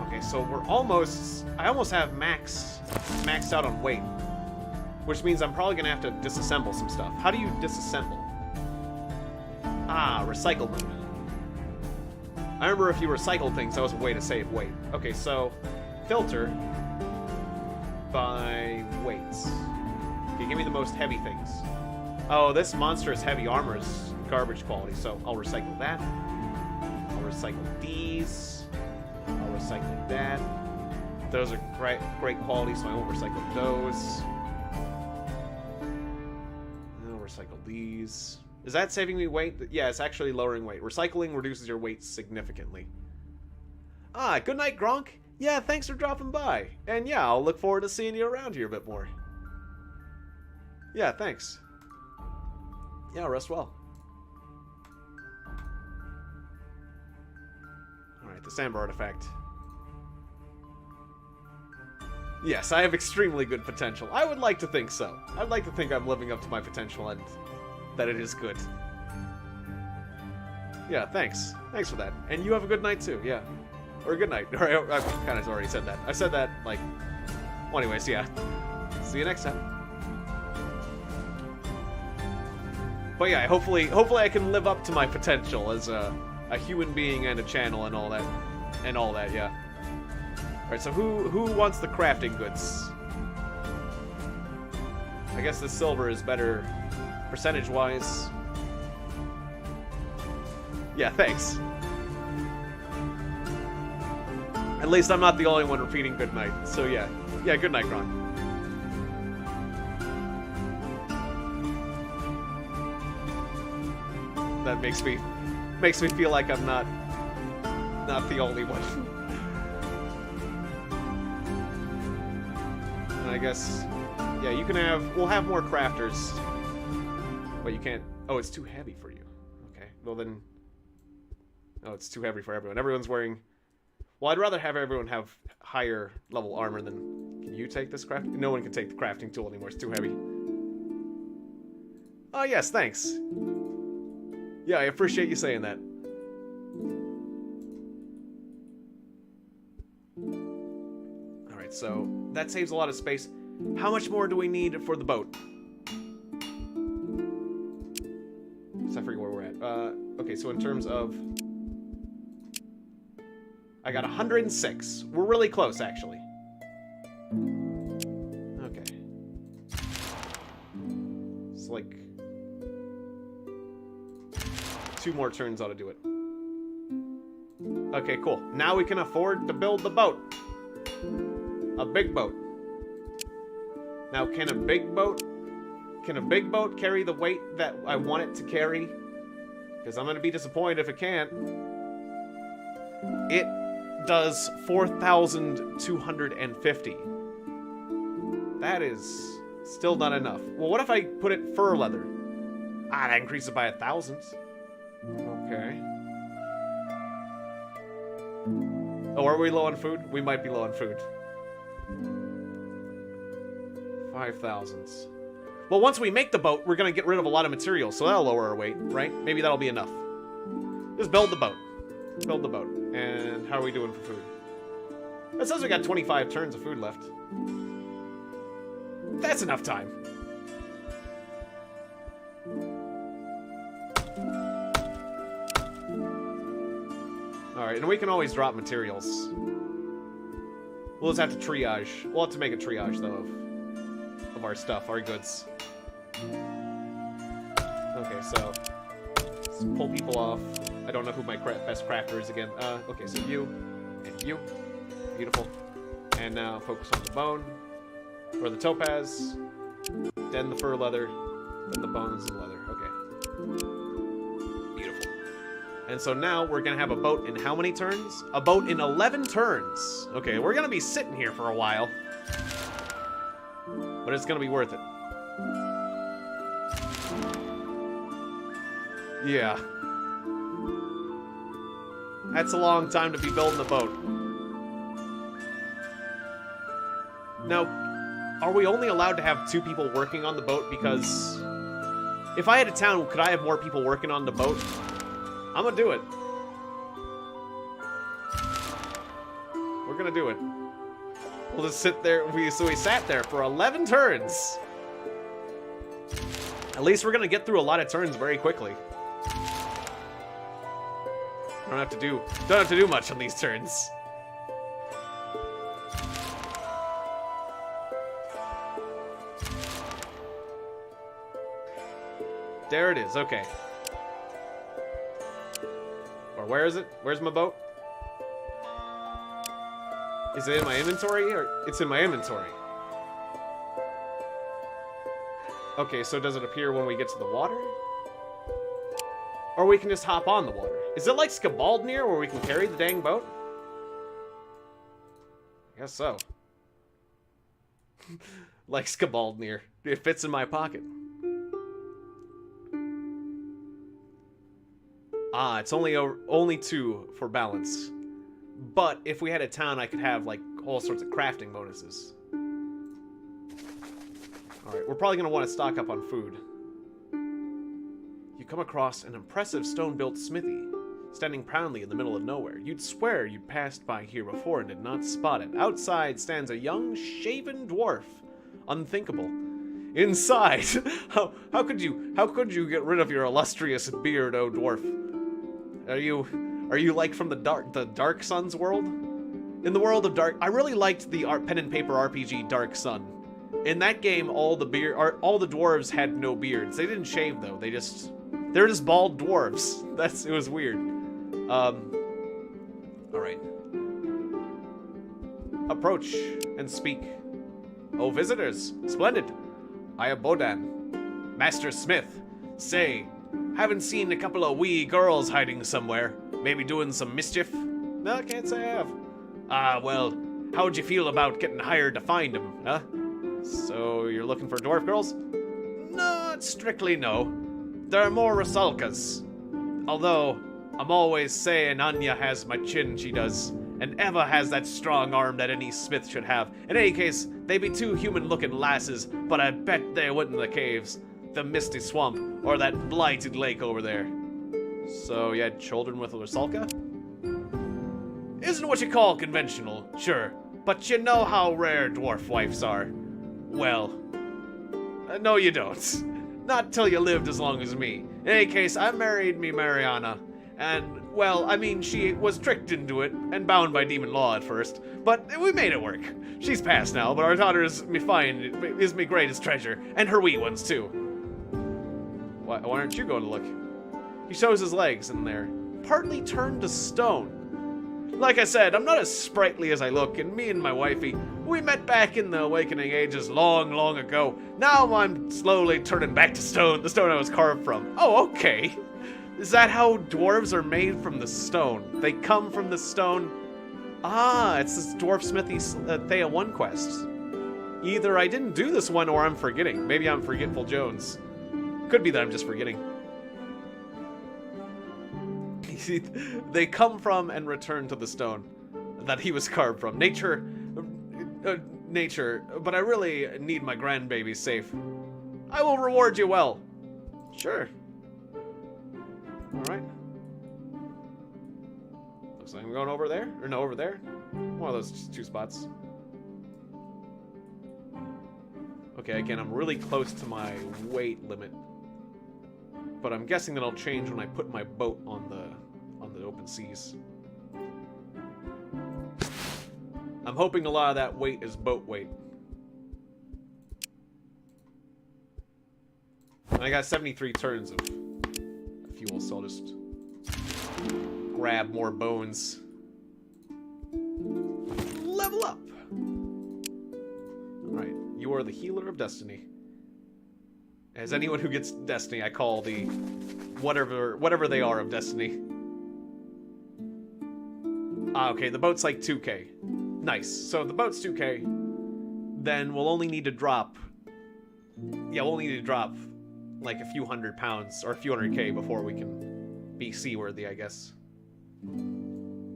[SPEAKER 1] Okay, so I almost have maxed out on weight, which means I'm probably gonna have to disassemble some stuff. How do you disassemble? Ah, recycle them. I remember if you recycle things, that was a way to save weight. Okay, so filter by weights. Okay, give me the most heavy things. Oh, this monstrous heavy armor is garbage quality, so I'll recycle that. I'll recycle these. I'll recycle that. Those are great quality, so I won't recycle those. I'll recycle these. Is that saving me weight? Yeah, it's actually lowering weight. Recycling reduces your weight significantly. Ah, good night, Gronk. Yeah, thanks for dropping by. And yeah, I'll look forward to seeing you around here a bit more. Yeah, thanks. Yeah, rest well. Alright, the Samba artifact. Yes, I have extremely good potential. I would like to think so. I'd like to think I'm living up to my potential and that it is good. Yeah, thanks. Thanks for that. And you have a good night too, yeah. Or a good night. Or I kind of already said that. I said that, like... Well, anyways, yeah. See you next time. But yeah, hopefully I can live up to my potential as a human being and a channel and all that. And all that, yeah. Alright, so who wants the crafting goods? I guess the silver is better percentage-wise. Yeah, thanks. At least I'm not the only one repeating good night. So yeah. Yeah, good night, Gron. That makes me feel like I'm not the only one. And I guess, yeah, you can we'll have more crafters. But you can't, oh, it's too heavy for you. Okay, well then, oh, it's too heavy for everyone. Everyone's wearing, well, I'd rather have everyone have higher level armor than, can you take this crafting? No one can take the crafting tool anymore, it's too heavy. Oh, yes, thanks. Yeah, I appreciate you saying that. Alright, so that saves a lot of space. How much more do we need for the boat? So I forget where we're at. Okay, so in terms of... I got 106. We're really close, actually. Okay. It's like... 2 more turns ought to do it. Okay, cool. Now we can afford to build the boat. A big boat. Now, can a big boat carry the weight that I want it to carry? Because I'm going to be disappointed if it can't. It does 4,250. That is still not enough. Well, what if I put it fur leather? Ah, that increases it by 1,000. Okay. Oh, are we low on food? We might be low on food. 5,000. Well, once we make the boat, we're gonna get rid of a lot of materials, so that'll lower our weight, right? Maybe that'll be enough. Just build the boat. Build the boat. And how are we doing for food? It says we got 25 turns of food left. That's enough time. Alright, and we can always drop materials. We'll just have to triage. We'll have to make a triage, though, of our stuff, our goods. Okay, so... let's pull people off. I don't know who my best crafter is again. Okay, so you, and you. Beautiful. And now focus on the bone, or the topaz, then the fur leather, then the bones and leather. Okay. Beautiful. And so now we're gonna have a boat in how many turns? A boat in 11 turns. Okay, we're gonna be sitting here for a while. But it's gonna be worth it. Yeah. That's a long time to be building a boat. Now, are we only allowed to have 2 people working on the boat? Because if I had a town, could I have more people working on the boat? I'm gonna do it. We're gonna do it. We'll just sit there. So we sat there for 11 turns. At least we're gonna get through a lot of turns very quickly. Don't have to do much on these turns. There it is, okay. Or where is it? Where's my boat? Is it in my inventory? Or it's in my inventory. Okay, so does it appear when we get to the water? Or we can just hop on the water. Is it like Skabaldnir where we can carry the dang boat? I guess so. Like Skabaldnir. It fits in my pocket. Ah, it's only 2 for balance. But if we had a town, I could have like all sorts of crafting bonuses. Alright, we're probably going to want to stock up on food. You come across an impressive stone-built smithy, standing proudly in the middle of nowhere. You'd swear you'd passed by here before and did not spot it. Outside stands a young, shaven dwarf. Unthinkable. Inside, how could you get rid of your illustrious beard, oh dwarf? Are you like from the Dark Sun's world? In the world of Dark, I really liked the pen and paper RPG Dark Sun. In that game, all the dwarves had no beards. They didn't shave though. They're just bald dwarves. It was weird. All right. Approach and speak. Oh, visitors, splendid. I am Bodan, Master Smith. Say, haven't seen a couple of wee girls hiding somewhere. Maybe doing some mischief? No, can't say I have. Ah, well, how'd you feel about getting hired to find them, huh? So, you're looking for dwarf girls? Not strictly, no. They're more Rusalkas. Although, I'm always saying Anya has my chin, she does. And Eva has that strong arm that any smith should have. In any case, they be two human-looking lasses, but I bet they went in the caves, the misty swamp, or that blighted lake over there. So, you had children with Rusalka? Isn't what you call conventional, sure. But you know how rare dwarf wives are. Well, no you don't. Not till you lived as long as me. In any case, I married me Mariana. And, well, I mean, she was tricked into it and bound by demon law at first, but we made it work. She's passed now, but our daughter is me greatest treasure, and her wee ones too. Why aren't you going to look? He shows his legs in there, partly turned to stone. Like I said, I'm not as sprightly as I look, and me and my wifey, we met back in the Awakening Ages long, long ago. Now I'm slowly turning back to stone, the stone I was carved from. Oh, okay. Is that how dwarves are made from the stone? They come from the stone? Ah, it's this Dwarf Smithy Thea 1 quest. Either I didn't do this one or I'm forgetting. Maybe I'm Forgetful Jones. Could be that I'm just forgetting. They come from and return to the stone that he was carved from. Nature, but I really need my grandbaby safe. I will reward you well. Sure. Alright. Looks like I'm going over there. Or no, over there. One of those two spots. Okay, again, I'm really close to my weight limit. But I'm guessing that I'll change when I put my boat on the open seas. I'm hoping a lot of that weight is boat weight. And I got 73 turns of fuel, so I'll just grab more bones. Level up! Alright, you are the healer of destiny. As anyone who gets destiny, I call the whatever they are of destiny. Ah, okay, the boat's like 2k. Nice. So the boat's 2k. Then we'll only need to drop... Yeah, we'll only need to drop like a few hundred pounds or a few hundred K before we can be seaworthy, I guess.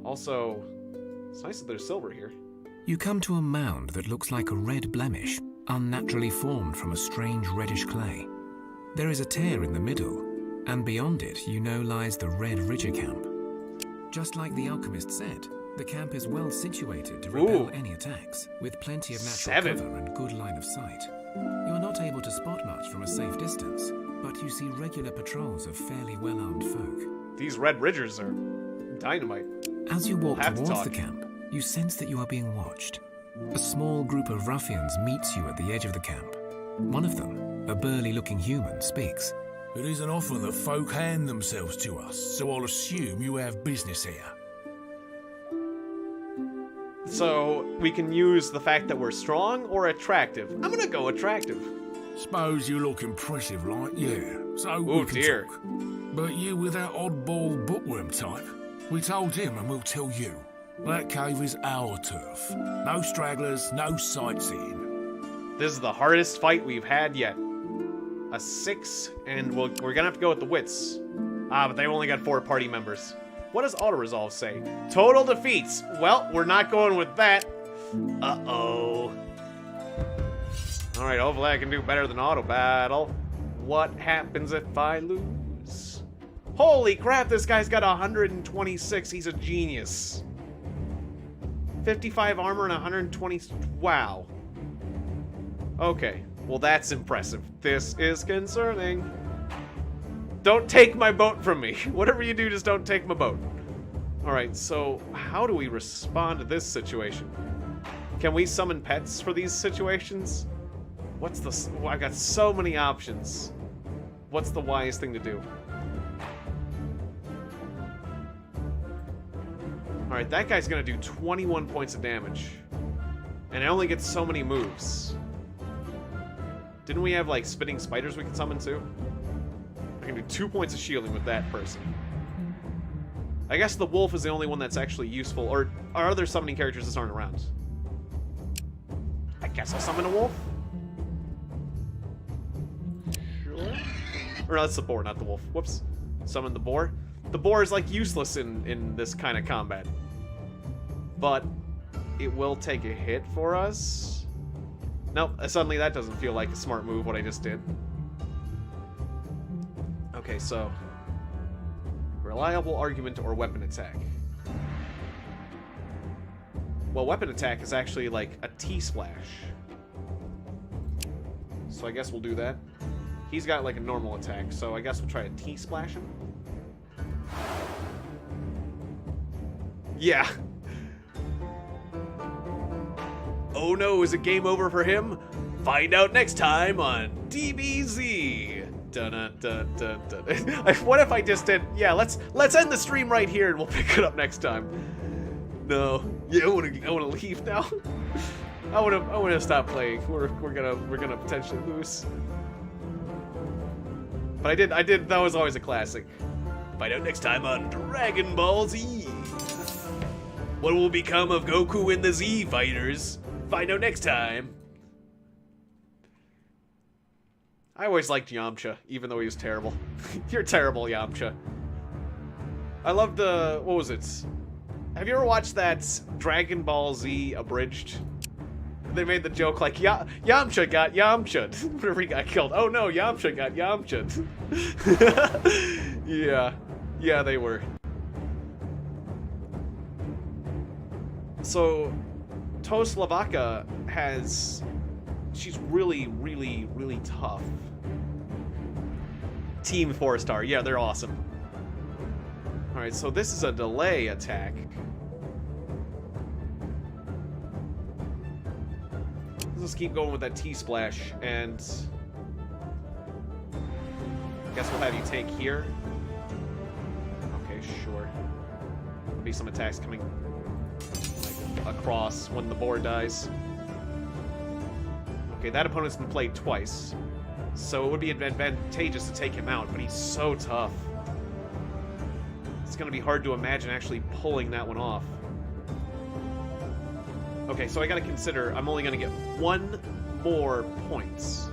[SPEAKER 1] Also, it's nice that there's silver here.
[SPEAKER 3] You come to a mound that looks like a red blemish, unnaturally formed from a strange reddish clay. There is a tear in the middle, and beyond it, you know, lies the Red Ridger camp. Just like the alchemist said, the camp is well situated to repel any attacks, with plenty of natural cover and good line of sight. You are not able to spot much from a safe distance, but you see regular patrols of fairly well-armed folk.
[SPEAKER 1] These Red Ridgers are dynamite.
[SPEAKER 3] As you walk towards the camp, you sense that you are being watched. A small group of ruffians meets you at the edge of the camp. One of them, a burly-looking human, speaks.
[SPEAKER 4] It isn't often that folk hand themselves to us, so I'll assume you have business here.
[SPEAKER 1] So, we can use the fact that we're strong or attractive. I'm gonna go attractive.
[SPEAKER 4] Suppose you look impressive, like, yeah. So we can talk. But you with that oddball bookworm type, we told him and we'll tell you. That cave is our turf. No stragglers, no sightseeing.
[SPEAKER 1] This is the hardest fight we've had yet. A 6, and we're gonna have to go with the wits. Ah, but they only got 4 party members. What does auto-resolve say? Total defeats. Well, we're not going with that. Uh-oh. Alright, hopefully I can do better than auto battle. What happens if I lose? Holy crap, this guy's got 126. He's a genius. 55 armor and 120... Wow. Okay, well that's impressive. This is concerning. Don't take my boat from me. Whatever you do, just don't take my boat. Alright, so how do we respond to this situation? Can we summon pets for these situations? What's the... Oh, I've got so many options. What's the wise thing to do? Alright, that guy's gonna do 21 points of damage. And it only gets so many moves. Didn't we have, like, spitting spiders we could summon too? I can do 2 points of shielding with that person. I guess the wolf is the only one that's actually useful, or are other summoning characters just aren't around? I guess I'll summon a wolf? Sure. Or no, that's the boar, not the wolf. Whoops. Summon the boar. The boar is, like, useless in this kind of combat. But it will take a hit for us. Nope, suddenly that doesn't feel like a smart move, what I just did. Okay, so... reliable argument or weapon attack. Well, weapon attack is actually like a T-splash. So I guess we'll do that. He's got like a normal attack, so I guess we'll try a T-splash him. Yeah. Oh no, is it game over for him? Find out next time on DBZ. Dun dun dun dun dun. What if I just did? Yeah, let's end the stream right here and we'll pick it up next time. No, yeah, I wanna leave now. I wanna stop playing. We're gonna potentially lose. But I did. That was always a classic. Find out next time on Dragon Ball Z. What will become of Goku and the Z Fighters? Find out next time. I always liked Yamcha, even though he was terrible. You're terrible, Yamcha. I loved the... what was it? Have you ever watched that Dragon Ball Z Abridged? They made the joke like, Yamcha got Yamcha'd whenever he got killed. Oh no, Yamcha got Yamcha'd. Yeah. Yeah, they were. So, Toslavaka has... she's really, really, really tough. Team 4-star. Yeah, they're awesome. Alright, so this is a delay attack. Let's just keep going with that T-splash, and... I guess we'll have you tank here. Okay, sure. There'll be some attacks coming like, across when the board dies. Okay, that opponent's been played twice. So it would be advantageous to take him out, but he's so tough. It's gonna be hard to imagine actually pulling that one off. Okay, so I gotta consider I'm only gonna get 1 more points.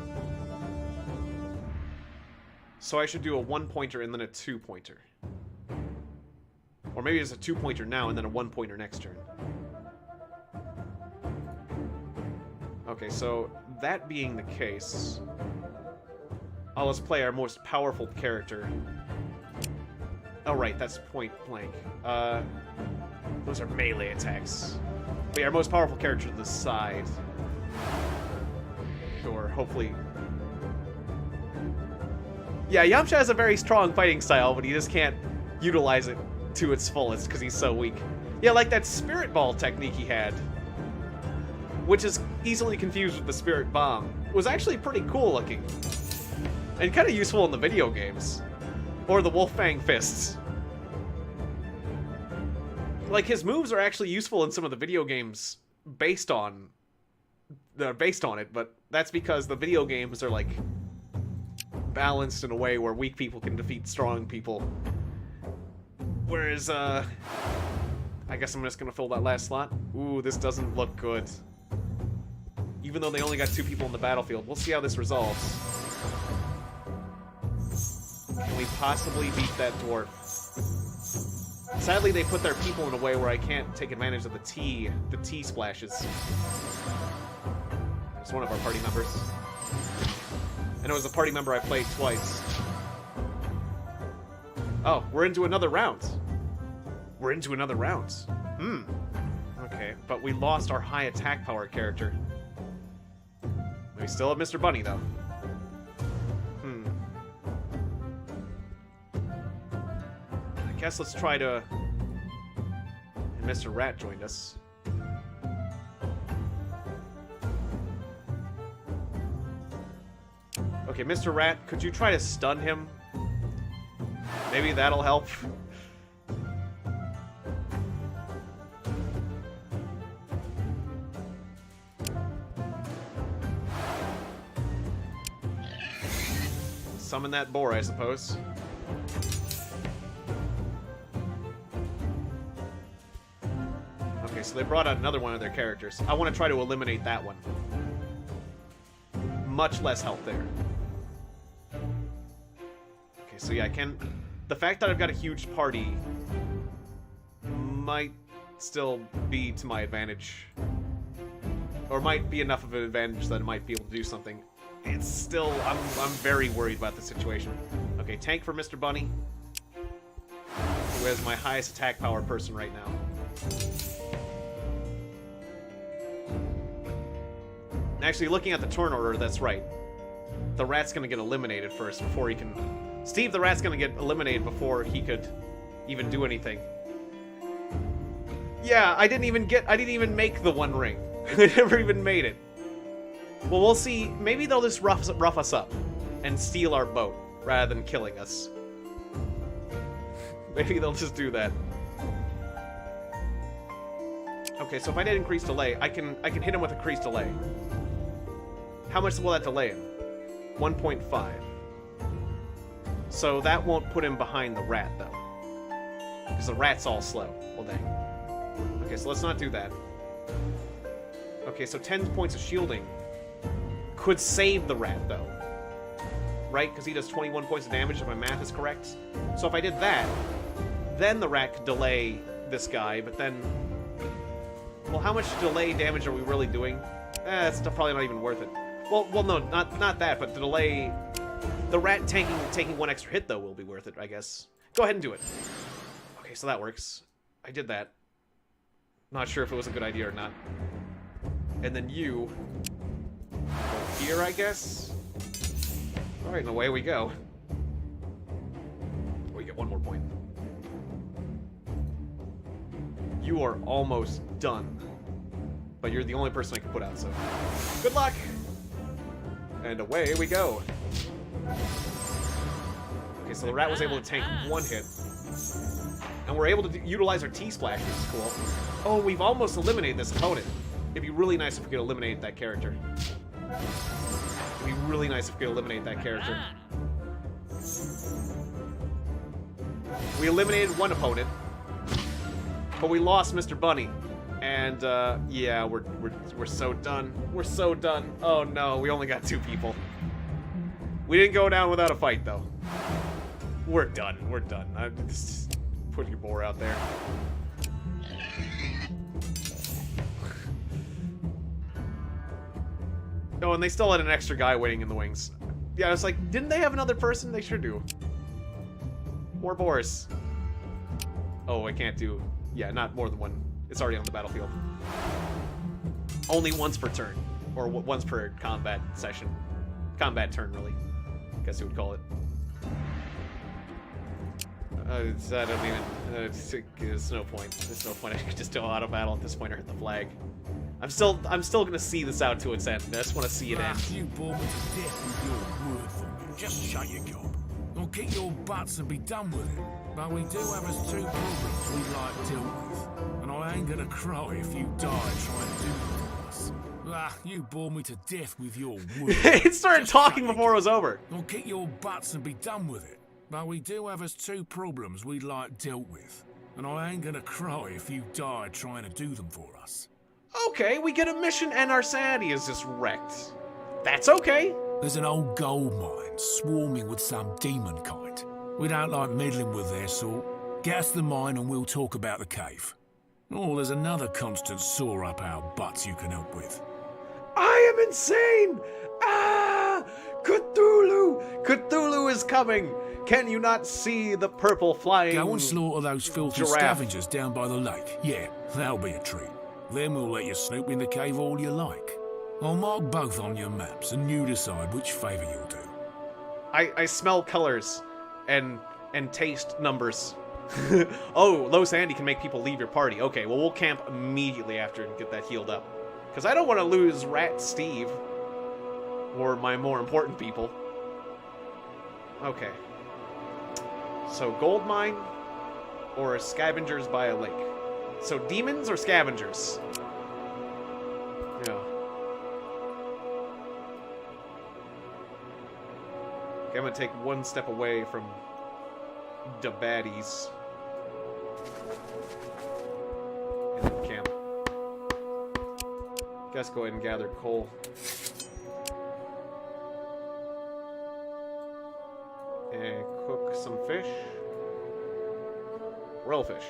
[SPEAKER 1] So I should do a 1-pointer and then a 2-pointer. Or maybe it's a 2-pointer now and then a 1-pointer next turn. Okay, so that being the case, I'll just play our most powerful character. Oh right, that's point blank. Those are melee attacks. But yeah, our most powerful character to the side. Sure, hopefully. Yeah, Yamcha has a very strong fighting style, but he just can't utilize it to its fullest because he's so weak. Yeah, like that Spirit Ball technique he had, which is easily confused with the Spirit Bomb, was actually pretty cool looking. And kind of useful in the video games. Or the Wolfang Fists. Like, his moves are actually useful in some of the video games based on it, but that's because the video games are, like, balanced in a way where weak people can defeat strong people. Whereas, I guess I'm just gonna fill that last slot. Ooh, this doesn't look good. Even though they only got 2 people in the battlefield. We'll see how this resolves. Can we possibly beat that dwarf? Sadly, they put their people in a way where I can't take advantage of the T splashes. It's one of our party members. And it was a party member I played twice. Oh, we're into another round. We're into another round. Okay, but we lost our high attack power character. We still have Mr. Bunny, though. I guess let's try to... And Mr. Rat joined us. Okay, Mr. Rat, could you try to stun him? Maybe that'll help. Summon that boar, I suppose. Okay, so they brought out another one of their characters. I want to try to eliminate that one. Much less health there. Okay, so yeah, I can... The fact that I've got a huge party might still be to my advantage. Or might be enough of an advantage that I might be able to do something. It's still... I'm very worried about the situation. Okay, tank for Mr. Bunny. Who is my highest attack power person right now. Actually, looking at the turn order, that's right. The rat's gonna get eliminated first before he can... Steve the rat's gonna get eliminated before he could even do anything. Yeah, I didn't even make the one ring. I never even made it. Well, we'll see. Maybe they'll just rough us up and steal our boat rather than killing us. Maybe they'll just do that. Okay, so if I did increase delay, I can hit him with increased delay. How much will that delay him? 1.5. So that won't put him behind the rat, though. Because the rat's all slow. Well, dang. Okay, so let's not do that. Okay, so 10 points of shielding could save the rat, though. Right? Because he does 21 points of damage, if my math is correct. So if I did that, then the rat could delay this guy, but then... Well, how much delay damage are we really doing? It's probably not even worth it. Well, no, not that, but the delay... The rat taking one extra hit, though, will be worth it, I guess. Go ahead and do it. Okay, so that works. I did that. Not sure if it was a good idea or not. And then you... go here, I guess? Alright, and away we go. We get one more point. You are almost done. But you're the only person I can put out, so... Good luck! And away we go. Okay, so the rat was able to tank one hit. And we're able to utilize our T-Splash, which is cool. Oh, we've almost eliminated this opponent. It'd be really nice if we could eliminate that character. It'd be really nice if we could eliminate that character. We eliminated one opponent. But we lost Mr. Bunny. And, yeah, we're so done. We're so done. Oh, no, we only got 2 people. We didn't go down without a fight, though. We're done. We're done. Just put your boar out there. Oh, and they still had an extra guy waiting in the wings. Yeah, I was like, didn't they have another person? They sure do. More boars. Oh, I can't do... Yeah, not more than one. It's already on the battlefield. Only once per turn. Or once per combat session. Combat turn, really. I guess you would call it. I don't even... there's no point. There's no point. I could just do auto battle at this point or hit the flag. I'm still gonna see this out to its end. I just want to see it end.
[SPEAKER 4] You bore me to death with your word for me. Just shut your gob. Or get your butts and be done with it. But we do have us 2 problems we like dealt with. And I ain't gonna cry if you die trying to do them for us. You bore me to death with your word.
[SPEAKER 1] It started talking before it was over.
[SPEAKER 4] Or get your butts and be done with it. But we do have us 2 problems we like dealt with. And I ain't gonna cry if you die trying to do them for us.
[SPEAKER 1] Okay, we get a mission and our sanity is just wrecked. That's okay.
[SPEAKER 3] There's an old gold mine swarming with some demon kind.
[SPEAKER 4] We don't like meddling with their sort. Get us the mine and we'll talk about the cave. Oh, there's another constant sore up our butts you can help with.
[SPEAKER 1] I I'm insane! Ah! Cthulhu! Cthulhu is coming! Can you not see the purple flying
[SPEAKER 4] Go and slaughter those filthy
[SPEAKER 1] giraffe?
[SPEAKER 4] scavengers down by the lake. Yeah, that'll be a treat. Then we'll let you snoop in the cave all you like. I'll mark both on your maps, and you decide which favour you'll do.
[SPEAKER 1] I smell colors and taste numbers. Oh, low sandy can make people leave your party. Okay, well, we'll camp immediately after and get that healed up. Because I don't want to lose Rat Steve. Or my more important people. Okay. So, gold mine or scavengers by a lake. So, demons or scavengers? Yeah. Okay, I'm gonna take one step away from the baddies. And then camp. Guess go ahead and gather coal. And cook some fish. Royal fish.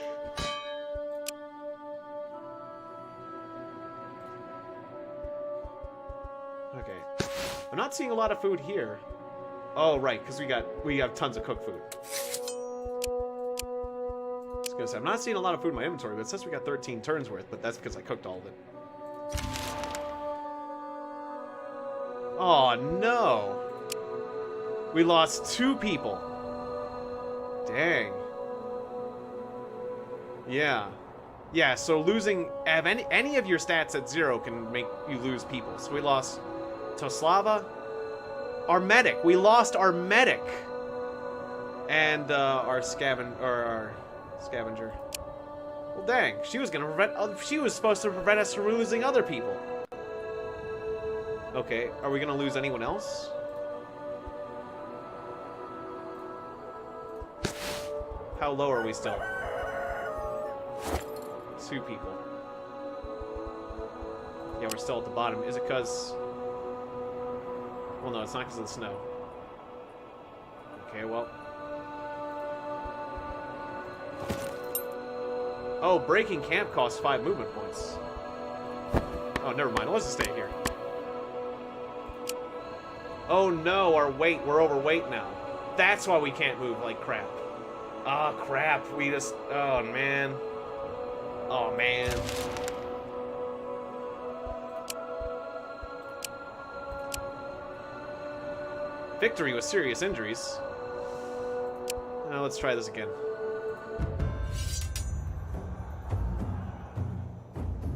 [SPEAKER 1] Okay. I'm not seeing a lot of food here. Oh, right, because we have tons of cooked food. I was gonna say, I'm not seeing a lot of food in my inventory, but it says we got 13 turns worth, but that's because I cooked all of it. Oh, no. We lost 2 people. Dang. Yeah. Yeah, so losing... Any of your stats at 0 can make you lose people. So we lost Toslava. Our medic. We lost our medic. And our scavenger. Well, dang. She was gonna prevent... She was supposed to prevent us from losing other people. Okay, are we gonna lose anyone else? How low are we still? 2 people. Yeah, we're still at the bottom. Is it because... Well, no, it's not because of the snow. Okay, well... Oh, breaking camp costs 5 movement points. Oh, never mind. Let's just stay here. Oh no, our weight. We're overweight now. That's why we can't move like crap. Ah, oh, crap. We just... Oh, man. Oh, man. Victory with serious injuries. Now let's try this again.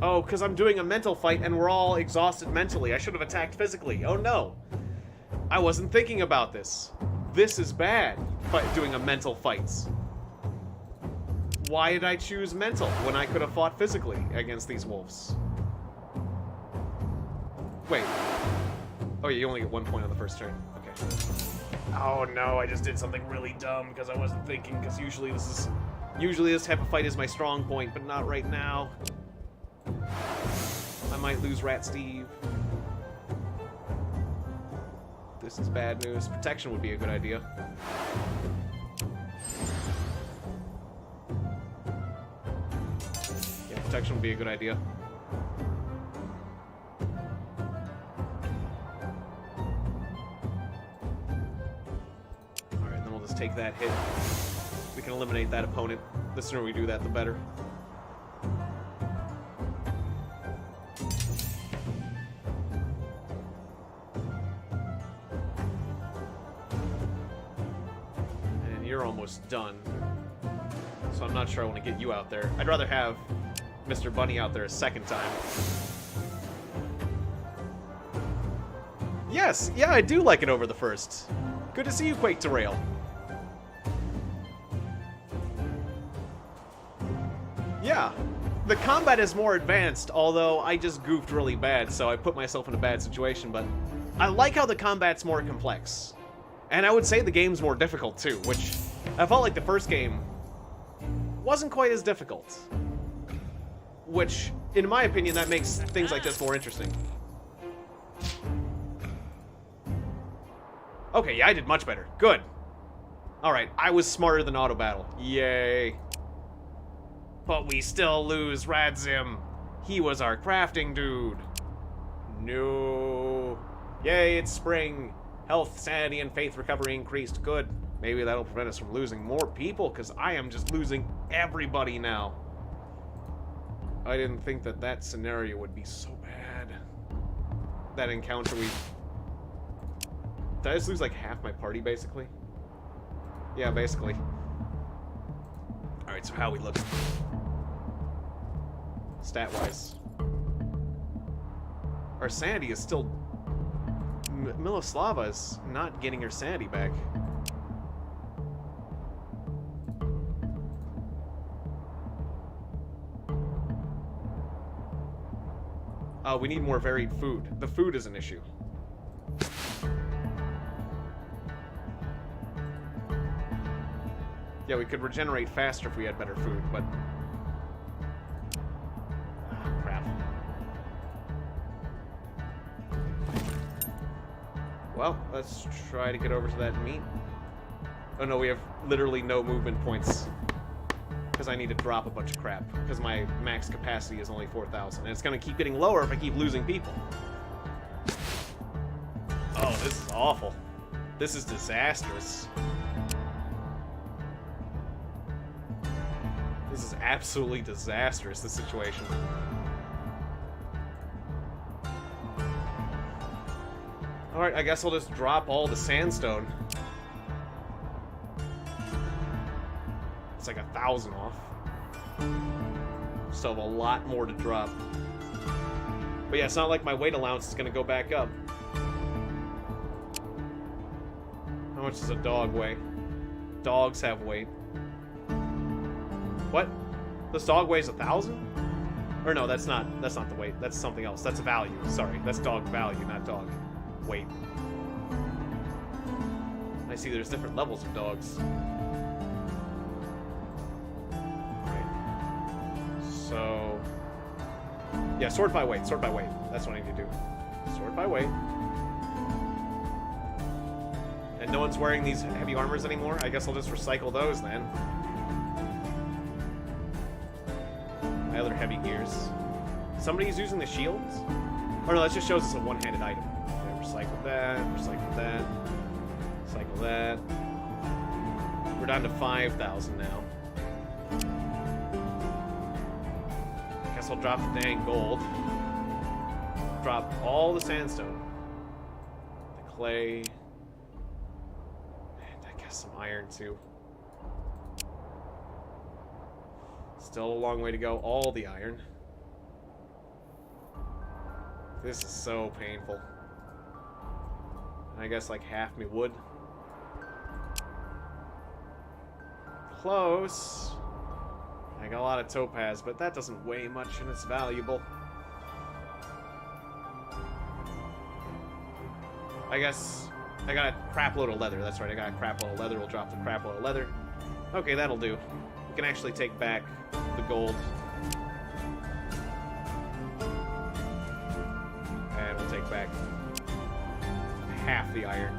[SPEAKER 1] Oh, because I'm doing a mental fight and we're all exhausted mentally. I should have attacked physically. Oh, no. I wasn't thinking about this. This is bad, doing a mental fight. Why did I choose mental when I could have fought physically against these wolves? Wait. Oh, yeah, you only get 1 point on the first turn. Okay. Oh, no, I just did something really dumb because I wasn't thinking, because usually this type of fight is my strong point, but not right now. I might lose Rat Steve. This is bad news. Protection would be a good idea. Yeah, protection would be a good idea. Alright, then we'll just take that hit. We can eliminate that opponent. The sooner we do that, the better. You're almost done. So I'm not sure I want to get you out there. I'd rather have Mr. Bunny out there a second time. Yes! Yeah, I do like it over the first. Good to see you, Quake Derail. Yeah. The combat is more advanced, although I just goofed really bad, so I put myself in a bad situation, but I like how the combat's more complex. And I would say the game's more difficult, too, which I felt like the first game wasn't quite as difficult. Which, in my opinion, that makes things like this more interesting. Okay, yeah, I did much better. Good. Alright, I was smarter than auto battle. Yay. But we still lose Radzim. He was our crafting dude. No. Yay, it's spring. Health, sanity, and faith recovery increased. Good. Maybe that'll prevent us from losing more people, because I am just losing everybody now. I didn't think that that scenario would be so bad. That encounter we... Did I just lose like half my party, basically? Yeah, basically. Alright, so how we look? Stat-wise. Our sanity is still... Miloslava is not getting her sanity back. We need more varied food. The food is an issue. Yeah, we could regenerate faster if we had better food, but... Ah, crap. Well, let's try to get over to that meat. Oh no, we have literally no movement points. Because I need to drop a bunch of crap. Because my max capacity is only 4,000. And it's going to keep getting lower if I keep losing people. Oh, this is awful. This is disastrous. This is absolutely disastrous, this situation. Alright, I guess I'll just drop all the sandstone. It's like 1,000 off. Still have a lot more to drop. But yeah, it's not like my weight allowance is going to go back up. How much does a dog weigh? Dogs have weight. What? This dog weighs 1,000? Or no, that's not the weight. That's something else. That's a value. Sorry, that's dog value, not dog weight. I see there's different levels of dogs. So, yeah, sort by weight, sort by weight. That's what I need to do. Sort by weight. And no one's wearing these heavy armors anymore? I guess I'll just recycle those then. My other heavy gears. Somebody's using the shields? Or no, that just shows us a one-handed item. Okay, recycle that, recycle that, recycle that. We're down to 5,000 now. I'll drop the dang gold. Drop all the sandstone. The clay. And I guess some iron too. Still a long way to go. All the iron. This is so painful. I guess like half me wood. Close. I got a lot of topaz, but that doesn't weigh much and it's valuable. I guess I got a crap load of leather. That's right, I got a crap load of leather. We'll drop the crap load of leather. Okay, that'll do. We can actually take back the gold. And we'll take back half the iron.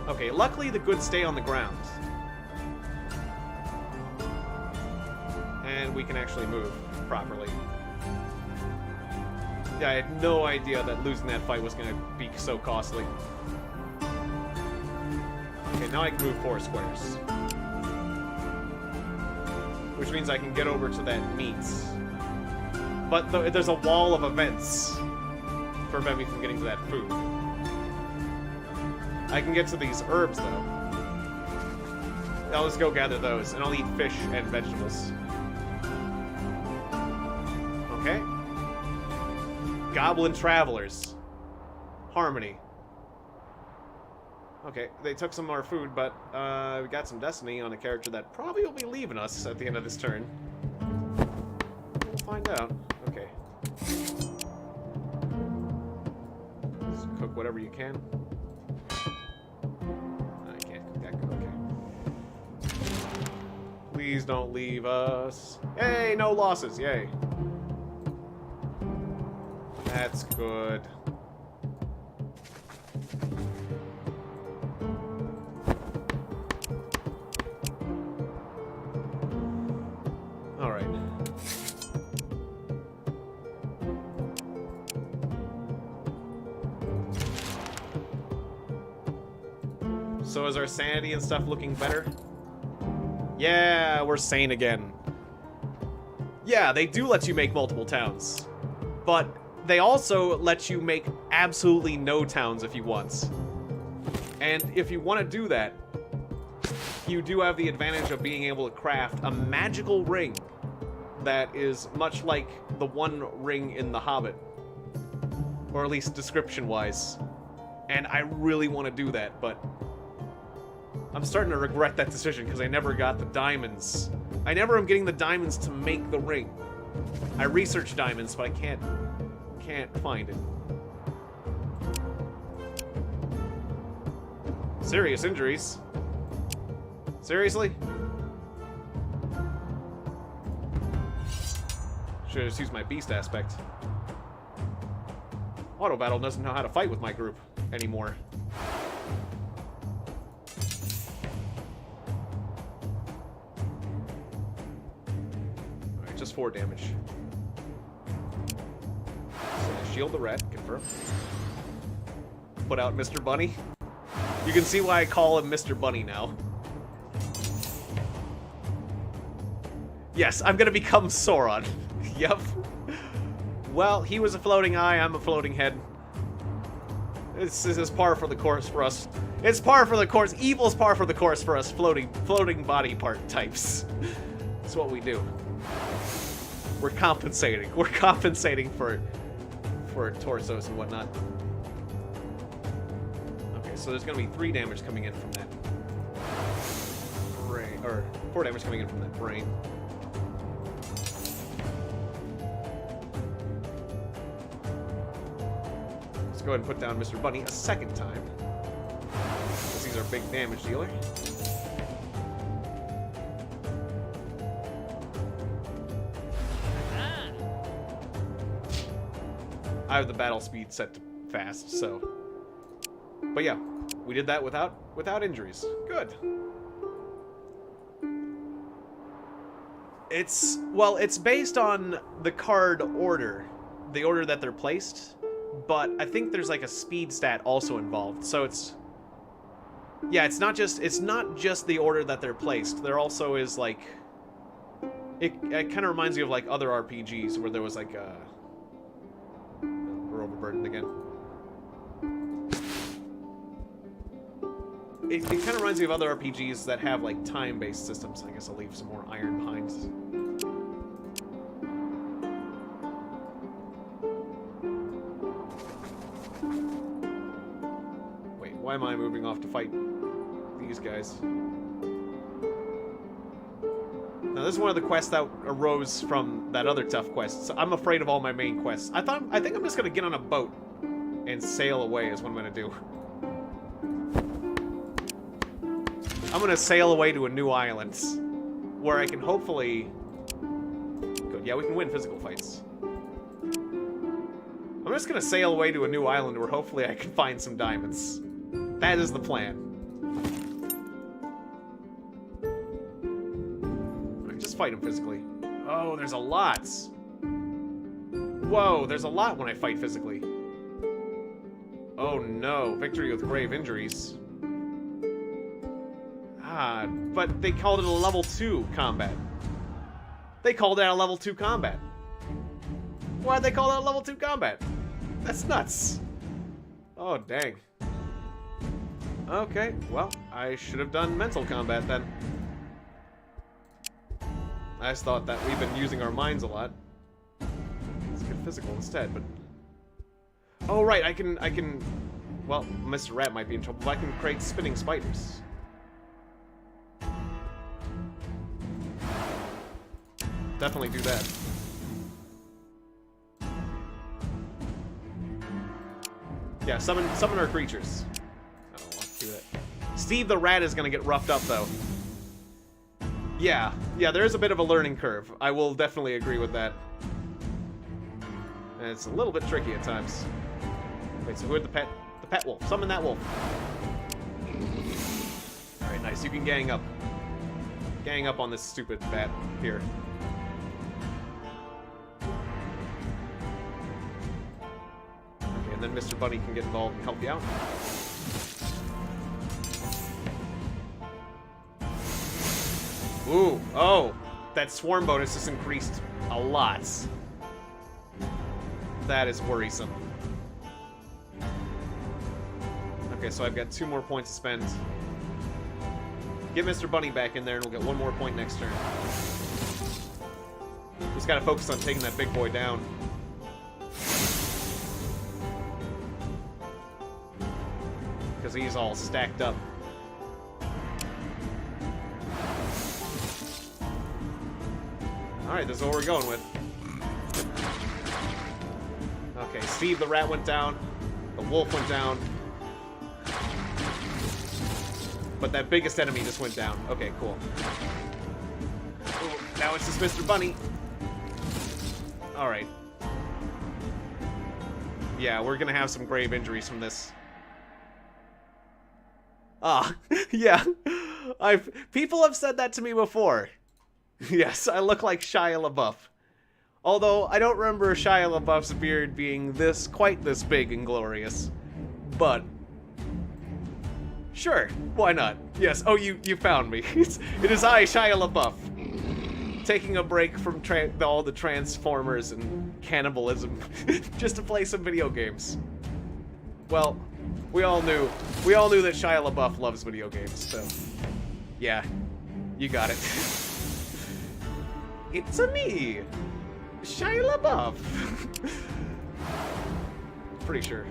[SPEAKER 1] Okay, luckily the goods stay on the ground. And we can actually move properly. Yeah, I had no idea that losing that fight was going to be so costly. Okay, now I can move 4 squares. Which means I can get over to that meat. But there's a wall of events to prevent me from getting to that food. I can get to these herbs, though. I'll just go gather those, and I'll eat fish and vegetables. Okay. Goblin Travelers. Harmony. Okay, they took some of our food, but we got some destiny on a character that probably will be leaving us at the end of this turn. We'll find out. Okay. Just cook whatever you can. I can't cook that good, okay. Please don't leave us. Hey, no losses, yay. That's good. Alright. So is our sanity and stuff looking better? Yeah, we're sane again. Yeah, they do let you make multiple towns. But they also let you make absolutely no towns if you want. And if you want to do that, you do have the advantage of being able to craft a magical ring that is much like the one ring in The Hobbit. Or at least description-wise. And I really want to do that, but I'm starting to regret that decision because I never got the diamonds. I never am getting the diamonds to make the ring. I researched diamonds, but I can't find it. Serious injuries. Seriously? Should have just used my beast aspect. Auto Battle doesn't know how to fight with my group anymore. Alright, just 4 damage. So shield the rat, confirm. Put out Mr. Bunny. You can see why I call him Mr. Bunny now. Yes, I'm gonna become Sauron. Yep. Well, he was a floating eye, I'm a floating head. This is par for the course for us. It's par for the course. Evil's par for the course for us floating body part types. That's what we do. We're compensating. We're compensating for torsos and whatnot. Okay, so there's gonna be 3 damage coming in from that brain, or 4 damage coming in from that brain. Let's go ahead and put down Mr. Bunny a second time. Because he's our big damage dealer. I have the battle speed set to fast, so. But yeah, we did that without injuries. Good. It's based on the card order, the order that they're placed. But I think there's like a speed stat also involved. So it's not just the order that they're placed. There also is like it kind of reminds me of like other RPGs where there was like we're overburdened again. It kind of reminds me of other RPGs that have like time-based systems. I guess I'll leave some more iron behind. Why am I moving off to fight these guys? Now, this is one of the quests that arose from that other tough quest. So I'm afraid of all my main quests. I think I'm just gonna get on a boat and sail away is what I'm gonna do. I'm gonna sail away to a new island where I can hopefully... Good, yeah, we can win physical fights. I'm just gonna sail away to a new island where hopefully I can find some diamonds. That is the plan. Alright, just fight him physically. Oh, there's a lot. Whoa, there's a lot when I fight physically. Oh no, victory with grave injuries. Ah, but they called it a level 2 combat. They called that a level 2 combat. Why'd they call that a level 2 combat? That's nuts. Oh, dang. Okay, well, I should have done mental combat then. I just thought that we've been using our minds a lot. Let's get physical instead, but... Oh, right, I can... Well, Mr. Rat might be in trouble, but I can create spinning spiders. Definitely do that. Yeah, summon our creatures. I don't want to do that. Steve the Rat is gonna get roughed up, though. Yeah, there is a bit of a learning curve. I will definitely agree with that. And it's a little bit tricky at times. Wait, so who had the pet? The pet wolf. Summon that wolf. Alright, nice. You can gang up. Gang up on this stupid bat here. Okay, and then Mr. Bunny can get involved and help you out. Ooh, oh, that swarm bonus is increased a lot. That is worrisome. Okay, so I've got 2 more points to spend. Get Mr. Bunny back in there and we'll get 1 more point next turn. Just gotta focus on taking that big boy down. Because he's all stacked up. Alright, this is what we're going with. Okay, Steve the rat went down. The wolf went down. But that biggest enemy just went down. Okay, cool. Ooh, now it's just Mr. Bunny. Alright. Yeah, we're gonna have some grave injuries from this. Ah, yeah. People have said that to me before. Yes, I look like Shia LaBeouf. Although, I don't remember Shia LaBeouf's beard being quite this big and glorious. But, sure, why not? Yes, oh, you found me. It is I, Shia LaBeouf. Taking a break from all the Transformers and cannibalism just to play some video games. Well, we all knew that Shia LaBeouf loves video games, so yeah, you got it. It's a me, Shia LaBeouf. Pretty sure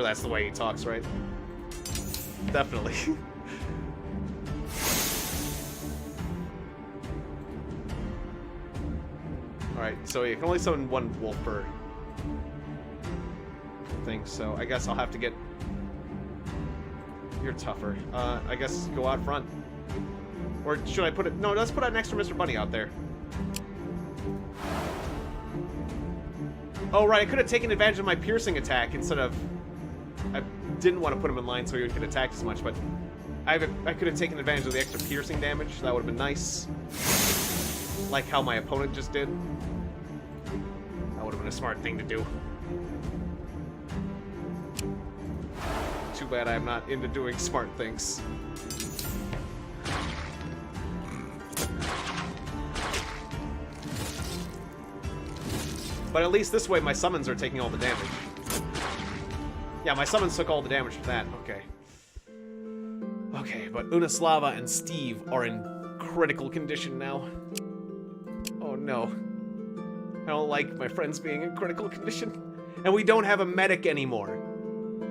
[SPEAKER 1] that's the way he talks, right? Definitely. Alright, so you can only summon 1 wolf per thing, so I guess I'll have to get... You're tougher. I guess go out front. Or should I put it... No, let's put an extra Mr. Bunny out there. Oh, right, I could have taken advantage of my piercing attack instead of... I didn't want to put him in line so he could attack as much, but... I could have taken advantage of the extra piercing damage. That would have been nice. Like how my opponent just did. That would have been a smart thing to do. Too bad I'm not into doing smart things. But at least this way my summons are taking all the damage. Yeah, my summons took all the damage for that. Okay. Okay, but Unislava and Steve are in critical condition now. Oh no. I don't like my friends being in critical condition. And we don't have a medic anymore.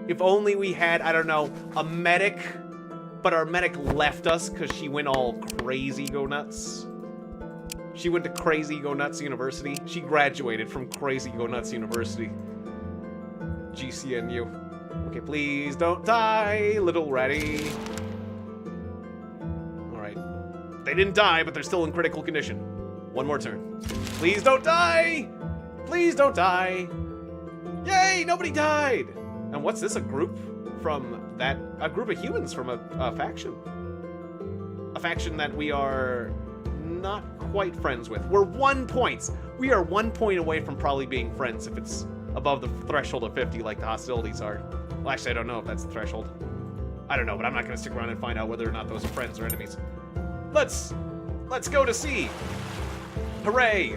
[SPEAKER 1] If only we had, I don't know, a medic, but our medic left us because she went all crazy go nuts. She went to Crazy Go Nuts University. She graduated from Crazy Go Nuts University. GCNU. Okay, please don't die, little ratty. Alright. They didn't die, but they're still in critical condition. 1 more turn. Please don't die! Please don't die! Yay! Nobody died! And what's this, a group from that... A group of humans from a faction. A faction that we are not quite friends with. We're 1 point! We are 1 point away from probably being friends if it's above the threshold of 50 like the hostilities are. Well, actually, I don't know if that's the threshold. I don't know, but I'm not going to stick around and find out whether or not those are friends or enemies. Let's go to sea! Hooray!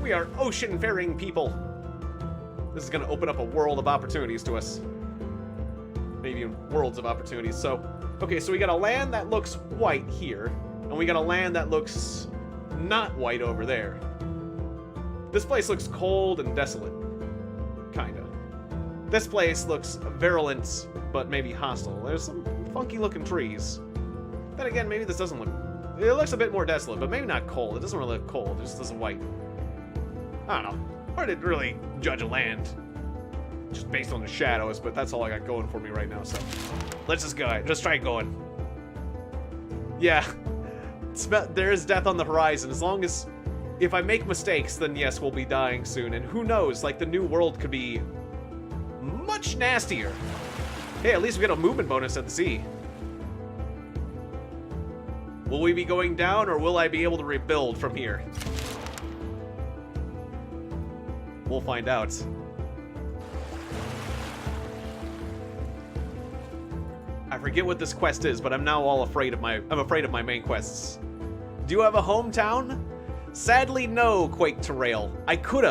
[SPEAKER 1] We are ocean-faring people. This is going to open up a world of opportunities to us. Maybe even worlds of opportunities. So, okay, so we got a land that looks white here, and we got a land that looks not white over there. This place looks cold and desolate. Kinda. This place looks virulent, but maybe hostile. There's some funky-looking trees. Then again, maybe this doesn't look... It looks a bit more desolate, but maybe not cold. It doesn't really look cold. It just doesn't white. I don't know. I didn't really judge a land just based on the shadows, but that's all I got going for me right now, so let's just go. Just try going. Yeah. There is death on the horizon. As long as... If I make mistakes, then yes, we'll be dying soon. And who knows, like, the new world could be much nastier. Hey, at least we get a movement bonus at the sea. Will we be going down, or will I be able to rebuild from here? We'll find out. I forget what this quest is, but I'm now all afraid of my main quests. Do you have a hometown? Sadly, no, Quake Terrail. I could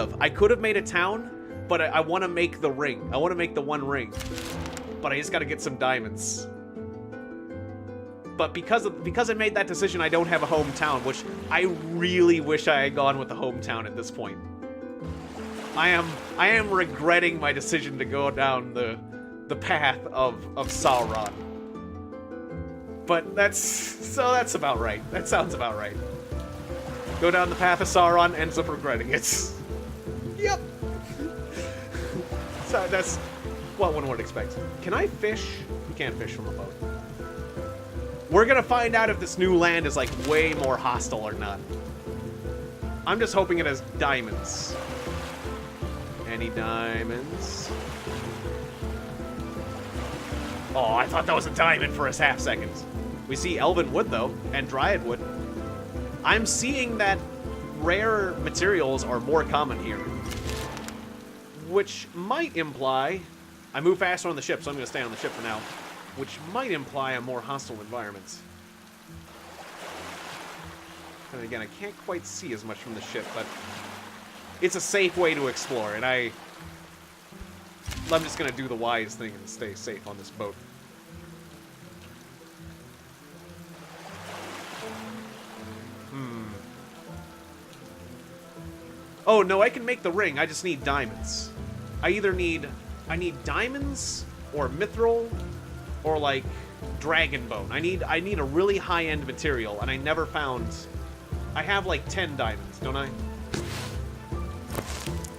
[SPEAKER 1] have made a town, but I want to make the ring. I want to make the one ring. But I just got to get some diamonds. But because I made that decision, I don't have a hometown, which I really wish I had gone with the hometown at this point. I am regretting my decision to go down the path of Sauron. But that's about right. That sounds about right. Go down the path of Sauron, ends up regretting it. Yep. So that's what one would expect. Can I fish? You can't fish from a boat. We're gonna find out if this new land is like way more hostile or not. I'm just hoping it has diamonds. Any diamonds? Oh, I thought that was a diamond for a half second. We see elven wood though, and dryad wood. I'm seeing that rare materials are more common here. Which might imply... I move faster on the ship, so I'm going to stay on the ship for now. Which might imply a more hostile environment. And again, I can't quite see as much from the ship, but... it's a safe way to explore, and I'm just going to do the wise thing and stay safe on this boat. Oh, no, I can make the ring. I just need diamonds. I need diamonds or mithril or like dragon bone. I need a really high-end material, and I never found... I have like 10 diamonds, don't I?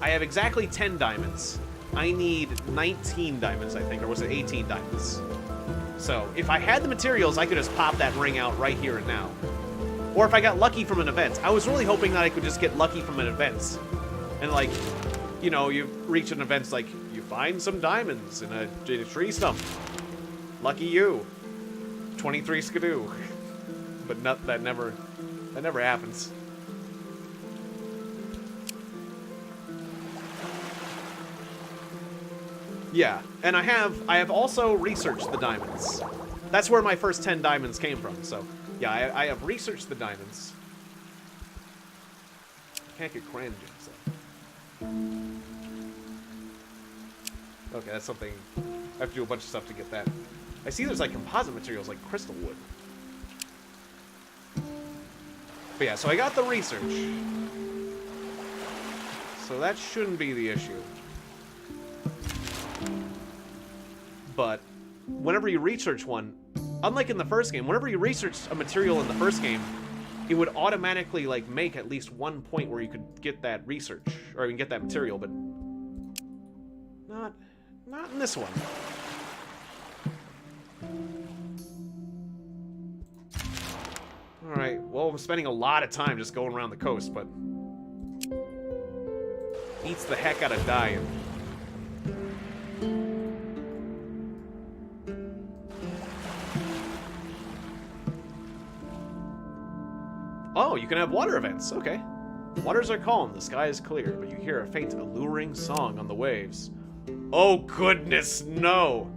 [SPEAKER 1] I have exactly 10 diamonds. I need 19 diamonds, I think, or was it 18 diamonds? So, if I had the materials, I could just pop that ring out right here and now. Or if I got lucky from an event. I was really hoping that I could just get lucky from an event. And like, you know, you reach an event like, you find some diamonds in a tree stump. Lucky you. 23 skidoo. But that never happens. Yeah, and I have also researched the diamonds. That's where my first 10 diamonds came from, so... yeah, I have researched the diamonds. Can't get cran gems though. Okay, that's something... I have to do a bunch of stuff to get that. I see there's like composite materials like crystal wood. But yeah, so I got the research. So that shouldn't be the issue. But whenever you research one, unlike in the first game, whenever you researched a material in the first game, it would automatically like make at least one point where you could get that research, or you can get that material, but not in this one. Alright, well, I'm spending a lot of time just going around the coast, but eats the heck out of dying. Oh, you can have water events. Okay. Waters are calm, the sky is clear, but you hear a faint, alluring song on the waves. Oh, goodness, no.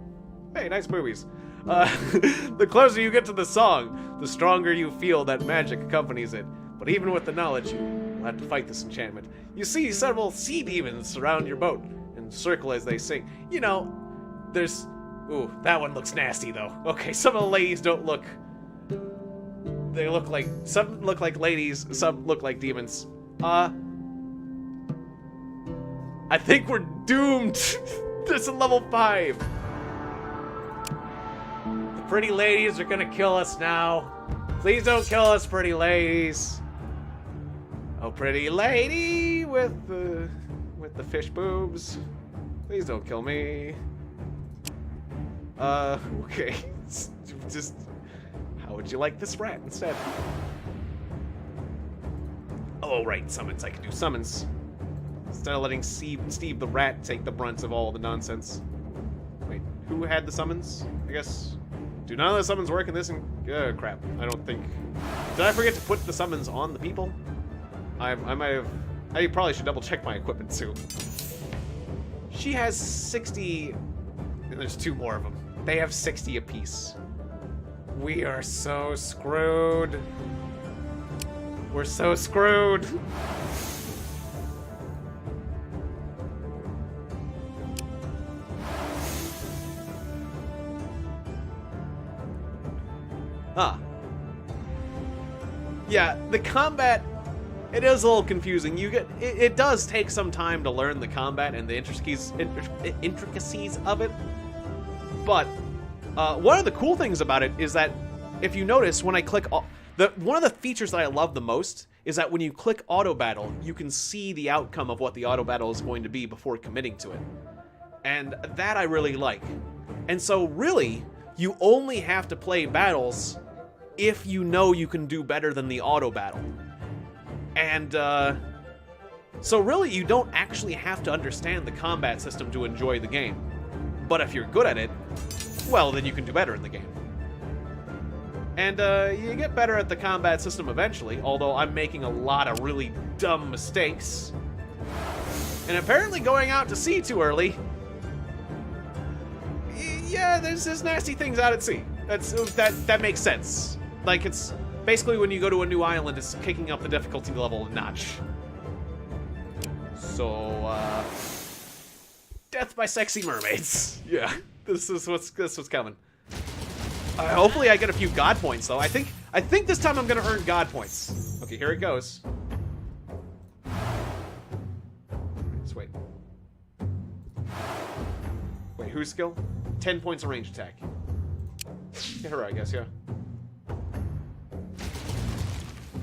[SPEAKER 1] Hey, nice movies. The closer you get to the song, the stronger you feel that magic accompanies it. But even with the knowledge, you'll have to fight this enchantment. You see several sea demons surround your boat and circle as they sing. You know, there's... Ooh, that one looks nasty, though. Okay, some of the ladies don't look... They look like... Some look like ladies, some look like demons. I think we're doomed. This is level 5. The pretty ladies are gonna kill us now. Please don't kill us, pretty ladies. Oh, pretty lady with the fish boobs. Please don't kill me. Okay. Just... How would you like this rat instead? Oh, right, summons. I can do summons. Instead of letting Steve the rat take the brunt of all the nonsense. Wait, who had the summons? I guess... Do none of the summons work in this? Crap. I don't think... Did I forget to put the summons on the people? I might have... I probably should double check my equipment too. She has 60... And there's 2 more of them. They have 60 apiece. We are so screwed. We're so screwed. Huh. Yeah, the combat, it is a little confusing. It does take some time to learn the combat and the intricacies of it. But one of the cool things about it is that if you notice when I click, one of the features that I love the most is that when you click auto battle, you can see the outcome of what the auto battle is going to be before committing to it. And that I really like. And so really, you only have to play battles if you know you can do better than the auto battle. And so really you don't actually have to understand the combat system to enjoy the game. But if you're good at it, well, then you can do better in the game. And you get better at the combat system eventually, although I'm making a lot of really dumb mistakes. And apparently going out to sea too early. Yeah, there's nasty things out at sea. That makes sense. Like, it's basically when you go to a new island, it's kicking up the difficulty level a notch. So, death by sexy mermaids. Yeah, this is what's coming. Hopefully I get a few god points though. I think this time I'm gonna earn god points. Okay, here it goes. Let's wait. Wait, whose skill? 10 points of range attack. Hit her, I guess, yeah.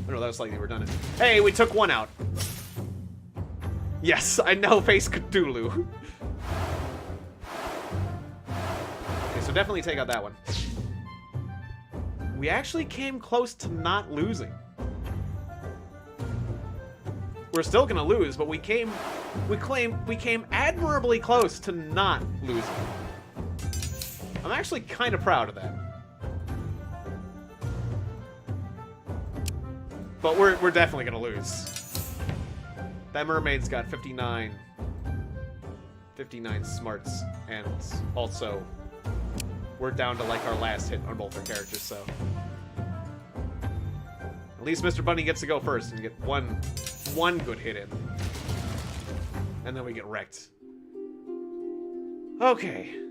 [SPEAKER 1] Oh no, that was slightly redundant. Hey, we took one out. Yes, I know, face Cthulhu. Okay, so definitely take out that one. We actually came close to not losing. We're still gonna lose, but we came admirably close to not losing. I'm actually kind of proud of that. But we're definitely gonna lose. That mermaid's got 59 smarts, and also we're down to like our last hit on both our characters, so at least Mr. Bunny gets to go first and get one good hit in. And then we get wrecked. Okay.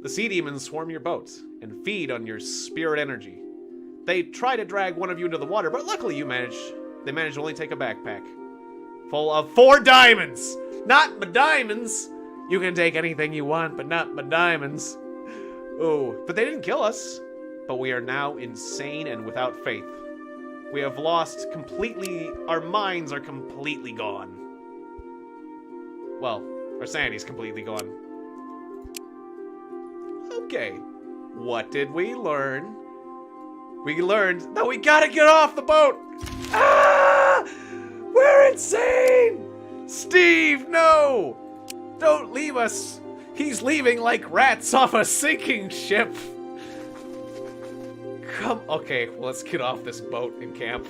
[SPEAKER 1] The sea demons swarm your boat and feed on your spirit energy. They try to drag one of you into the water, but luckily they manage to only take a backpack full of 4 diamonds. Not my diamonds. You can take anything you want, but not my diamonds. Oh, but they didn't kill us. But we are now insane and without faith. We have lost completely, our minds are completely gone. Well, our sanity's completely gone. Okay, what did we learn? We learned that we gotta get off the boat! Ah! We're insane! Steve, no! Don't leave us! He's leaving like rats off a sinking ship! Come, okay, well, let's get off this boat and camp.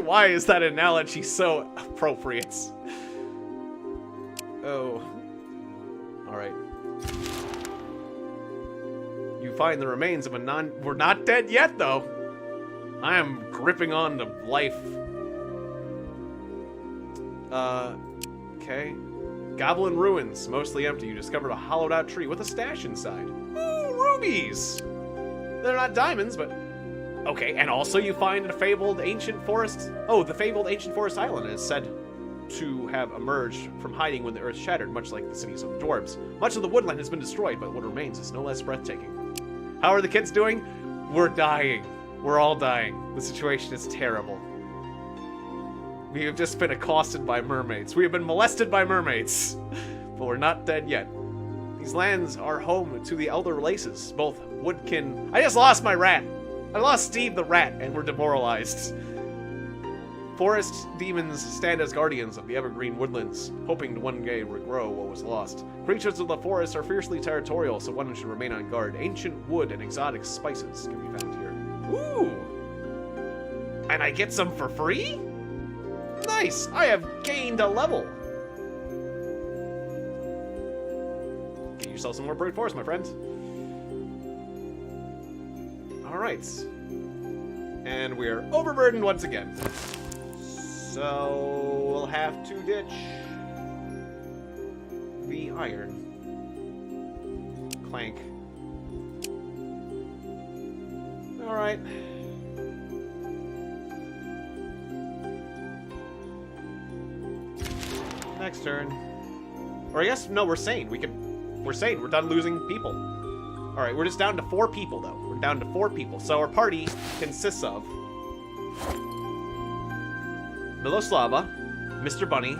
[SPEAKER 1] Why is that analogy so appropriate? Oh. Alright. You find the remains of a We're not dead yet, though. I am gripping on to life. Okay. Goblin ruins, mostly empty. You discovered a hollowed out tree with a stash inside. Ooh, rubies! They're not diamonds, but... Okay, and also you find a fabled ancient forest... Oh, the fabled ancient forest island is said to have emerged from hiding when the earth shattered, much like the cities of dwarves. Much of the woodland has been destroyed, but what remains is no less breathtaking. How are the kids doing? We're dying. We're all dying. The situation is terrible. We have just been accosted by mermaids. We have been molested by mermaids. But we're not dead yet. These lands are home to the elder races, both woodkin... I just lost my rat. I lost Steve the rat, and we're demoralized. Forest demons stand as guardians of the evergreen woodlands, hoping to one day regrow what was lost. Creatures of the forest are fiercely territorial, so one should remain on guard. Ancient wood and exotic spices can be found here. Ooh! And I get some for free? Nice! I have gained a level! Get yourself some more brute force, my friend. Alright. And we're overburdened once again. So we'll have to ditch the iron. Clank. Alright. Next turn. Or I guess, no, we're sane. We're sane. We're done losing people. Alright, we're just down to 4 people, though. We're down to 4 people. So our party consists of Miloslava, Mr. Bunny,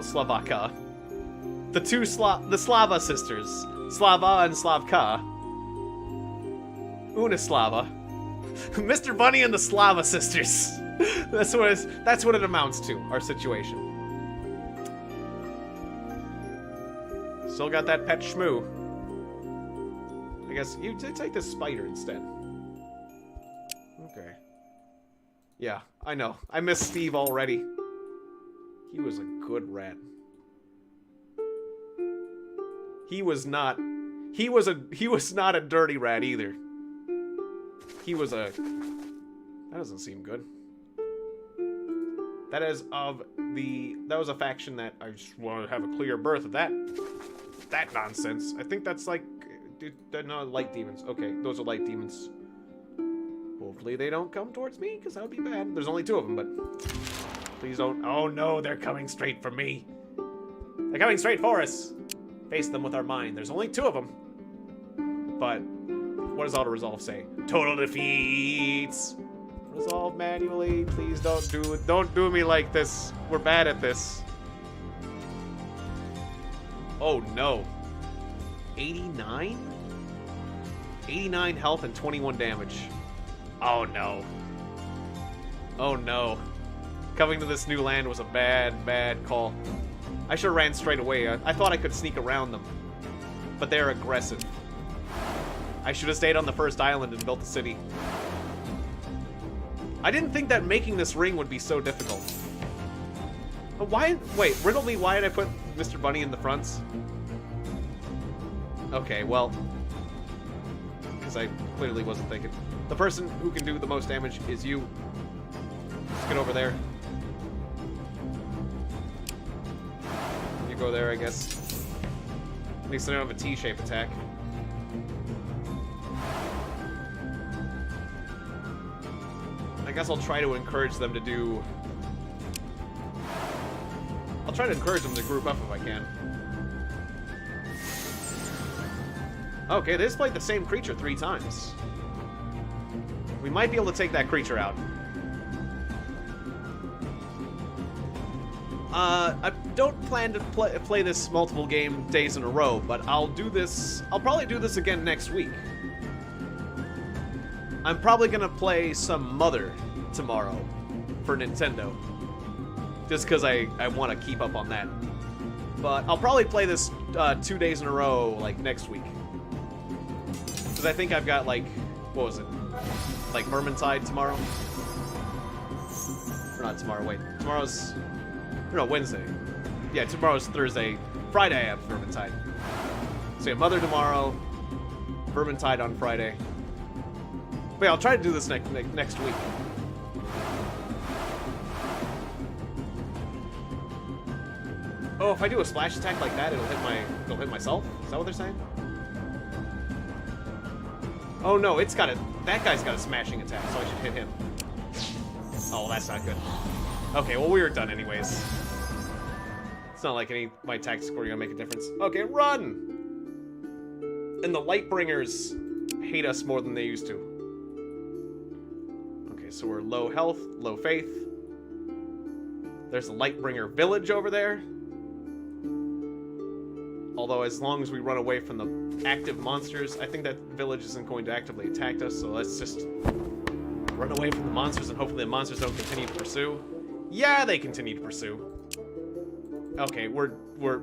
[SPEAKER 1] Slavaka, the Slava sisters, Slava and Slavka, Unislava, Mr. Bunny and the Slava sisters. That's what it amounts to, our situation. Still got that pet shmoo. I guess you take this spider instead. Okay. Yeah, I know. I miss Steve already. He was a good rat. He was not a dirty rat either. He was a... That doesn't seem good. That is of the... That was a faction that I just want to have a clear birth of that nonsense. I think that's like... No, light demons. Okay, those are light demons. Hopefully they don't come towards me, because that would be bad. There's only 2 of them, but... Please don't... Oh no, they're coming straight for me. They're coming straight for us. Face them with our mind. There's only 2 of them. But... What does auto-resolve say? Total defeats! Resolve manually. Please don't do me like this. We're bad at this. Oh no. 89? 89 health and 21 damage. Oh no. Oh no. Coming to this new land was a bad call. I should have ran straight away. I thought I could sneak around them. But they're aggressive. I should have stayed on the first island and built the city. I didn't think that making this ring would be so difficult. But why... Wait, riddle me, why did I put Mr. Bunny in the fronts? Okay, well... Because I clearly wasn't thinking. The person who can do the most damage is you. Let's get over there. You go there, I guess. At least I don't have a T-shape attack. I guess I'll try to encourage them to do... I'll try to encourage them to group up if I can. Okay, they just played the same creature 3 times. We might be able to take that creature out. I don't plan to play this multiple days in a row, but I'll probably do this again next week. I'm probably gonna play some Mother tomorrow for Nintendo. Just because I want to keep up on that. But I'll probably play this 2 days in a row, like, next week. Because I think I've got, like, what was it? Like, Vermintide tomorrow? Or not tomorrow, wait. Tomorrow's... No, Wednesday. Yeah, tomorrow's Thursday. Friday I have Vermintide. So yeah, Mother tomorrow, Vermintide on Friday. But yeah, I'll try to do this next week. Oh, if I do a splash attack like that, it'll hit myself? Is that what they're saying? Oh no, that guy's got a smashing attack, so I should hit him. Oh, that's not good. Okay, well we were done anyways. It's not like my tactics are gonna make a difference. Okay, run! And the Lightbringers hate us more than they used to. Okay, so we're low health, low faith. There's a Lightbringer village over there. Although, as long as we run away from the active monsters, I think that village isn't going to actively attack us, so let's just run away from the monsters and hopefully the monsters don't continue to pursue. Yeah, they continue to pursue. Okay, we're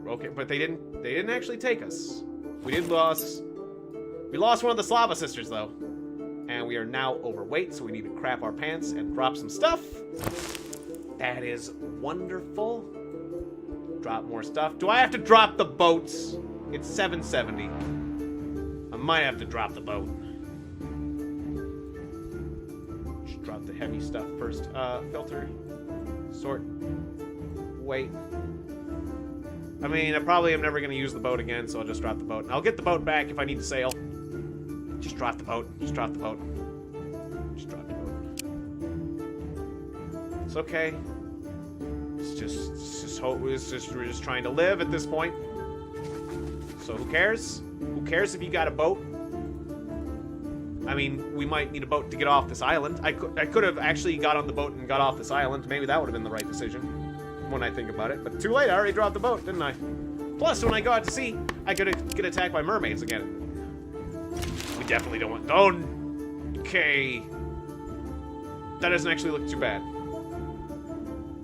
[SPEAKER 1] okay, but they didn't actually take us. We lost one of the Slava sisters, though. And we are now overweight, so we need to crap our pants and drop some stuff. That is wonderful. Drop more stuff. Do I have to drop the boats? It's 770. might have to drop the boat. Just drop the heavy stuff first. Filter. Sort. Wait. I mean, I probably am never going to use the boat again, so I'll just drop the boat. I'll get the boat back if I need to sail. Just drop the boat. Just drop the boat. Just drop the boat. It's okay. It's just hope. We're just trying to live at this point. So who cares? Who cares if you got a boat? I mean, we might need a boat to get off this island. I could have actually got on the boat and got off this island. Maybe that would have been the right decision when I think about it. But too late, I already dropped the boat, didn't I? Plus, when I go out to sea, I could get attacked by mermaids again. We definitely don't want... Oh, okay. That doesn't actually look too bad.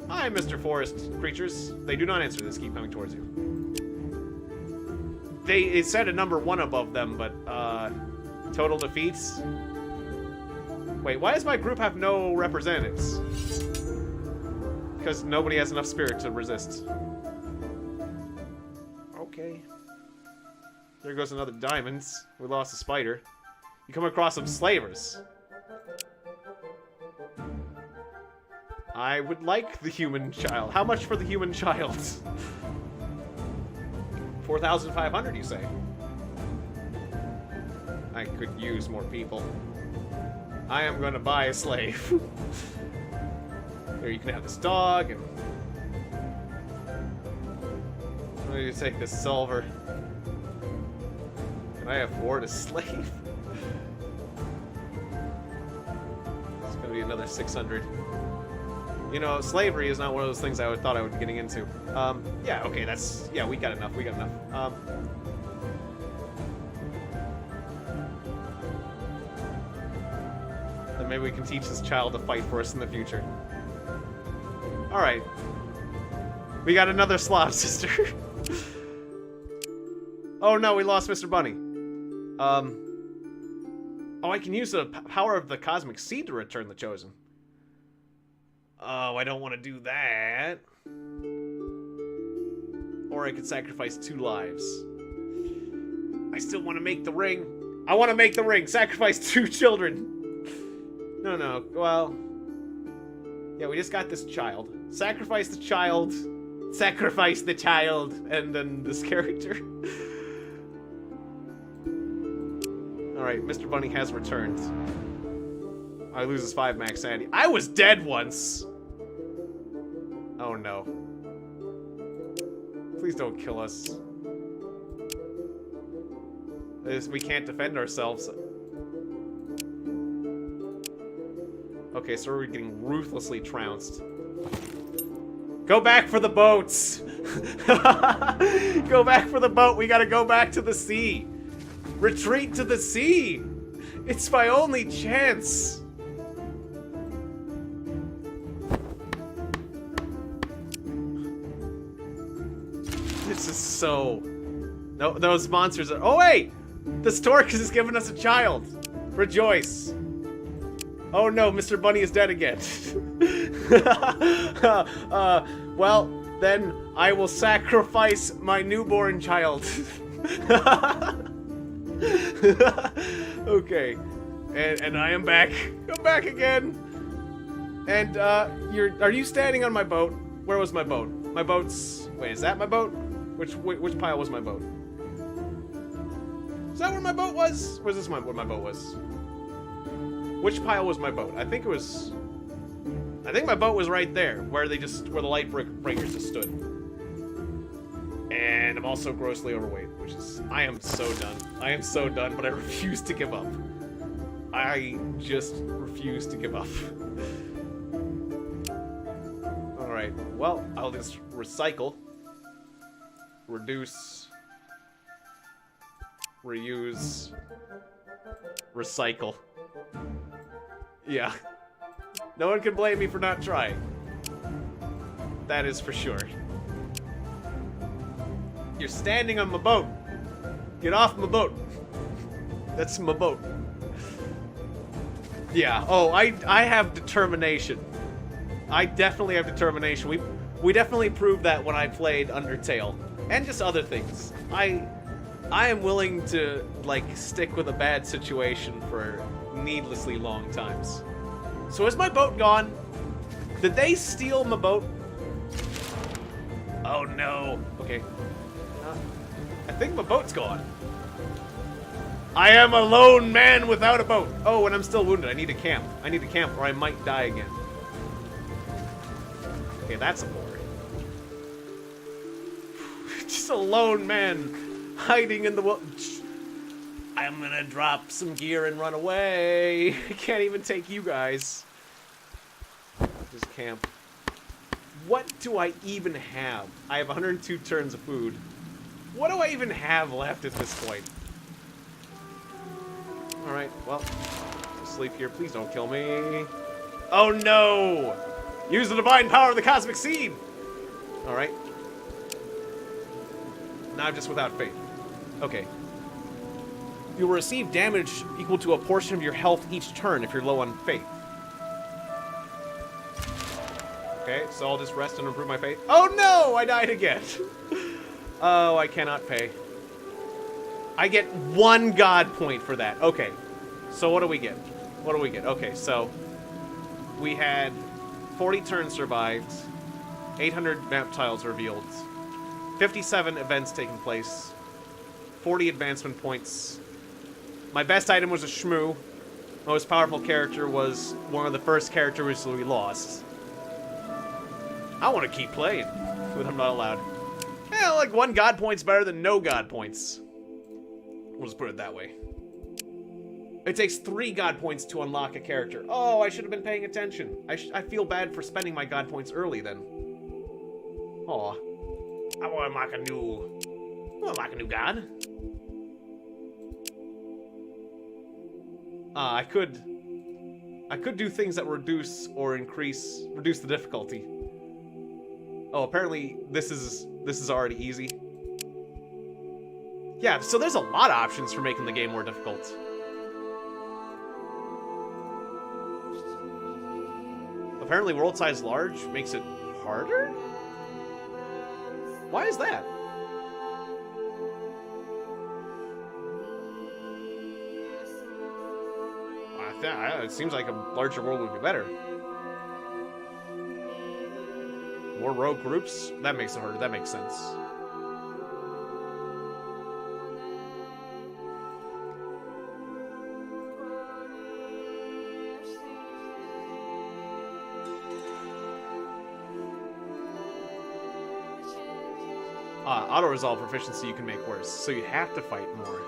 [SPEAKER 1] Hi, Mr. Forest creatures. They do not answer this. Keep coming towards you. It said a number 1 above them, but, total defeats? Wait, why does my group have no representatives? Because nobody has enough spirit to resist. Okay. There goes another diamonds. We lost a spider. You come across some slavers. I would like the human child. How much for the human child? 4,500, you say? I could use more people. I am gonna buy a slave. Here, you can have this dog, and... I'm gonna take this silver. Can I afford a slave? It's gonna be another 600. You know, slavery is not one of those things I thought I would be getting into. Yeah, okay, that's... Yeah, we got enough, we got enough. Then maybe we can teach this child to fight for us in the future. Alright. We got another Slav sister. Oh no, we lost Mr. Bunny. Oh, I can use the power of the cosmic seed to return the chosen. Oh, I don't want to do that. Or I could sacrifice 2 lives. I still want to make the ring. I want to make the ring. Sacrifice 2 children. No. Well. Yeah, we just got this child. Sacrifice the child. Sacrifice the child. And then this character. Alright, Mr. Bunny has returned. I loses 5 max sanity. I was dead once! Oh no. Please don't kill us. We can't defend ourselves. Okay, so we're getting ruthlessly trounced. Go back for the boats! Go back for the boat! We gotta go back to the sea! Retreat to the sea! It's my only chance! This is so... No, those monsters are... Oh, wait! The stork has given us a child! Rejoice! Oh no, Mr. Bunny is dead again. Well, then I will sacrifice my newborn child. Okay. And I am back. I'm back again! And, are you standing on my boat? Where was my boat? My boat's... Wait, is that my boat? Which pile was my boat? Is that where my boat was? Or is this where my boat was? Which pile was my boat? I think it was... I think my boat was right there, where the light breakers just stood. And I'm also grossly overweight, which is... I am so done. I am so done, but I refuse to give up. I just refuse to give up. Alright, well, I'll just recycle. Reduce. Reuse. Recycle. Yeah. No one can blame me for not trying. That is for sure. You're standing on my boat. Get off my boat. That's my boat. Yeah. Oh, I have determination. I definitely have determination. We definitely proved that when I played Undertale. And just other things. I am willing to, like, stick with a bad situation for needlessly long times. So is my boat gone? Did they steal my boat? Oh no. Okay. I think my boat's gone. I am a lone man without a boat. Oh, and I'm still wounded. I need to camp. I need to camp or I might die again. Okay, that's a bore. Just a lone man hiding in the woods. I'm gonna drop some gear and run away. I can't even take you guys. Just camp. What do I even have? I have 102 turns of food. What do I even have left at this point? Alright, well, just sleep here. Please don't kill me. Oh no! Use the divine power of the cosmic seed! Alright. Now I'm just without faith. Okay. You'll receive damage equal to a portion of your health each turn if you're low on faith. Okay, so I'll just rest and improve my faith. Oh no! I died again! Oh, I cannot pay. I get 1 god point for that. Okay. So what do we get? What do we get? Okay, so we had 40 turns survived, 800 map tiles revealed, 57 events taking place, 40 advancement points. My best item was a shmoo. Most powerful character was one of the first characters we lost. I want to keep playing, but I'm not allowed. Yeah, like 1 god point's better than no god points. We'll just put it that way. It takes 3 god points to unlock a character. Oh, I should have been paying attention. I feel bad for spending my god points early then. Aw. I want to unlock a new god. I could do things that reduce the difficulty. Oh, apparently this is already easy. Yeah, so there's a lot of options for making the game more difficult. Apparently world size large makes it harder? Why is that? It seems like a larger world would be better. More rogue groups? That makes it harder. That makes sense. Auto-resolve proficiency you can make worse, so you have to fight more.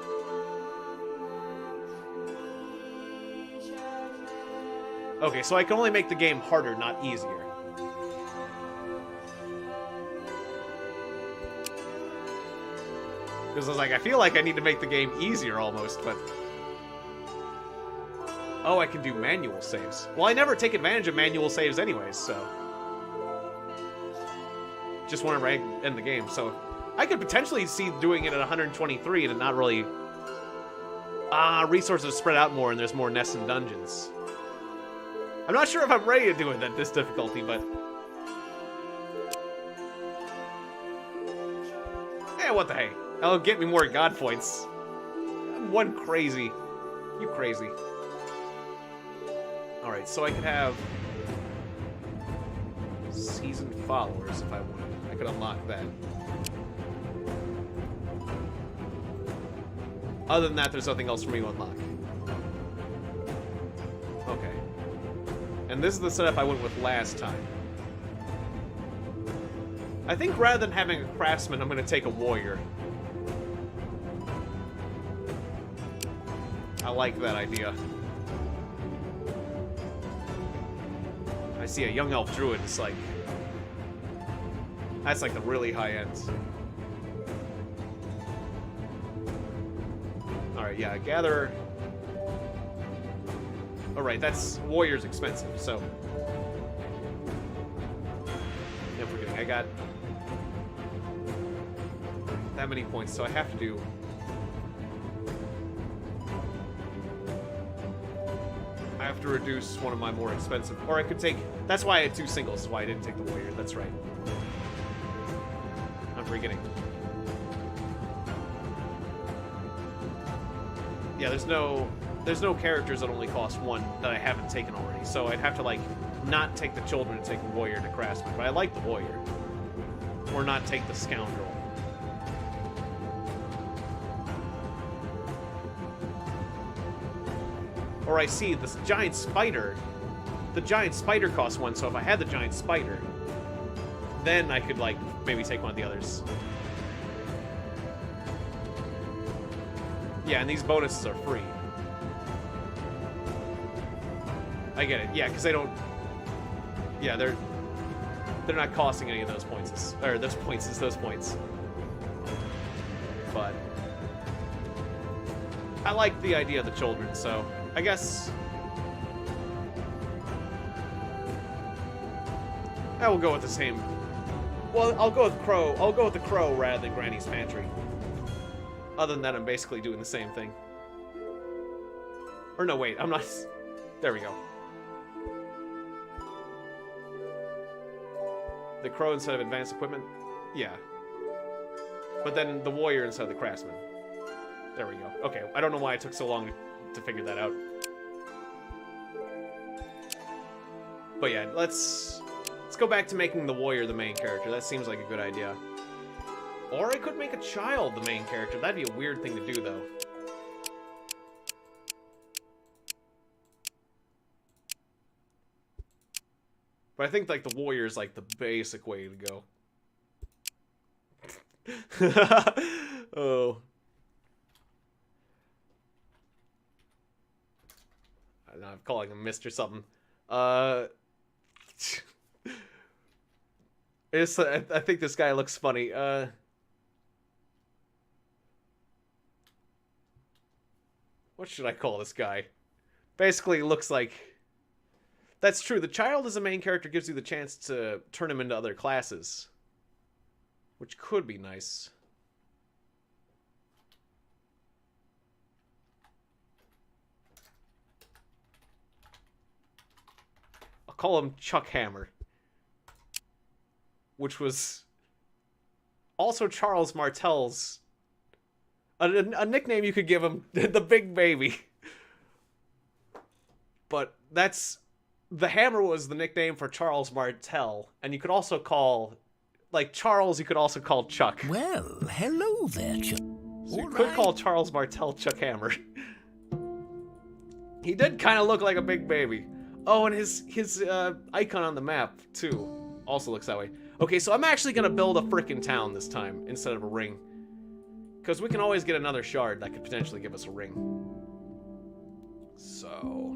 [SPEAKER 1] Okay, so I can only make the game harder, not easier. Because I was like, I feel like I need to make the game easier almost, but... Oh, I can do manual saves. Well, I never take advantage of manual saves anyways, so... Just whenever I end the game, so... I could potentially see doing it at 123 and it not really... resources spread out more and there's more nests and dungeons. I'm not sure if I'm ready to do it at this difficulty, but... Eh, what the hey. That'll get me more god points. I'm one crazy. You crazy. Alright, so I could have... seasoned followers if I wanted. I could unlock that. Other than that, there's nothing else for me to unlock. Okay. And this is the setup I went with last time. I think rather than having a craftsman, I'm going to take a warrior. I like that idea. I see a young elf druid, it's like... That's like the really high end. Alright, yeah, gather... Alright, that's... Warrior's expensive, so... Yeah, I'm forgetting, I got... that many points, so I have to do... I have to reduce one of my more expensive... Or I could take... That's why I had 2 singles, that's why I didn't take the warrior, that's right. I'm forgetting. Yeah, there's no characters that only cost 1 that I haven't taken already. So I'd have to, like, not take the children and take the warrior and the craftsman. But I like the warrior. Or not take the scoundrel. Or I see this giant spider. The giant spider costs 1, so if I had the giant spider, then I could, like, maybe take one of the others. Yeah, and these bonuses are free. I get it. Yeah, because they don't... Yeah, they're not costing any of those points. Or those points. But I like the idea of the children, so I guess I will go with the same. Well, I'll go with Crow. I'll go with the Crow rather than Granny's Pantry. Other than that, I'm basically doing the same thing. Or no, wait, I'm not. There we go. The Crow instead of advanced equipment? Yeah. But then the Warrior instead of the Craftsman. There we go. Okay, I don't know why it took so long to figure that out. But yeah, let's go back to making the Warrior the main character. That seems like a good idea. Or I could make a child the main character. That'd be a weird thing to do, though. But I think, like, the Warrior is, like, the basic way to go. Oh. I don't know, I'm calling him Mr. something. I think this guy looks funny. What should I call this guy? Basically, looks like... That's true. The child as a main character gives you the chance to turn him into other classes. Which could be nice. I'll call him Chuck Hammer. Which was also Charles Martel's... A nickname you could give him, the Big Baby. But that's... The Hammer was the nickname for Charles Martel, and you could also call... Like, Charles, you could also call Chuck.
[SPEAKER 3] Well, hello there, Chuck.
[SPEAKER 1] So you could call Charles Martel Chuck Hammer. He did kind of look like a big baby. Oh, and his icon on the map, too, also looks that way. Okay, so I'm actually going to build a frickin' town this time, instead of a ring. Because we can always get another shard that could potentially give us a ring. So...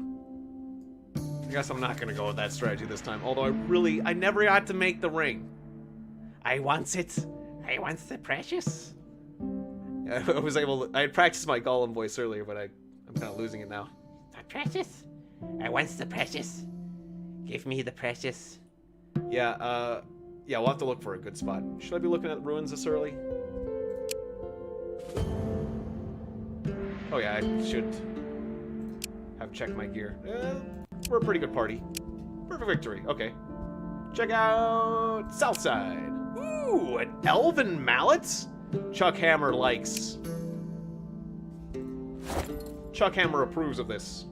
[SPEAKER 1] I guess I'm not going to go with that strategy this time. Although I never got to make the ring.
[SPEAKER 2] I want it. I want the precious.
[SPEAKER 1] I was able to, I had practiced my Gollum voice earlier, but I'm kind of losing it now.
[SPEAKER 2] The precious? I want the precious. Give me the precious.
[SPEAKER 1] Yeah, yeah, we'll have to look for a good spot. Should I be looking at ruins this early? Oh yeah, I should have checked my gear. We're a pretty good party. Perfect victory. Okay. Check out Southside. Ooh, an elven mallet? Chuck Hammer likes. Chuck Hammer approves of this.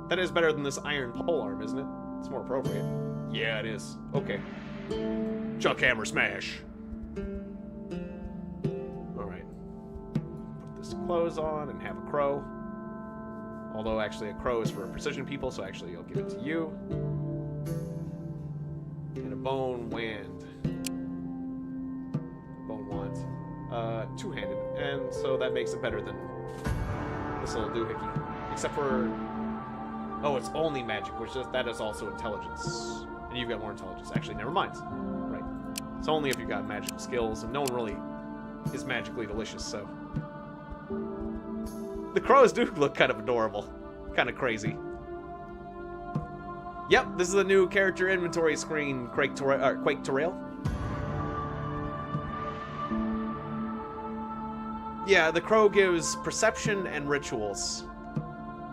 [SPEAKER 1] That is better than this iron polearm, isn't it? It's more appropriate. Yeah, it is. Okay. Chuck Hammer smash. Alright. Put this clothes on and have a crow. Although, actually, a crow is for precision people, so actually I'll give it to you. And a bone wand. Bone wand. Two-handed. And so that makes it better than this little doohickey. Except for... Oh, it's only magic, which is, that is also intelligence. And you've got more intelligence. Actually, never mind. Right. It's only if you've got magical skills, and no one really is magically delicious, so... The crows do look kind of adorable. Kind of crazy. Yep, this is the new character inventory screen, Quake to Rail. Yeah, the crow gives perception and rituals.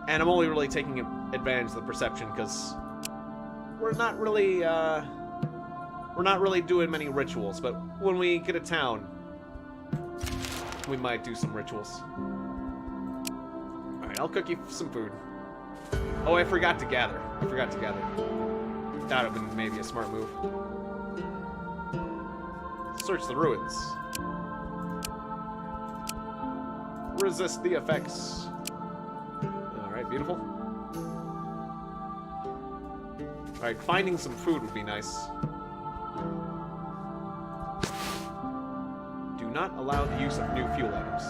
[SPEAKER 1] And I'm only really taking advantage of the perception because we're not really doing many rituals, but when we get a town, we might do some rituals. Alright, I'll cook you some food. Oh, I forgot to gather. That would have been maybe a smart move. Search the ruins. Resist the effects. Alright, beautiful. Alright, finding some food would be nice. Do not allow the use of new fuel items.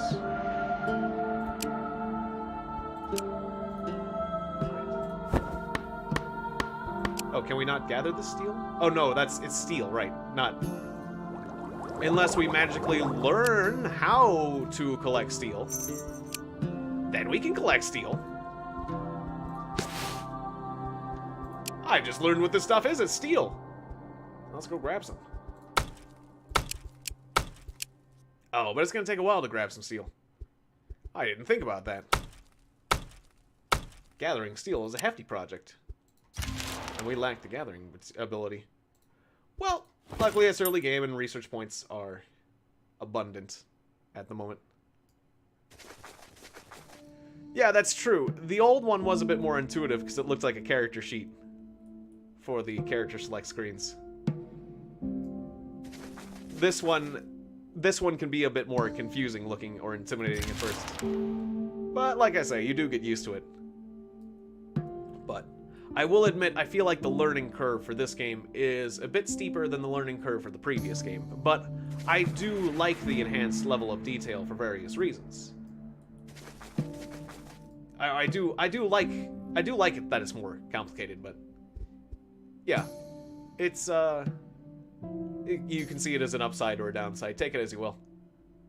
[SPEAKER 1] Oh, can we not gather the steel? Oh no, it's steel, right? Not... Unless we magically learn how to collect steel. Then we can collect steel. I just learned what this stuff is. It's steel. Let's go grab some. Oh, but it's going to take a while to grab some steel. I didn't think about that. Gathering steel is a hefty project. And we lack the gathering ability. Well, luckily it's early game and research points are abundant at the moment. Yeah, that's true. The old one was a bit more intuitive because it looked like a character sheet for the character select screens. This one can be a bit more confusing looking or intimidating at first. But like I say, you do get used to it. But I will admit, I feel like the learning curve for this game is a bit steeper than the learning curve for the previous game. But I do like the enhanced level of detail for various reasons. I do like it that it's more complicated, but yeah, it's you can see it as an upside or a downside. Take it as you will.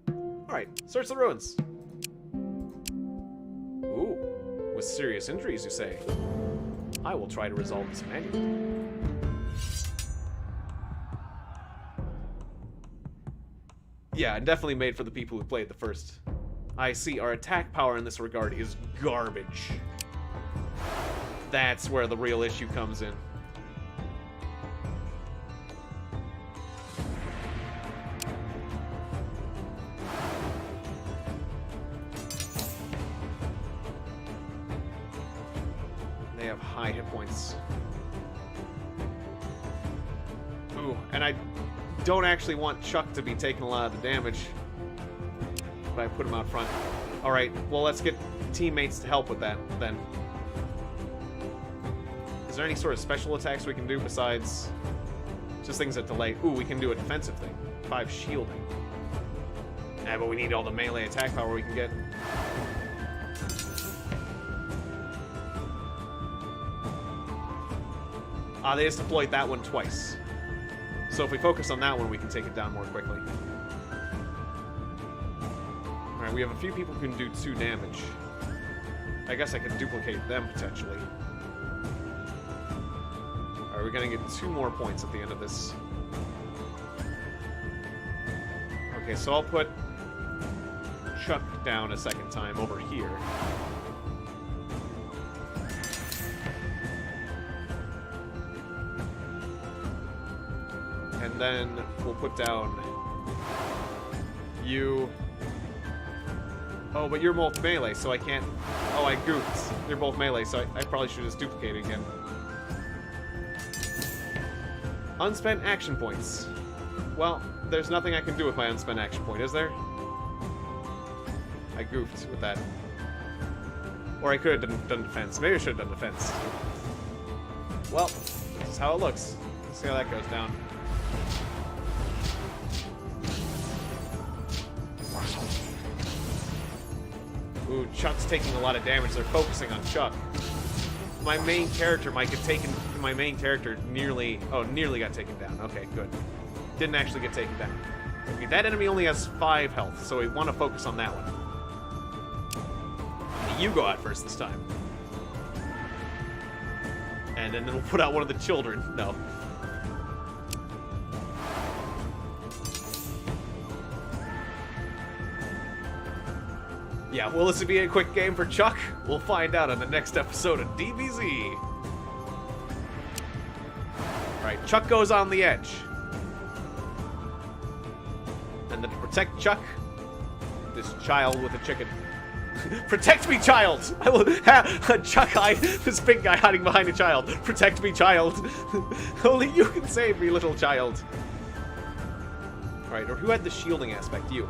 [SPEAKER 1] All right, search the ruins. Ooh, with serious injuries, you say? I will try to resolve this manually. Yeah, and definitely made for the people who played the first. I see, our attack power in this regard is garbage. That's where the real issue comes in. They have high hit points. Ooh, and I don't actually want Chuck to be taking a lot of the damage. But I put him out front. Alright, well, let's get teammates to help with that, then. Is there any sort of special attacks we can do besides just things that delay? Ooh, we can do a defensive thing. 5 shielding. Yeah, but we need all the melee attack power we can get. Ah, they just deployed that one twice. So if we focus on that one, we can take it down more quickly. Alright, we have a few people who can do 2 damage. I guess I could duplicate them, potentially. Alright, we're gonna get 2 more points at the end of this. Okay, so I'll put Chuck down a second time over here. And then we'll put down you. Oh, but you're both melee, so I can't... Oh, I goofed. You're both melee, so I probably should just duplicate it again. Unspent action points. Well, there's nothing I can do with my unspent action point, is there? I goofed with that. Or I could have done defense. Maybe I should have done defense. Well, this is how it looks. Let's see how that goes down. Ooh, Chuck's taking a lot of damage. They're focusing on Chuck. My main character might get taken... My main character nearly... Oh, nearly got taken down. Okay, good. Didn't actually get taken down. Okay, that enemy only has 5 health, so we want to focus on that one. You go out first this time. And then it'll put out one of the children. No. Yeah, will this be a quick game for Chuck? We'll find out on the next episode of DBZ. Alright, Chuck goes on the edge. And then to protect Chuck, this child with a chicken. Protect me, child! I will Chuck this big guy hiding behind a child. Protect me, child. Only you can save me, little child. Alright, or who had the shielding aspect? You.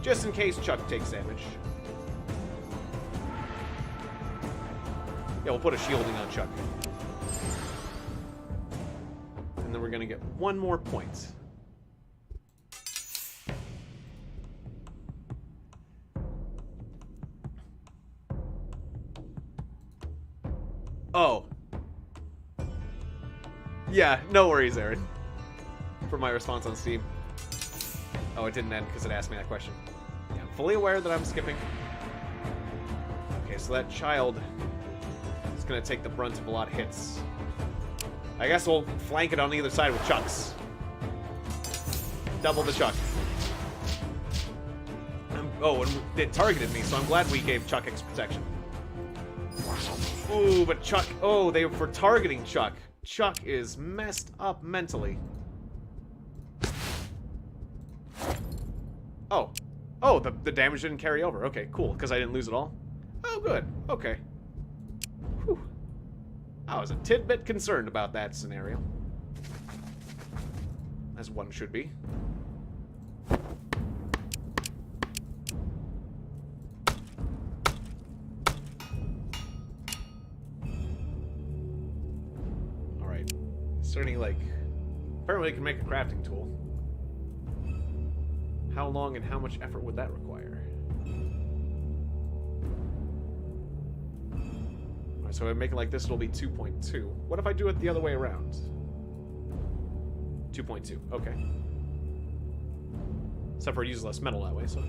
[SPEAKER 1] Just in case Chuck takes damage. Yeah, we'll put a shielding on Chuck. And then we're gonna get one more point. Oh. Yeah, no worries, Aaron. For my response on Steam. Oh, it didn't end because it asked me that question. Yeah, I'm fully aware that I'm skipping. Okay, so that child is going to take the brunt of a lot of hits. I guess we'll flank it on either side with Chucks. Double the Chuck. Oh, and it targeted me, so I'm glad we gave Chuck extra protection. Ooh, but Chuck... Oh, they were for targeting Chuck. Chuck is messed up mentally. Oh. Oh, the damage didn't carry over. Okay, cool, because I didn't lose it all. Oh, good. Okay. Whew. I was a tidbit concerned about that scenario. As one should be. Alright. Is there any, like... Apparently I can make a crafting tool. How long and how much effort would that require? Alright, so if I make it like this, it'll be 2.2. What if I do it the other way around? 2.2. Okay. Except for it uses less metal that way, so...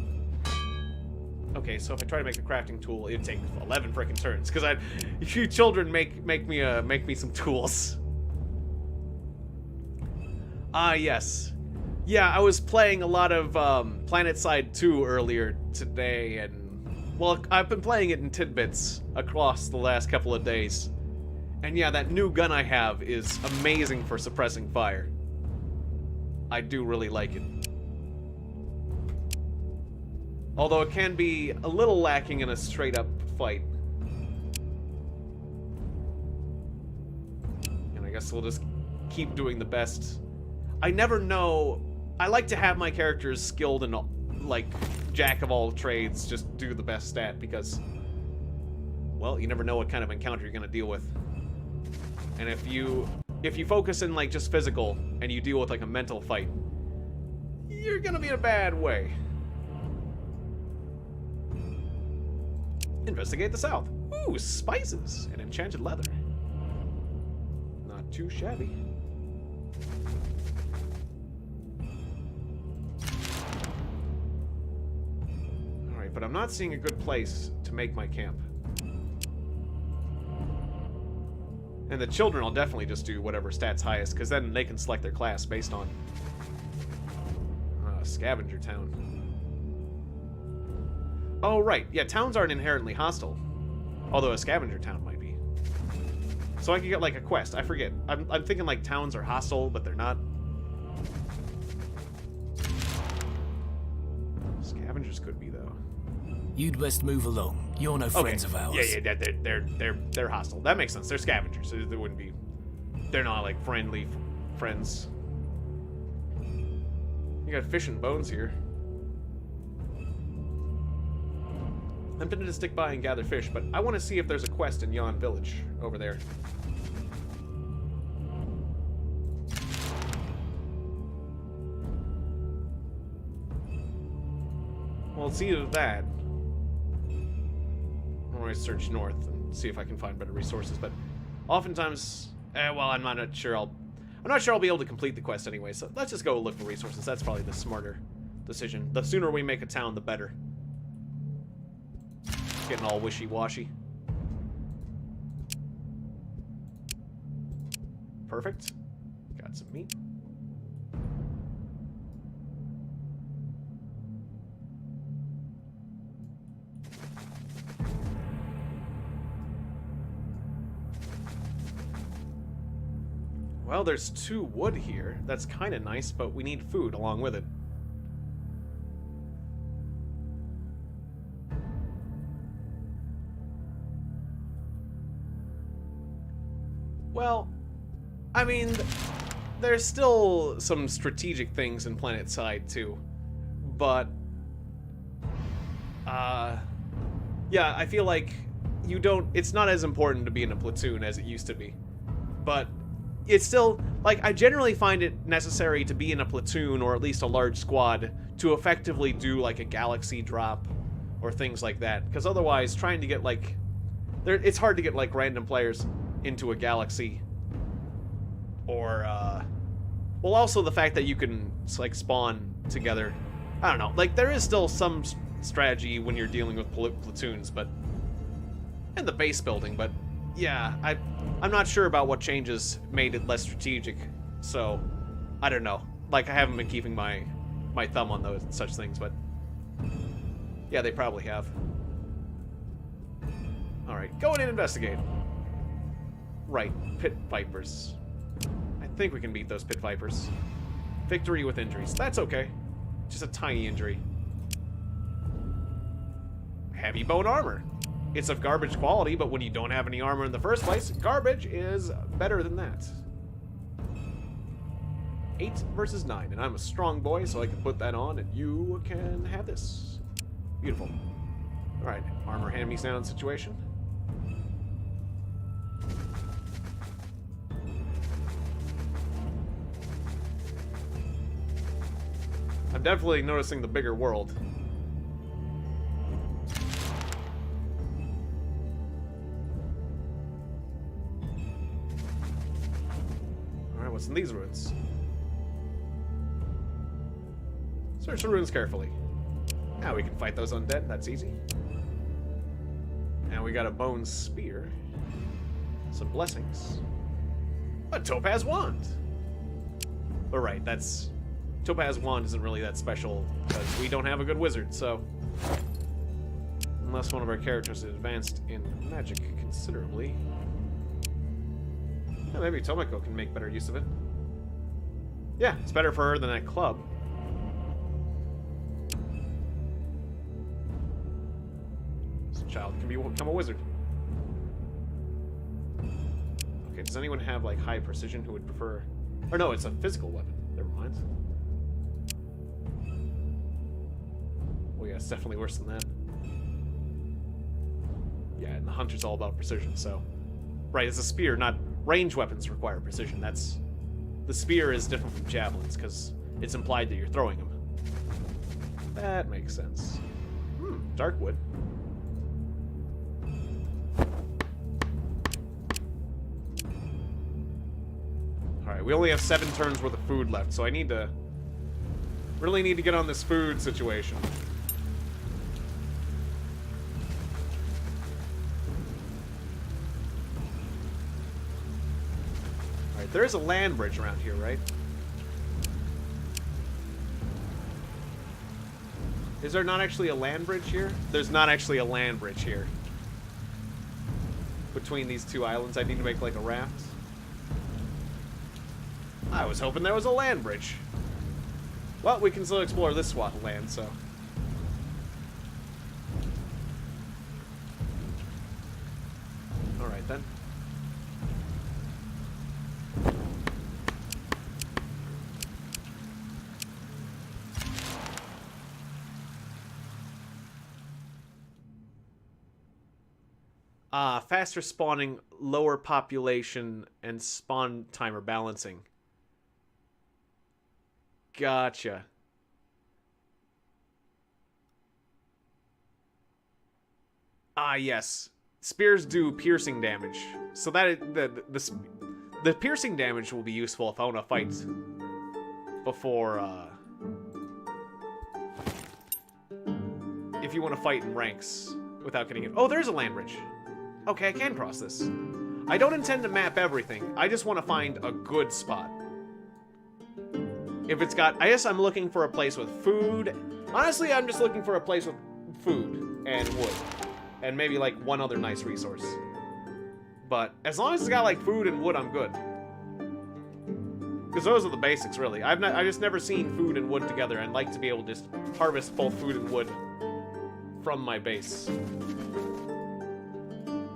[SPEAKER 1] Okay, so if I try to make a crafting tool, it'd take 11 frickin' turns. Because you children make me some tools. Ah, yes. Yeah, I was playing a lot of PlanetSide 2 earlier today, and... Well, I've been playing it in tidbits across the last couple of days. And yeah, that new gun I have is amazing for suppressing fire. I do really like it. Although it can be a little lacking in a straight-up fight. And I guess we'll just keep doing the best. I never know... I like to have my characters skilled in, like, jack of all trades, just do the best stat, because, well, you never know what kind of encounter you're gonna deal with. And if you focus in, like, just physical, and you deal with, like, a mental fight, you're gonna be in a bad way. Investigate the south. Ooh, spices and enchanted leather. Not too shabby. Alright, but I'm not seeing a good place to make my camp. And the children, I'll definitely just do whatever stat's highest, because then they can select their class based on scavenger town. Oh, right. Yeah, towns aren't inherently hostile. Although a scavenger town might be. So I could get, like, a quest. I forget. I'm thinking, like, towns are hostile, but they're not. Scavengers could be, though.
[SPEAKER 3] You'd best move along. You're no friends of ours.
[SPEAKER 1] Yeah, they're hostile. That makes sense. They're scavengers. So they wouldn't be... They're not, like, friendly friends. You got fish and bones here. I'm tempted to stick by and gather fish, but I want to see if there's a quest in Yon Village over there. Well, it's either that, or I search north and see if I can find better resources. But oftentimes, well, I'm not sure I'll be able to complete the quest anyway. So let's just go look for resources. That's probably the smarter decision. The sooner we make a town, the better. Getting all wishy-washy. Perfect. Got some meat. Well, there's 2 wood here. That's kind of nice, but we need food along with it. Well, I mean, there's still some strategic things in Planet Side, too. But, yeah, I feel like it's not as important to be in a platoon as it used to be. But it's still, like, I generally find it necessary to be in a platoon, or at least a large squad, to effectively do, like, a galaxy drop, or things like that. Because otherwise, trying to get, like, it's hard to get, like, random players into a galaxy. Or, well, also the fact that you can, like, spawn together. I don't know. Like, there is still some strategy when you're dealing with platoons, but... and the base building, but... yeah, I'm not sure about what changes made it less strategic, so... I don't know. Like, I haven't been keeping my thumb on those such things, but... yeah, they probably have. Alright, go in and investigate. Right, pit vipers. I think we can beat those pit vipers. Victory with injuries. That's okay. Just a tiny injury. Heavy bone armor. It's of garbage quality, but when you don't have any armor in the first place, garbage is better than that. 8 versus 9, and I'm a strong boy, so I can put that on, and you can have this. Beautiful. Alright, armor hand-me-down situation. I'm definitely noticing the bigger world. Alright, what's in these ruins? Search the ruins carefully. Now we can fight those undead, that's easy. And we got a bone spear. Some blessings. A topaz wand! Alright, that's... topaz wand isn't really that special, because we don't have a good wizard, so... unless one of our characters is advanced in magic considerably. Yeah, maybe Tomoko can make better use of it. Yeah, it's better for her than that club. This child can become a wizard. Okay, does anyone have, like, high precision who would prefer... or no, it's a physical weapon. Never mind. Well, yeah, it's definitely worse than that. Yeah, and the hunter's all about precision, so... right, it's a spear, not... range weapons require precision. That's... the spear is different from javelins, because it's implied that you're throwing them. That makes sense. Dark wood. Alright, we only have 7 turns worth of food left, so I need to... really need to get on this food situation. Alright, there is a land bridge around here, right? Is there not actually a land bridge here? There's not actually a land bridge here. Between these two islands, I need to make like a raft. I was hoping there was a land bridge. Well, we can still explore this swath of land, so... alright then. Faster spawning, lower population, and spawn timer balancing. Gotcha. Ah, yes. Spears do piercing damage. So that the piercing damage will be useful if I want to fight before, if you want to fight in ranks without getting it. Oh, there's a land bridge. Okay, I can cross this. I don't intend to map everything. I just want to find a good spot. If it's got... I guess I'm looking for a place with food. Honestly, I'm just looking for a place with food and wood. And maybe, like, one other nice resource. But as long as it's got, like, food and wood, I'm good. Because those are the basics, really. I've just never seen food and wood together. I'd like to be able to just harvest both food and wood from my base.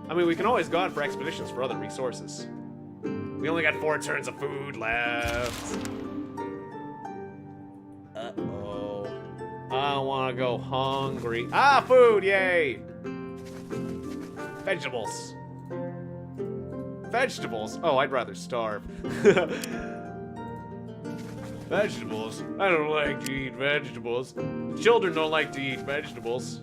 [SPEAKER 1] I mean, we can always go out for expeditions for other resources. We only got 4 turns of food left. Uh-oh. I want to go hungry. Ah, food, yay! Vegetables. Vegetables? Oh, I'd rather starve. Vegetables? I don't like to eat vegetables. Children don't like to eat vegetables.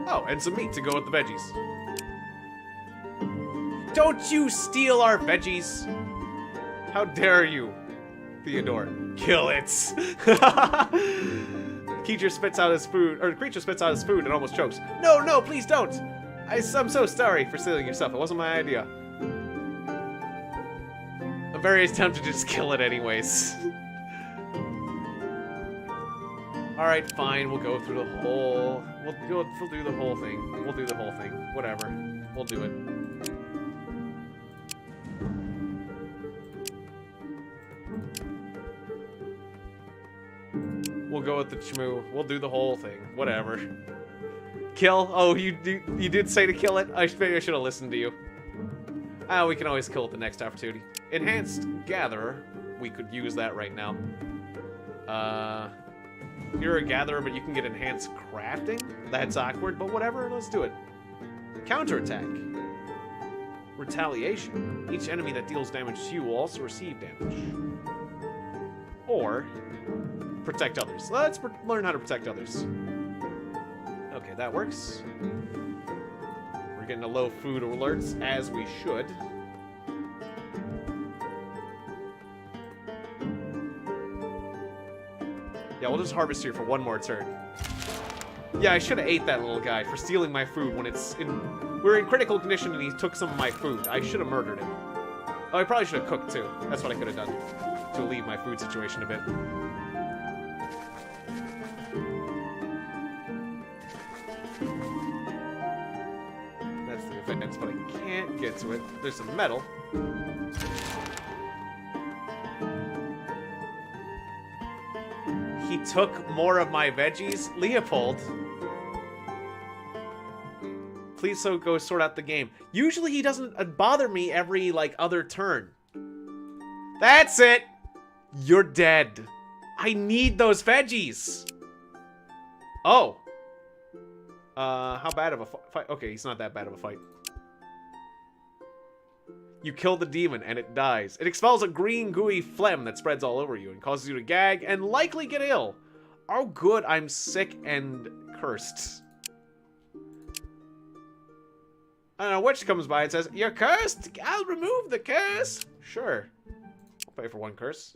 [SPEAKER 1] Oh, and some meat to go with the veggies. Don't you steal our veggies! How dare you, Theodore? Kill it! Creature spits out his food, and almost chokes. No, no, please don't! I'm so sorry for stealing your stuff. It wasn't my idea. I'm very tempted to just kill it anyways. Alright, fine, we'll go through the whole... We'll do the whole thing. We'll do the whole thing. Whatever. We'll do it. We'll go with the chmoo. We'll do the whole thing. Whatever. Kill? Oh, you did say to kill it? Maybe I should have listened to you. Ah, we can always kill it the next opportunity. Enhanced Gatherer. We could use that right now. You're a Gatherer, but you can get Enhanced Crafting? That's awkward, but whatever. Let's do it. Counterattack. Retaliation. Each enemy that deals damage to you will also receive damage. Or... protect others. Let's learn how to protect others. Okay, that works. We're getting a low food alerts, as we should. Yeah, we'll just harvest here for one more turn. Yeah, I should have ate that little guy for stealing my food when it's in... We're in critical condition and he took some of my food. I should have murdered him. Oh, I probably should have cooked too. That's what I could have done to alleviate my food situation a bit. But I can't get to it. There's some metal. He took more of my veggies? Leopold. Please go sort out the game. Usually he doesn't bother me every, like, other turn. That's it! You're dead. I need those veggies! Oh. How bad of a fight? Okay, he's not that bad of a fight. You kill the demon, and it dies. It expels a green, gooey phlegm that spreads all over you and causes you to gag and likely get ill. Oh, good, I'm sick and cursed. I don't know, witch comes by and says, "You're cursed! I'll remove the curse!" Sure. I'll pay for one curse.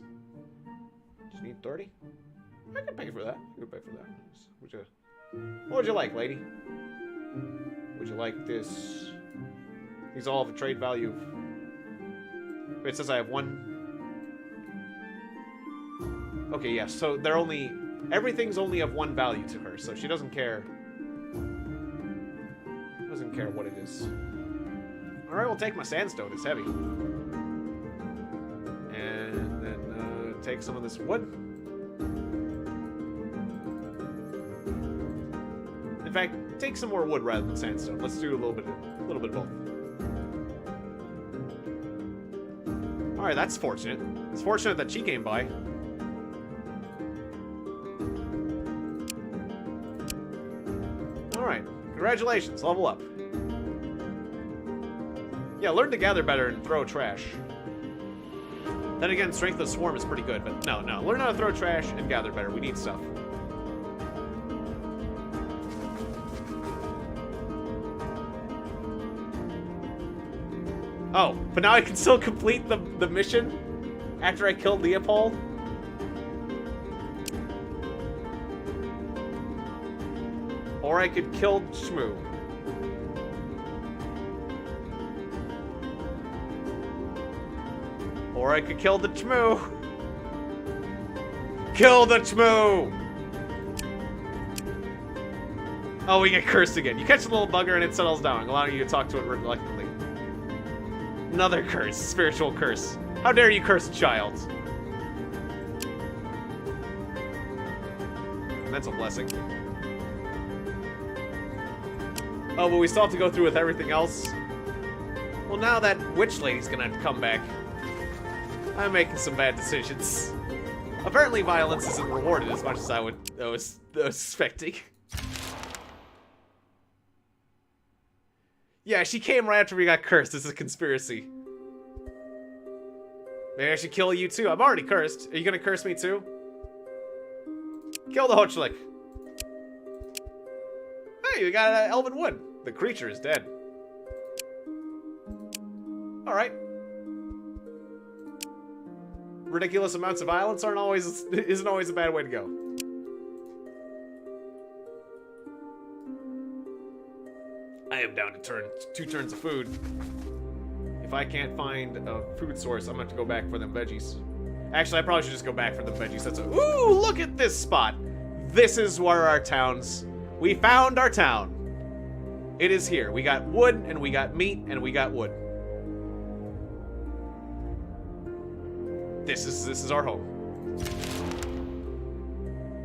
[SPEAKER 1] Just need 30? I can pay for that. I can pay for that. What would you like, lady? Would you like this? These all have a trade value. Wait, it says I have one. Okay, yeah, so they're only... Everything's only of one value to her, so she doesn't care. Doesn't care what it is. Alright, we'll take my sandstone. It's heavy. And then take some of this wood. In fact, take some more wood rather than sandstone. Let's do a little bit of both. Alright, that's fortunate. It's fortunate that she came by. Alright, congratulations, level up. Yeah, learn to gather better and throw trash. Then again, strength of swarm is pretty good, but no. Learn how to throw trash and gather better. We need stuff. Oh, but now I can still complete the mission after I killed Leopold? Or I could kill Shmoo. Or I could kill the Shmoo. Kill the Shmoo! Oh, we get cursed again. You catch the little bugger and it settles down, allowing you to talk to it reluctantly. Another curse. Spiritual curse. How dare you curse a child? mental blessing. Oh, but we still have to go through with everything else. Well, now that witch lady's gonna come back, I'm making some bad decisions. Apparently, violence isn't rewarded as much as I was expecting. Yeah, she came right after we got cursed. This is a conspiracy. Maybe I should kill you too. I'm already cursed. Are you gonna curse me too? Kill the Hochlik. Hey, we got Elven Wood. The creature is dead. Alright. Ridiculous amounts of violence isn't always a bad way to go. I am down to 2 turns of food. If I can't find a food source, I'm gonna have to go back for them veggies. Actually, I probably should just go back for the veggies. Ooh, look at this spot. This is where our town's... We found our town. It is here. We got wood, and we got meat, and we got wood. This is our home.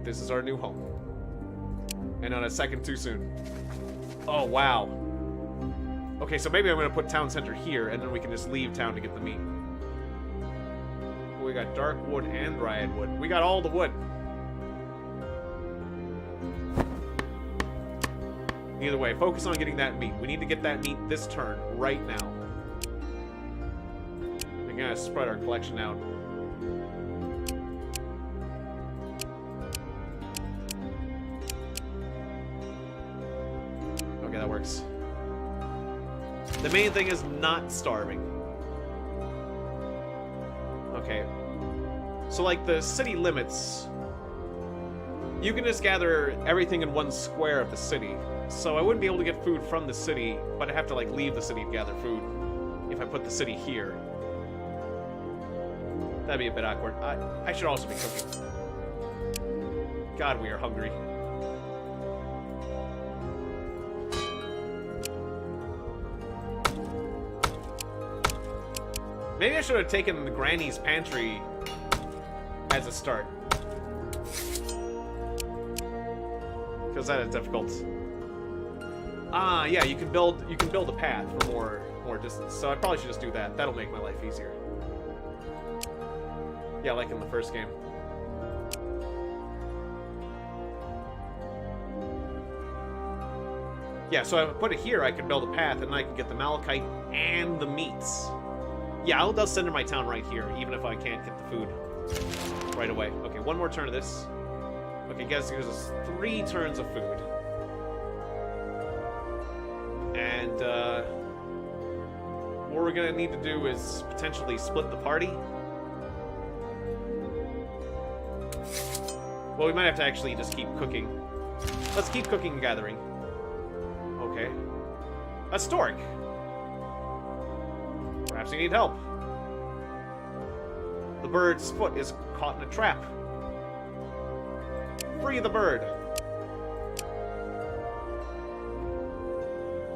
[SPEAKER 1] This is our new home. And on a second too soon. Oh, wow. Okay, so maybe I'm going to put town center here, and then we can just leave town to get the meat. We got dark wood and dryad wood. We got all the wood. Either way, focus on getting that meat. We need to get that meat this turn, right now. We're going to spread our collection out. Okay, that works. The main thing is not starving. Okay. So, like, the city limits... You can just gather everything in one square of the city. So I wouldn't be able to get food from the city, but I'd have to, like, leave the city to gather food if I put the city here. That'd be a bit awkward. I should also be cooking. God, we are hungry. Maybe I should have taken the granny's pantry as a start. Because that is difficult. Ah, yeah, you can build a path for more distance. So I probably should just do that. That'll make my life easier. Yeah, like in the first game. Yeah, so I put it here, I could build a path, and I could get the malachite and the meats. Yeah, I'll send in my town right here, even if I can't get the food right away. Okay, one more turn of this. Okay, guys, gives us 3 turns of food. And, what we're gonna need to do is potentially split the party. Well, we might have to actually just keep cooking. Let's keep cooking and gathering. Okay. A stork! Perhaps you need help. The bird's foot is caught in a trap. Free the bird.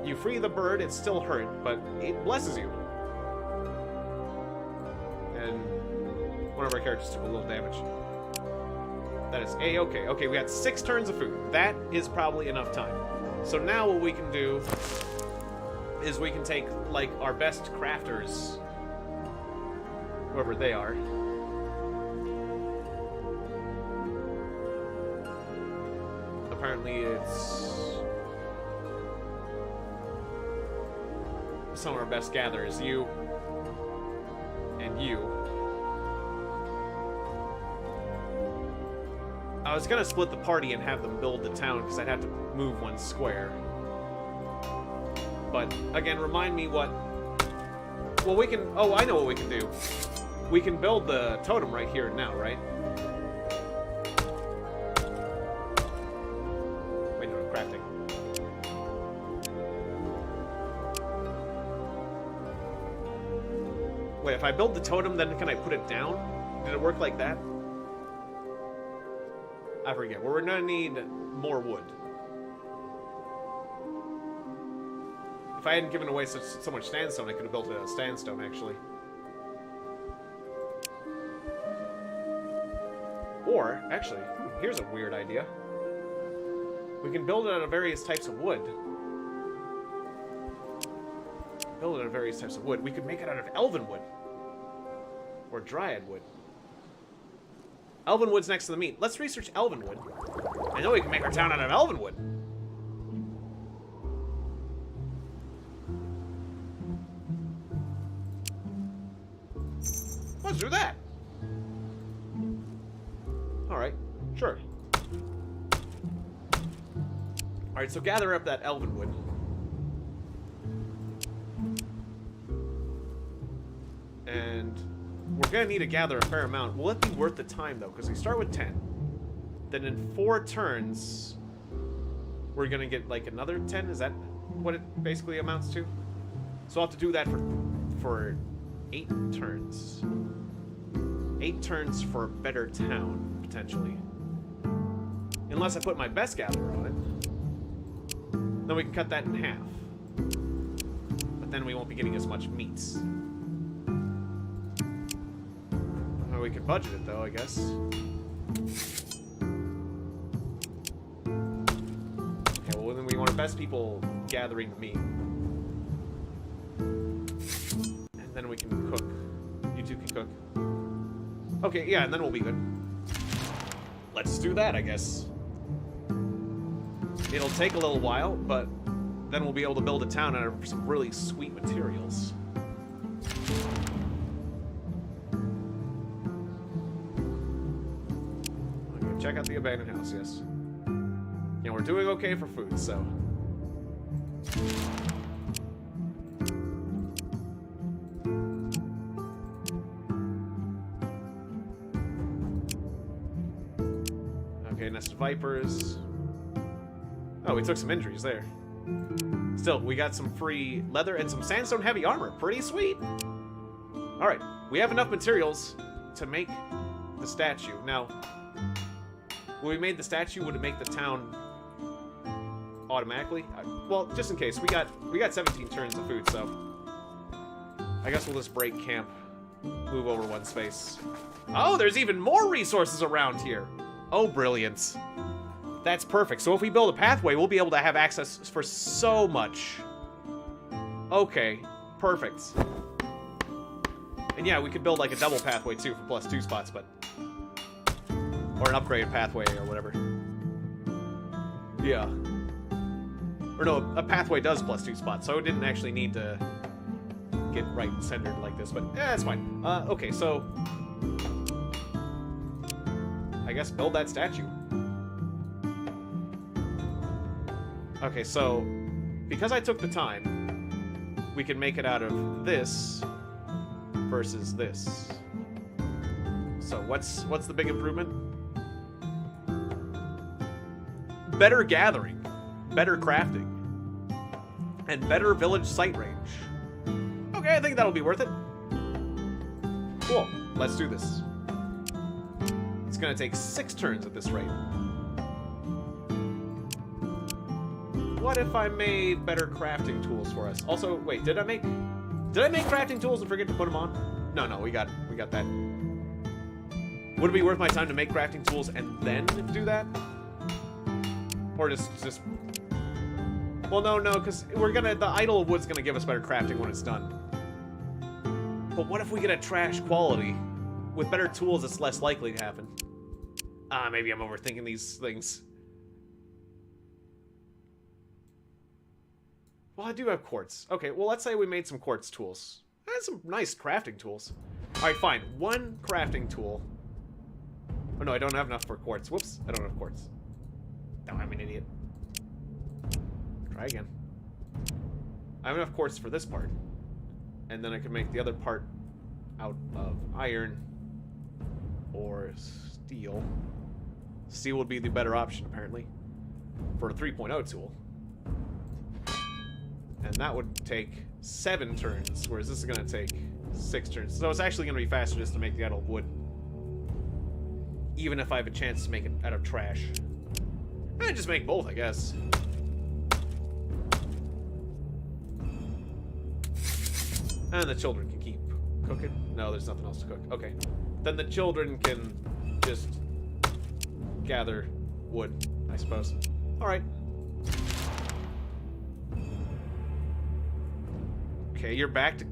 [SPEAKER 1] You free the bird, it's still hurt, but it blesses you. And one of our characters took a little damage. That is A-okay. Okay, we got 6 turns of food. That is probably enough time. So now what we can do is we can take, like, our best crafters, whoever they are. Apparently it's some of our best gatherers. You and you. I was gonna split the party and have them build the town because I'd have to move 1 square. But again, remind me what... Well, we can... Oh, I know what we can do. We can build the totem right here and now, right? Wait, no, crafting. Wait, if I build the totem, then can I put it down? Did it work like that? I forget. Well, we're gonna need more wood. If I hadn't given away so much sandstone, I could have built a sandstone, actually. Or, actually, here's a weird idea. We can build it out of various types of wood. Build it out of various types of wood. We could make it out of elven wood. Or dryad wood. Elven wood's next to the meat. Let's research elven wood. I know we can make our town out of elven wood. Let's do that. Alright, sure. Alright, so gather up that elven wood. And we're gonna need to gather a fair amount. Will it be worth the time, though? Because we start with 10. Then in 4 turns, we're gonna get, like, another 10? Is that what it basically amounts to? So I'll have to do that for 8 turns. 8 turns for a better town, potentially. Unless I put my best gatherer on it. Then we can cut that in half. But then we won't be getting as much meats. We could budget it, though, I guess. Okay, well, then we want our best people gathering the meat. And then we can cook. You two can cook. Okay, yeah, and then we'll be good. Let's do that, I guess. It'll take a little while, but then we'll be able to build a town out of some really sweet materials. Okay, check out the abandoned house, yes. Yeah, we're doing okay for food, so... Okay, nest of vipers. Oh, we took some injuries there. Still, we got some free leather and some sandstone heavy armor. Pretty sweet. Alright, we have enough materials to make the statue. Now, when we made the statue, would it make the town automatically? Well, just in case, we got 17 turns of food, so I guess we'll just break camp, move over one space. Oh, there's even more resources around here. Oh, brilliant. That's perfect. So if we build a pathway, we'll be able to have access for so much. Okay, perfect. And yeah, we could build like a double pathway too for +2 spots, but... Or an upgraded pathway or whatever. Yeah. Or no, a pathway does +2 spots, so it didn't actually need to get right and centered like this, but yeah, that's fine. Okay, so... I guess build that statue. Okay, so because I took the time, we can make it out of this versus this. So what's the big improvement? Better gathering, better crafting, and better village sight range. Okay, I think that'll be worth it. Cool, let's do this. It's gonna take 6 turns at this rate. What if I made better crafting tools for us? Also, wait, did I make crafting tools and forget to put them on? No, we got that. Would it be worth my time to make crafting tools and then do that? Or just well, no, because the idle wood's gonna give us better crafting when it's done. But what if we get a trash quality? With better tools, it's less likely to happen. Maybe I'm overthinking these things. Well, I do have quartz. Okay, well, let's say we made some quartz tools. That's some nice crafting tools. Alright, fine. 1 crafting tool. Oh, no, I don't have enough for quartz. Whoops, I don't have quartz. No, I'm an idiot. Try again. I have enough quartz for this part. And then I can make the other part out of iron or steel. Steel would be the better option, apparently, for a 3.0 tool. And that would take 7 turns, whereas this is going to take 6 turns. So it's actually going to be faster just to make the idle wood. Even if I have a chance to make it out of trash. I'd just make both, I guess. And the children can keep cooking. No, there's nothing else to cook. Okay. Then the children can just gather wood, I suppose. Alright. Okay, you're back to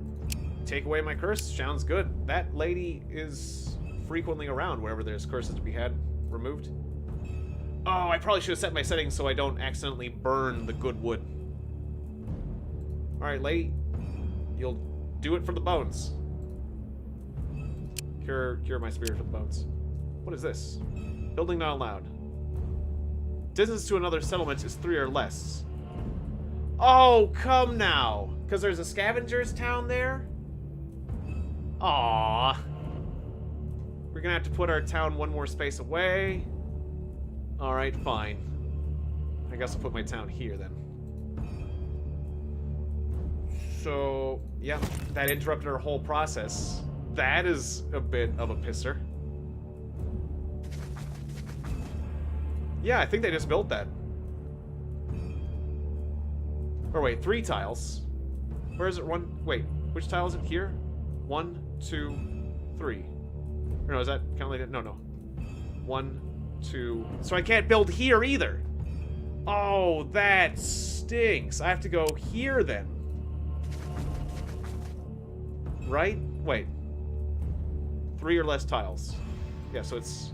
[SPEAKER 1] take away my curse. Sounds good. That lady is frequently around wherever there's curses to be had removed. Oh, I probably should have set my settings so I don't accidentally burn the good wood. Alright, lady. You'll do it for the bones. Cure my spirit of the bones. What is this? Building not allowed. Distance to another settlement is 3 or less. Oh, come now. Because there's a scavenger's town there? Aww. We're gonna have to put our town one more space away. Alright, fine. I guess I'll put my town here then. So, yeah, that interrupted our whole process. That is a bit of a pisser. Yeah, I think they just built that. Or wait, 3 tiles. Where is it? Wait, which tile is it? Here? 1, 2, 3. Or no, is that kind of like it? No. 1, 2. So I can't build here either. Oh, that stinks. I have to go here then. Right? Wait. 3 or less tiles. Yeah, so it's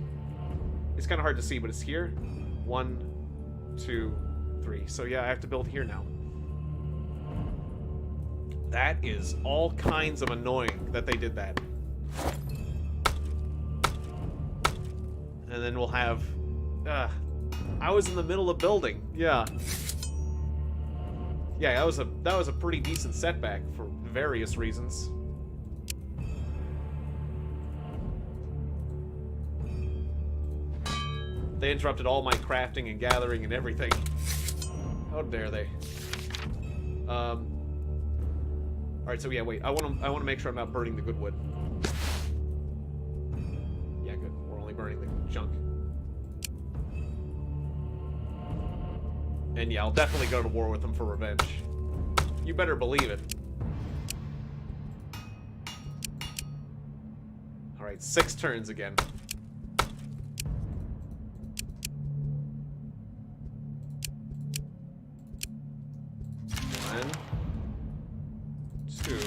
[SPEAKER 1] kind of hard to see, but it's here. 1, 2, 3. So yeah, I have to build here now. That is all kinds of annoying that they did that. And then we'll have... I was in the middle of building. Yeah. Yeah, that was a pretty decent setback for various reasons. They interrupted all my crafting and gathering and everything. How dare they? Alright, so yeah, wait. I want to make sure I'm not burning the good wood. Yeah, good. We're only burning the junk. And yeah, I'll definitely go to war with them for revenge. You better believe it. Alright, 6 turns again. 1, 2.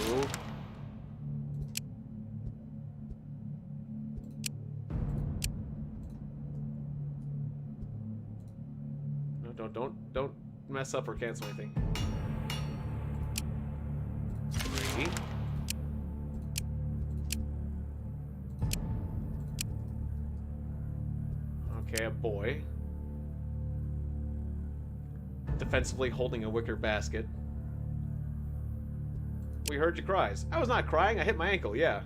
[SPEAKER 1] No, don't mess up or cancel anything. 3. Okay, a boy. Defensively holding a wicker basket. We heard your cries. I was not crying, I hit my ankle, yeah.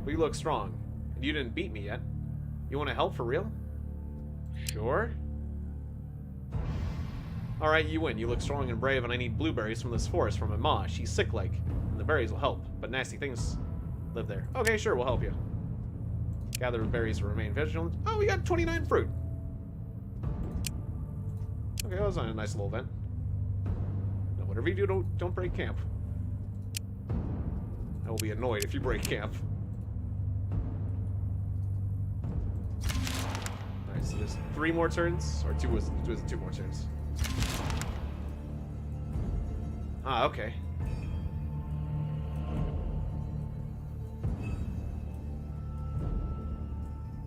[SPEAKER 1] But you look strong. And you didn't beat me yet. You want to help for real? Sure. Alright, you win. You look strong and brave, and I need blueberries from this forest from my ma. She's sick-like, and the berries will help, but nasty things live there. Okay, sure, we'll help you. Gather berries to remain vigilant. Oh, we got 29 fruit. Okay, that was a nice little event. Now, whatever you do, don't break camp. I will be annoyed if you break camp. Alright, so there's 3 more turns? Or 2 was 2 more turns. Ah, okay.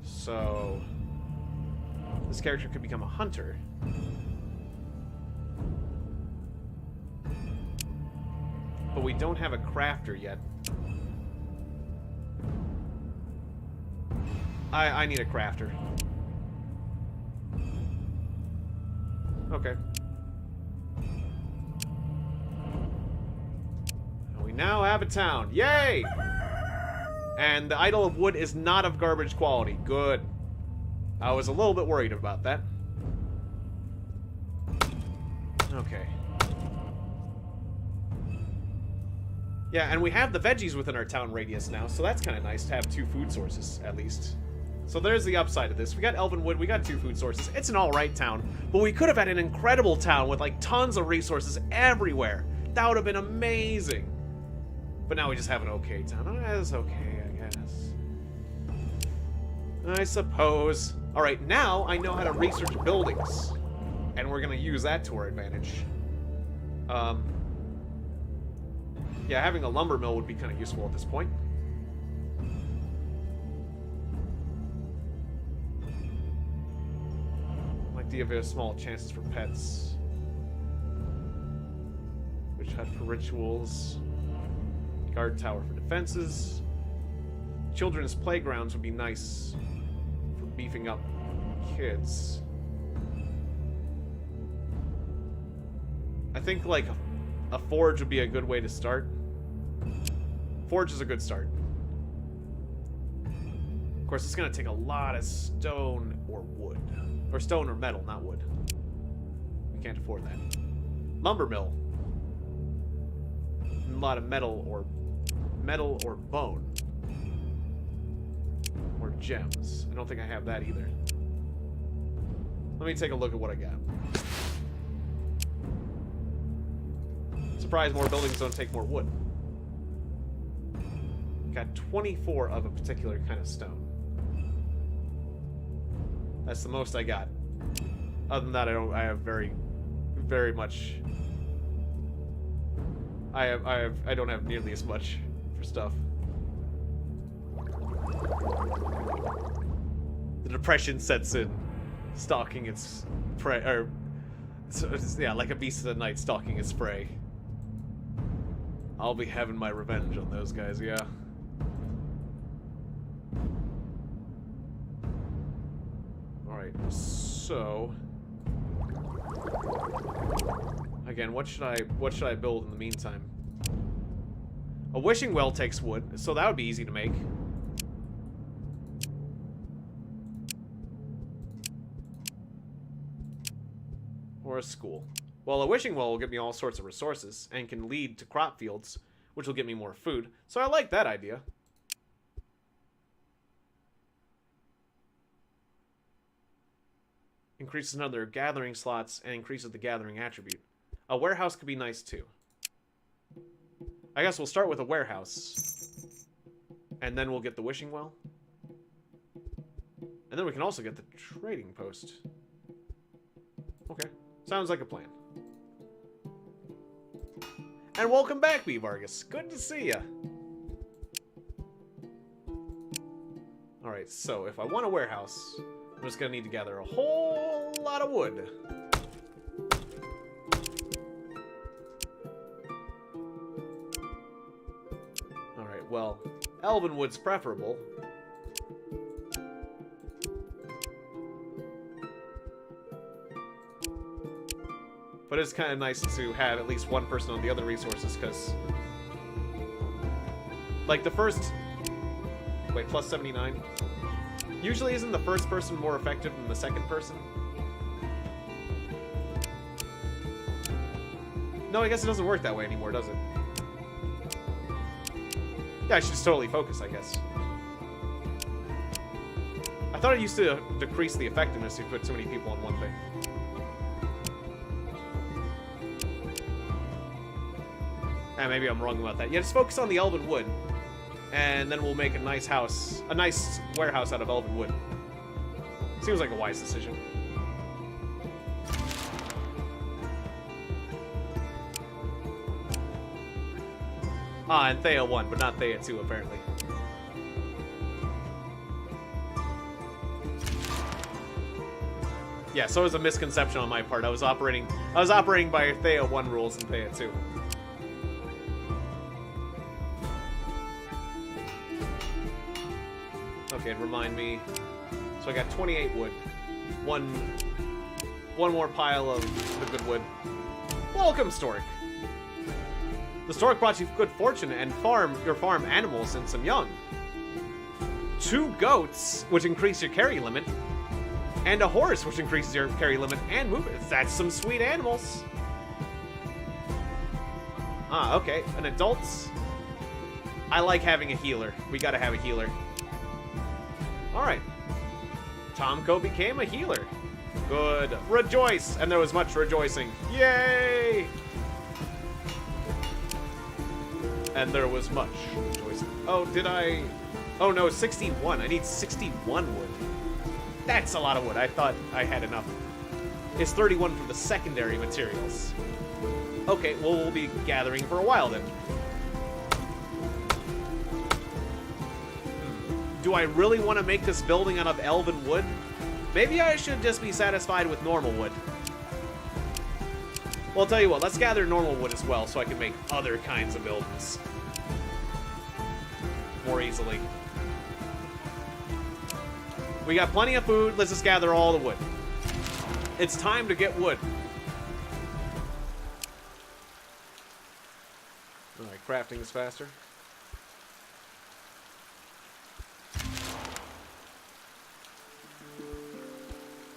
[SPEAKER 1] So... this character could become a hunter. But we don't have a crafter yet. I need a crafter. Okay. And we now have a town. Yay! And the Idol of Wood is not of garbage quality. Good. I was a little bit worried about that. Okay. Yeah, and we have the veggies within our town radius now, so that's kind of nice to have 2 food sources, at least. So there's the upside of this. We got Elven Wood, we got 2 food sources. It's an alright town, but we could have had an incredible town with, like, tons of resources everywhere. That would have been amazing. But now we just have an okay town. That's okay, I guess. I suppose. Alright, now I know how to research buildings. And we're gonna use that to our advantage. Yeah, having a lumber mill would be kind of useful at this point. Like the have small chances for pets. Witch hut for rituals. Guard tower for defenses. Children's playgrounds would be nice for beefing up kids. I think like a forge would be a good way to start. Forge is a good start. Of course, it's going to take a lot of stone or wood. Or stone or metal, not wood. We can't afford that. Lumber mill. A lot of metal or bone. Or gems. I don't think I have that either. Let me take a look at what I got. Surprise, more buildings don't take more wood. Got 24 of a particular kind of stone. That's the most I got. Other than that, I have very much. I don't have nearly as much for stuff. The depression sets in, stalking its prey, or yeah, like a beast of the night stalking its prey. I'll be having my revenge on those guys, yeah. Alright, so again, what should I build in the meantime? A wishing well takes wood, so that would be easy to make. Or a school. Well, a wishing well will give me all sorts of resources and can lead to crop fields, which will get me more food. So I like that idea. Increases another gathering slots and increases the gathering attribute. A warehouse could be nice too. I guess we'll start with a warehouse. And then we'll get the wishing well. And then we can also get the trading post. Okay. Sounds like a plan. And welcome back, B. Vargas. Good to see ya. Alright, so if I want a warehouse, I'm just gonna need to gather a whole lot of wood. Alright, well, elven wood's preferable. But it's kind of nice to have at least one person on the other resources, because like the first... Wait, plus 79? Usually isn't the first person more effective than the second person? No, I guess it doesn't work that way anymore, does it? Yeah, I should just totally focus, I guess. I thought it used to decrease the effectiveness if you put too many people on one thing. Maybe I'm wrong about that. Yeah, just focus on the elven wood. And then we'll make a nice house, a nice warehouse out of elven wood. Seems like a wise decision. Ah, and Thea won, but not Thea 2, apparently. Yeah, so it was a misconception on my part. I was operating by Thea 1 rules and Thea 2. Okay, remind me. So I got 28 wood. One more pile of the good wood. Welcome, Stork. The Stork brought you good fortune and your farm animals and some young. 2 goats, which increase your carry limit, and a horse, which increases your carry limit and movement. That's some sweet animals. Ah, okay. And adults. I like having a healer. We gotta have a healer. Alright. Tomko became a healer. Good. Rejoice! And there was much rejoicing. Yay! And there was much rejoicing. Oh, did I... Oh no, 61. I need 61 wood. That's a lot of wood. I thought I had enough. is 31 for the secondary materials. Okay, well, we'll be gathering for a while then. Do I really want to make this building out of elven wood? Maybe I should just be satisfied with normal wood. Well, I'll tell you what, let's gather normal wood as well so I can make other kinds of buildings more easily. We got plenty of food, let's just gather all the wood. It's time to get wood. Alright, crafting is faster.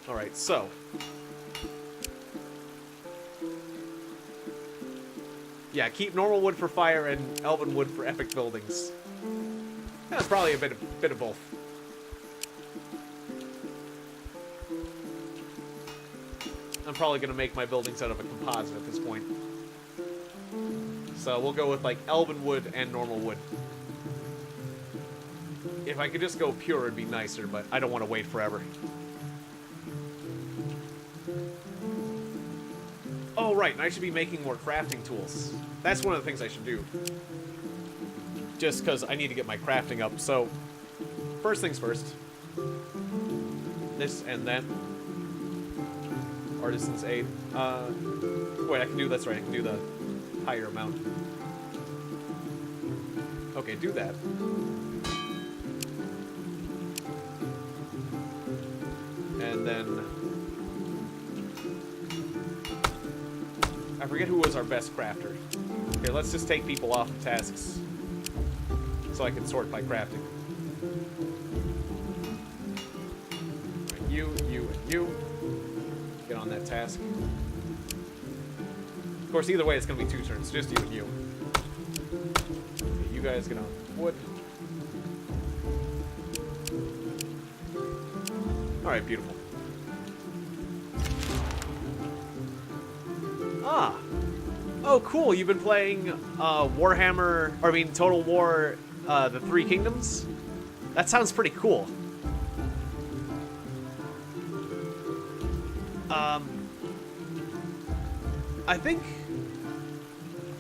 [SPEAKER 1] Alright, so. Yeah, keep normal wood for fire and elven wood for epic buildings. That's probably a bit of both. I'm probably going to make my buildings out of a composite at this point. So we'll go with like elven wood and normal wood. If I could just go pure, it'd be nicer, but I don't want to wait forever. Oh, right, and I should be making more crafting tools. That's one of the things I should do. Just because I need to get my crafting up. So, first things first. This and then. Artisan's Aid. Wait, I can do, that's right, I can do the higher amount. Okay, do that. And then... I forget who was our best crafter. Okay, let's just take people off of tasks so I can sort by crafting. Right, you, and you. Get on that task. Of course, either way, it's going to be 2 turns. Just you and you. Okay, you guys get on wood. Alright, beautiful. Ah! Oh, cool. You've been playing Warhammer, or I mean, Total War, the Three Kingdoms? That sounds pretty cool. I think...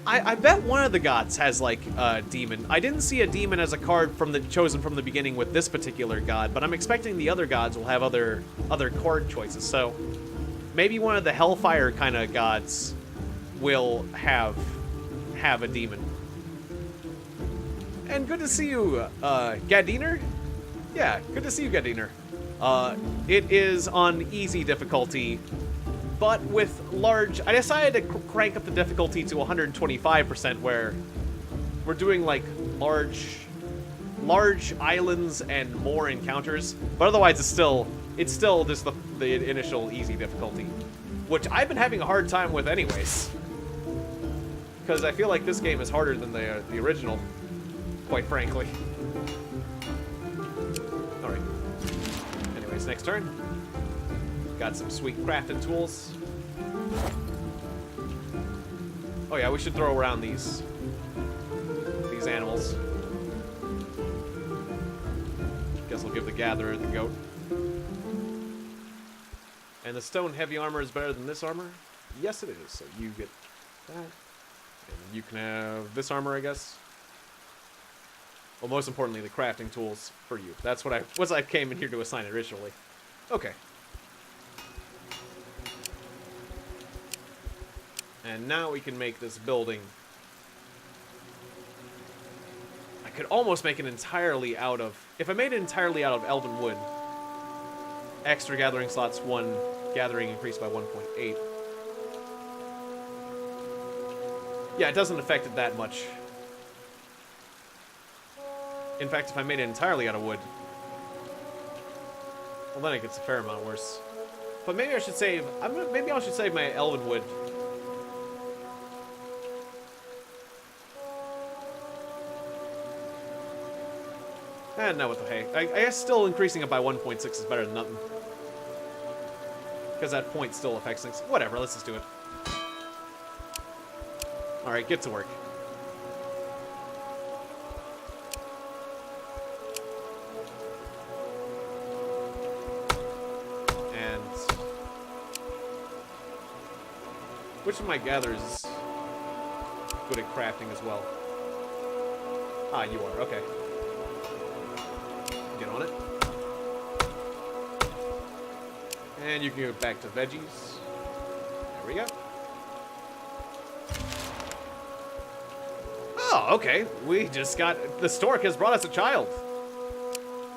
[SPEAKER 1] I bet one of the gods has, like, a demon. I didn't see a demon as a card chosen from the beginning with this particular god, but I'm expecting the other gods will have other card choices, so... Maybe one of the Hellfire kind of gods will have a demon. And good to see you, Gadiner? Yeah, good to see you, Gadiner. It is on easy difficulty, but with large... I decided to crank up the difficulty to 125%, where we're doing, like, large islands and more encounters, but otherwise it's still just the initial easy difficulty, which I've been having a hard time with anyways, because I feel like this game is harder than the original, quite frankly. Alright. Anyways, next turn. Got some sweet crafting tools. Oh yeah, we should throw around these animals. Guess we'll give the gatherer the goat. And the stone heavy armor is better than this armor? Yes, it is. So you get that. And you can have this armor, I guess. Well, most importantly, the crafting tools for you. That's what I came in here to assign originally. Okay. And now we can make this building. I could almost make it entirely out of... If I made it entirely out of elven wood, extra gathering slots 1, gathering increased by 1.8. Yeah, it doesn't affect it that much. In fact, if I made it entirely out of wood, well, then it gets a fair amount worse. But maybe I should save... maybe I should save my elven wood. No, what the hey. I guess still increasing it by 1.6 is better than nothing. Because that point still affects things. Whatever, let's just do it. Alright, get to work. And Which of my gatherers is good at crafting as well? Ah, you are. Okay. Get on it. And you can go back to veggies. There we go. Oh, okay. We just got... The stork has brought us a child.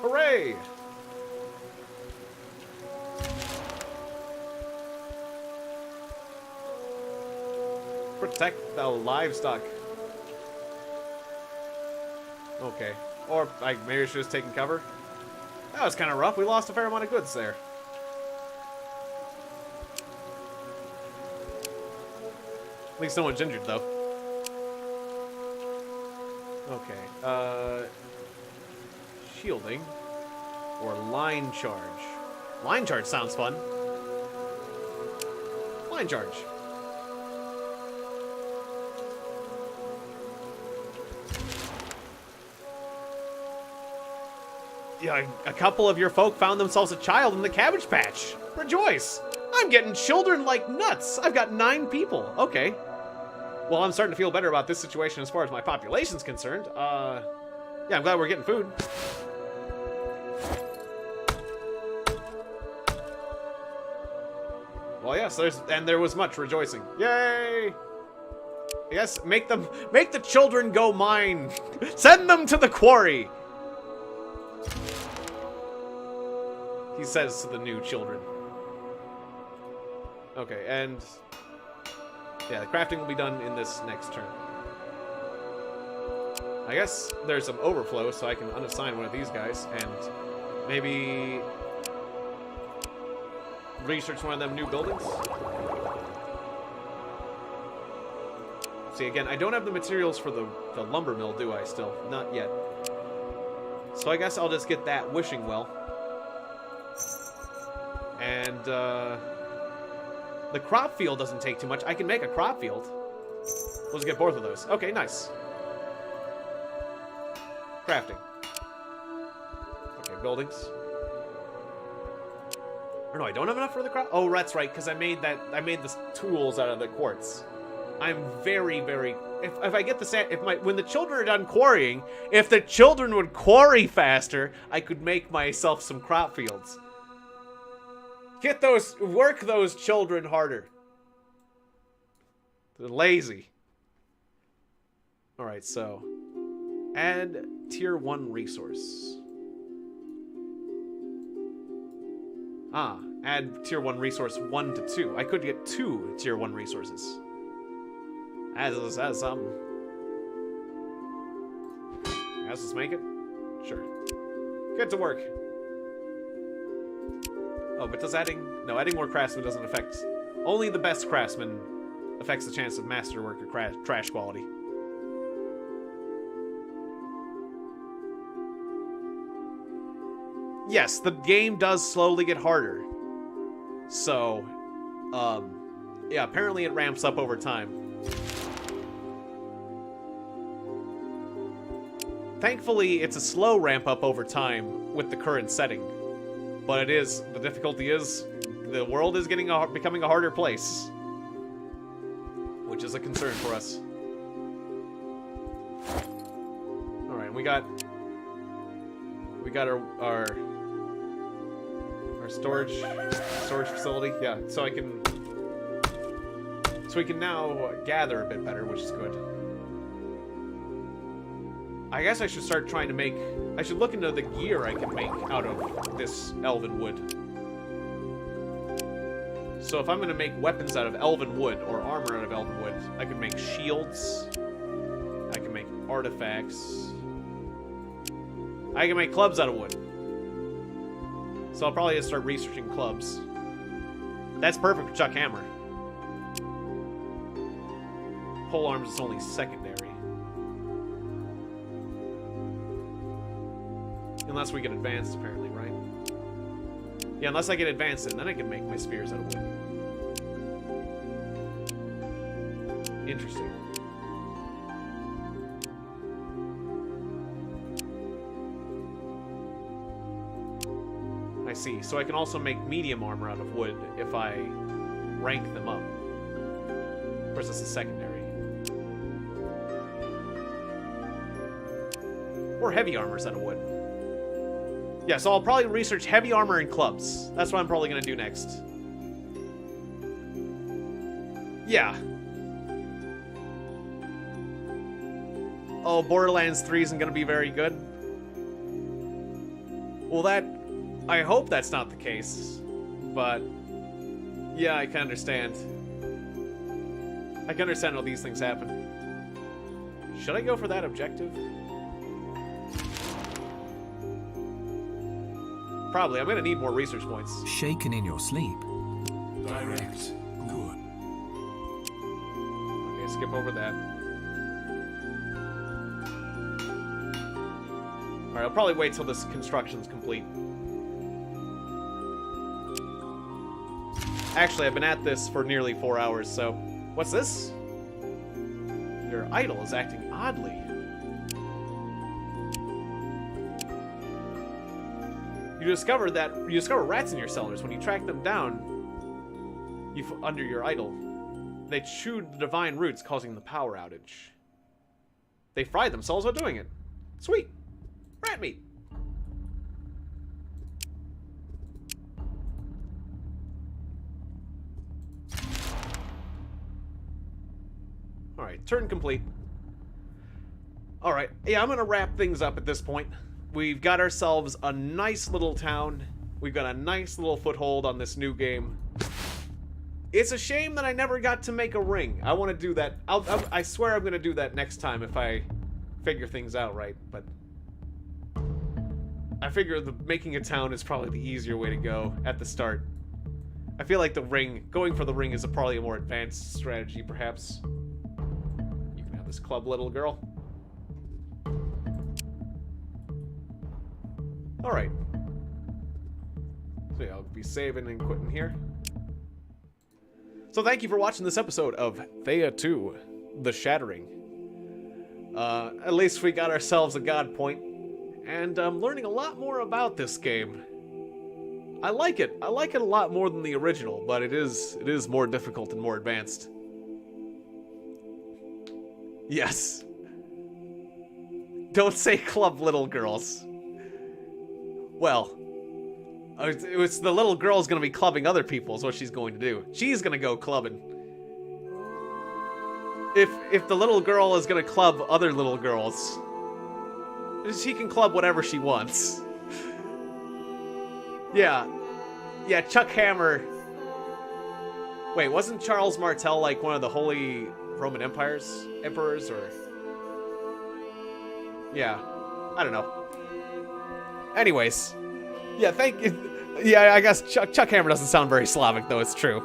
[SPEAKER 1] Hooray! Protect the livestock. Okay. Or, like, maybe I should have taken cover. That was kind of rough. We lost a fair amount of goods there. At least no one's injured, though. Okay. Shielding. Or line charge. Line charge sounds fun. Line charge. Yeah, a couple of your folk found themselves a child in the Cabbage Patch. Rejoice! I'm getting children like nuts. I've got 9 people. Okay. Well, I'm starting to feel better about this situation as far as my population's concerned. Yeah, I'm glad we're getting food. Well, yes, there was much rejoicing. Yay! Yes, make the children go mine. Send them to the quarry. He says to the new children. Okay, and yeah, the crafting will be done in this next turn. I guess there's some overflow, so I can unassign one of these guys and maybe research one of them new buildings. See, again, I don't have the materials for the lumber mill, do I still? Not yet. So I guess I'll just get that wishing well. And, the crop field doesn't take too much. I can make a crop field. Let's get both of those. Okay, nice. Crafting. Okay, buildings. Or no, I don't have enough for the crop. Oh, that's right, because I made the tools out of the quartz. I'm very, very... If I get the sand... When the children are done quarrying, if the children would quarry faster, I could make myself some crop fields. Work those children harder. They're lazy. Alright, so. Add tier 1 resource. Ah, add tier 1 resource 1 to 2. I could get 2 tier 1 resources. As some. Let's make it. Sure. Get to work. Oh, but does adding more craftsmen doesn't affect... Only the best craftsman affects the chance of masterwork or trash quality. Yes, the game does slowly get harder. So, yeah, apparently it ramps up over time. Thankfully, it's a slow ramp up over time with the current setting. But the difficulty is, the world is becoming a harder place. Which is a concern for us. Alright, we got our storage facility. Yeah, so we can now gather a bit better, which is good. I guess I should start trying to make... I should look into the gear I can make out of this elven wood. So if I'm going to make weapons out of elven wood, or armor out of elven wood, I can make shields. I can make artifacts. I can make clubs out of wood. So I'll probably just start researching clubs. That's perfect for Chuck Hammer. Pole arms is only secondary. Unless we get advanced, apparently, right? Yeah, unless I get advanced, and then I can make my spears out of wood. Interesting. I see. So I can also make medium armor out of wood if I rank them up. Or is this a secondary? Or heavy armor instead of wood. Yeah, so I'll probably research heavy armor and clubs. That's what I'm probably going to do next. Yeah. Oh, Borderlands 3 isn't going to be very good. Well, I hope that's not the case. But, yeah, I can understand. I can understand how these things happen. Should I go for that objective? Probably. I'm going to need more research points.
[SPEAKER 3] Shaken in your sleep.
[SPEAKER 4] Direct. Good.
[SPEAKER 1] Okay, skip over that. Alright, I'll probably wait till this construction's complete. Actually, I've been at this for nearly 4 hours, so... What's this? Your idol is acting oddly. You discover rats in your cellars. When you track them down, under your idol, they chewed the divine roots, causing the power outage. They fried themselves while doing it. Sweet. Rat meat. Alright, turn complete. Alright, yeah, I'm gonna wrap things up at this point. We've got ourselves a nice little town. We've got a nice little foothold on this new game. It's a shame that I never got to make a ring. I want to do that. I swear I'm going to do that next time if I figure things out right. But I figure making a town is probably the easier way to go at the start. I feel like going for the ring is probably a more advanced strategy, perhaps. You can have this club, little girl. Alright. So yeah, I'll be saving and quitting here. So thank you for watching this episode of Thea 2, The Shattering. At least we got ourselves a god point. And I'm learning a lot more about this game. I like it. I like it a lot more than the original, but it is more difficult and more advanced. Yes. Don't say club, little girls. Well, it's the little girl's gonna be clubbing other people is what she's going to do. She's gonna go clubbing. If the little girl is gonna club other little girls, she can club whatever she wants. Yeah, Chuck Hammer. Wait, wasn't Charles Martel like one of the Holy Roman Emperors, or? Yeah, I don't know. Anyways, yeah, thank you. Yeah, I guess Chuck Hammer doesn't sound very Slavic, though. It's true.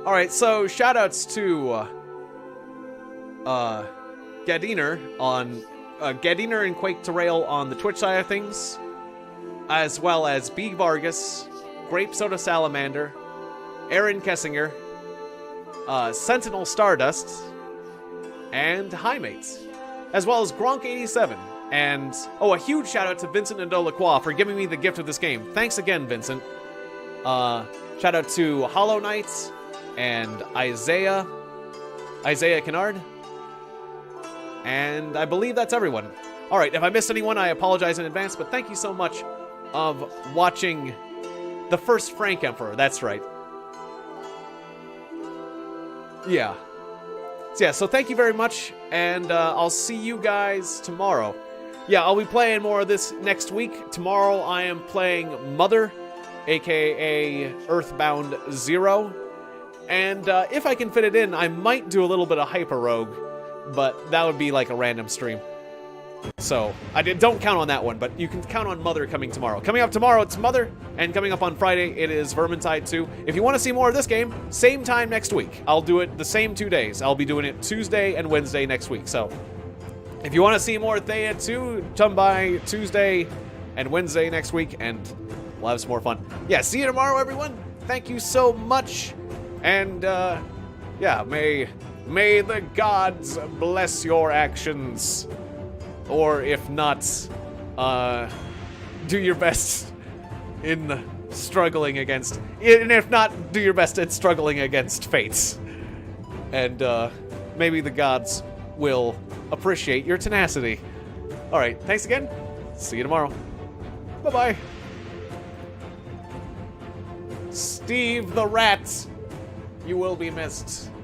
[SPEAKER 1] All right, so shoutouts to Gadiner on Gadiner and Quake to Rail on the Twitch side of things, as well as B Vargas, Grape Soda Salamander, Aaron Kessinger, Sentinel Stardust, and Highmates, as well as Gronk87. And, oh, a huge shout out to Vincent and Dolacroix for giving me the gift of this game. Thanks again, Vincent. Shout out to Hollow Knight and Isaiah Kennard. And I believe that's everyone. Alright, if I missed anyone, I apologize in advance, but thank you so much of watching the first Frank Emperor. That's right. Yeah. So thank you very much, and I'll see you guys tomorrow. Yeah, I'll be playing more of this next week. Tomorrow I am playing Mother, aka Earthbound 0. And if I can fit it in, I might do a little bit of Hyper Rogue, but that would be like a random stream. So, don't count on that one, but you can count on Mother coming tomorrow. Coming up tomorrow, it's Mother, and coming up on Friday, it is Vermintide 2. If you want to see more of this game, same time next week. I'll do it the same 2 days. I'll be doing it Tuesday and Wednesday next week, so if you want to see more Thea 2, come by Tuesday and Wednesday next week, and we'll have some more fun. Yeah, see you tomorrow, everyone. Thank you so much, and yeah, may the gods bless your actions. Or if not, do your best in struggling against... And if not, do your best at struggling against fates. and maybe the gods will appreciate your tenacity. All right, thanks again. See you tomorrow. Bye-bye. Steve the Rat, you will be missed.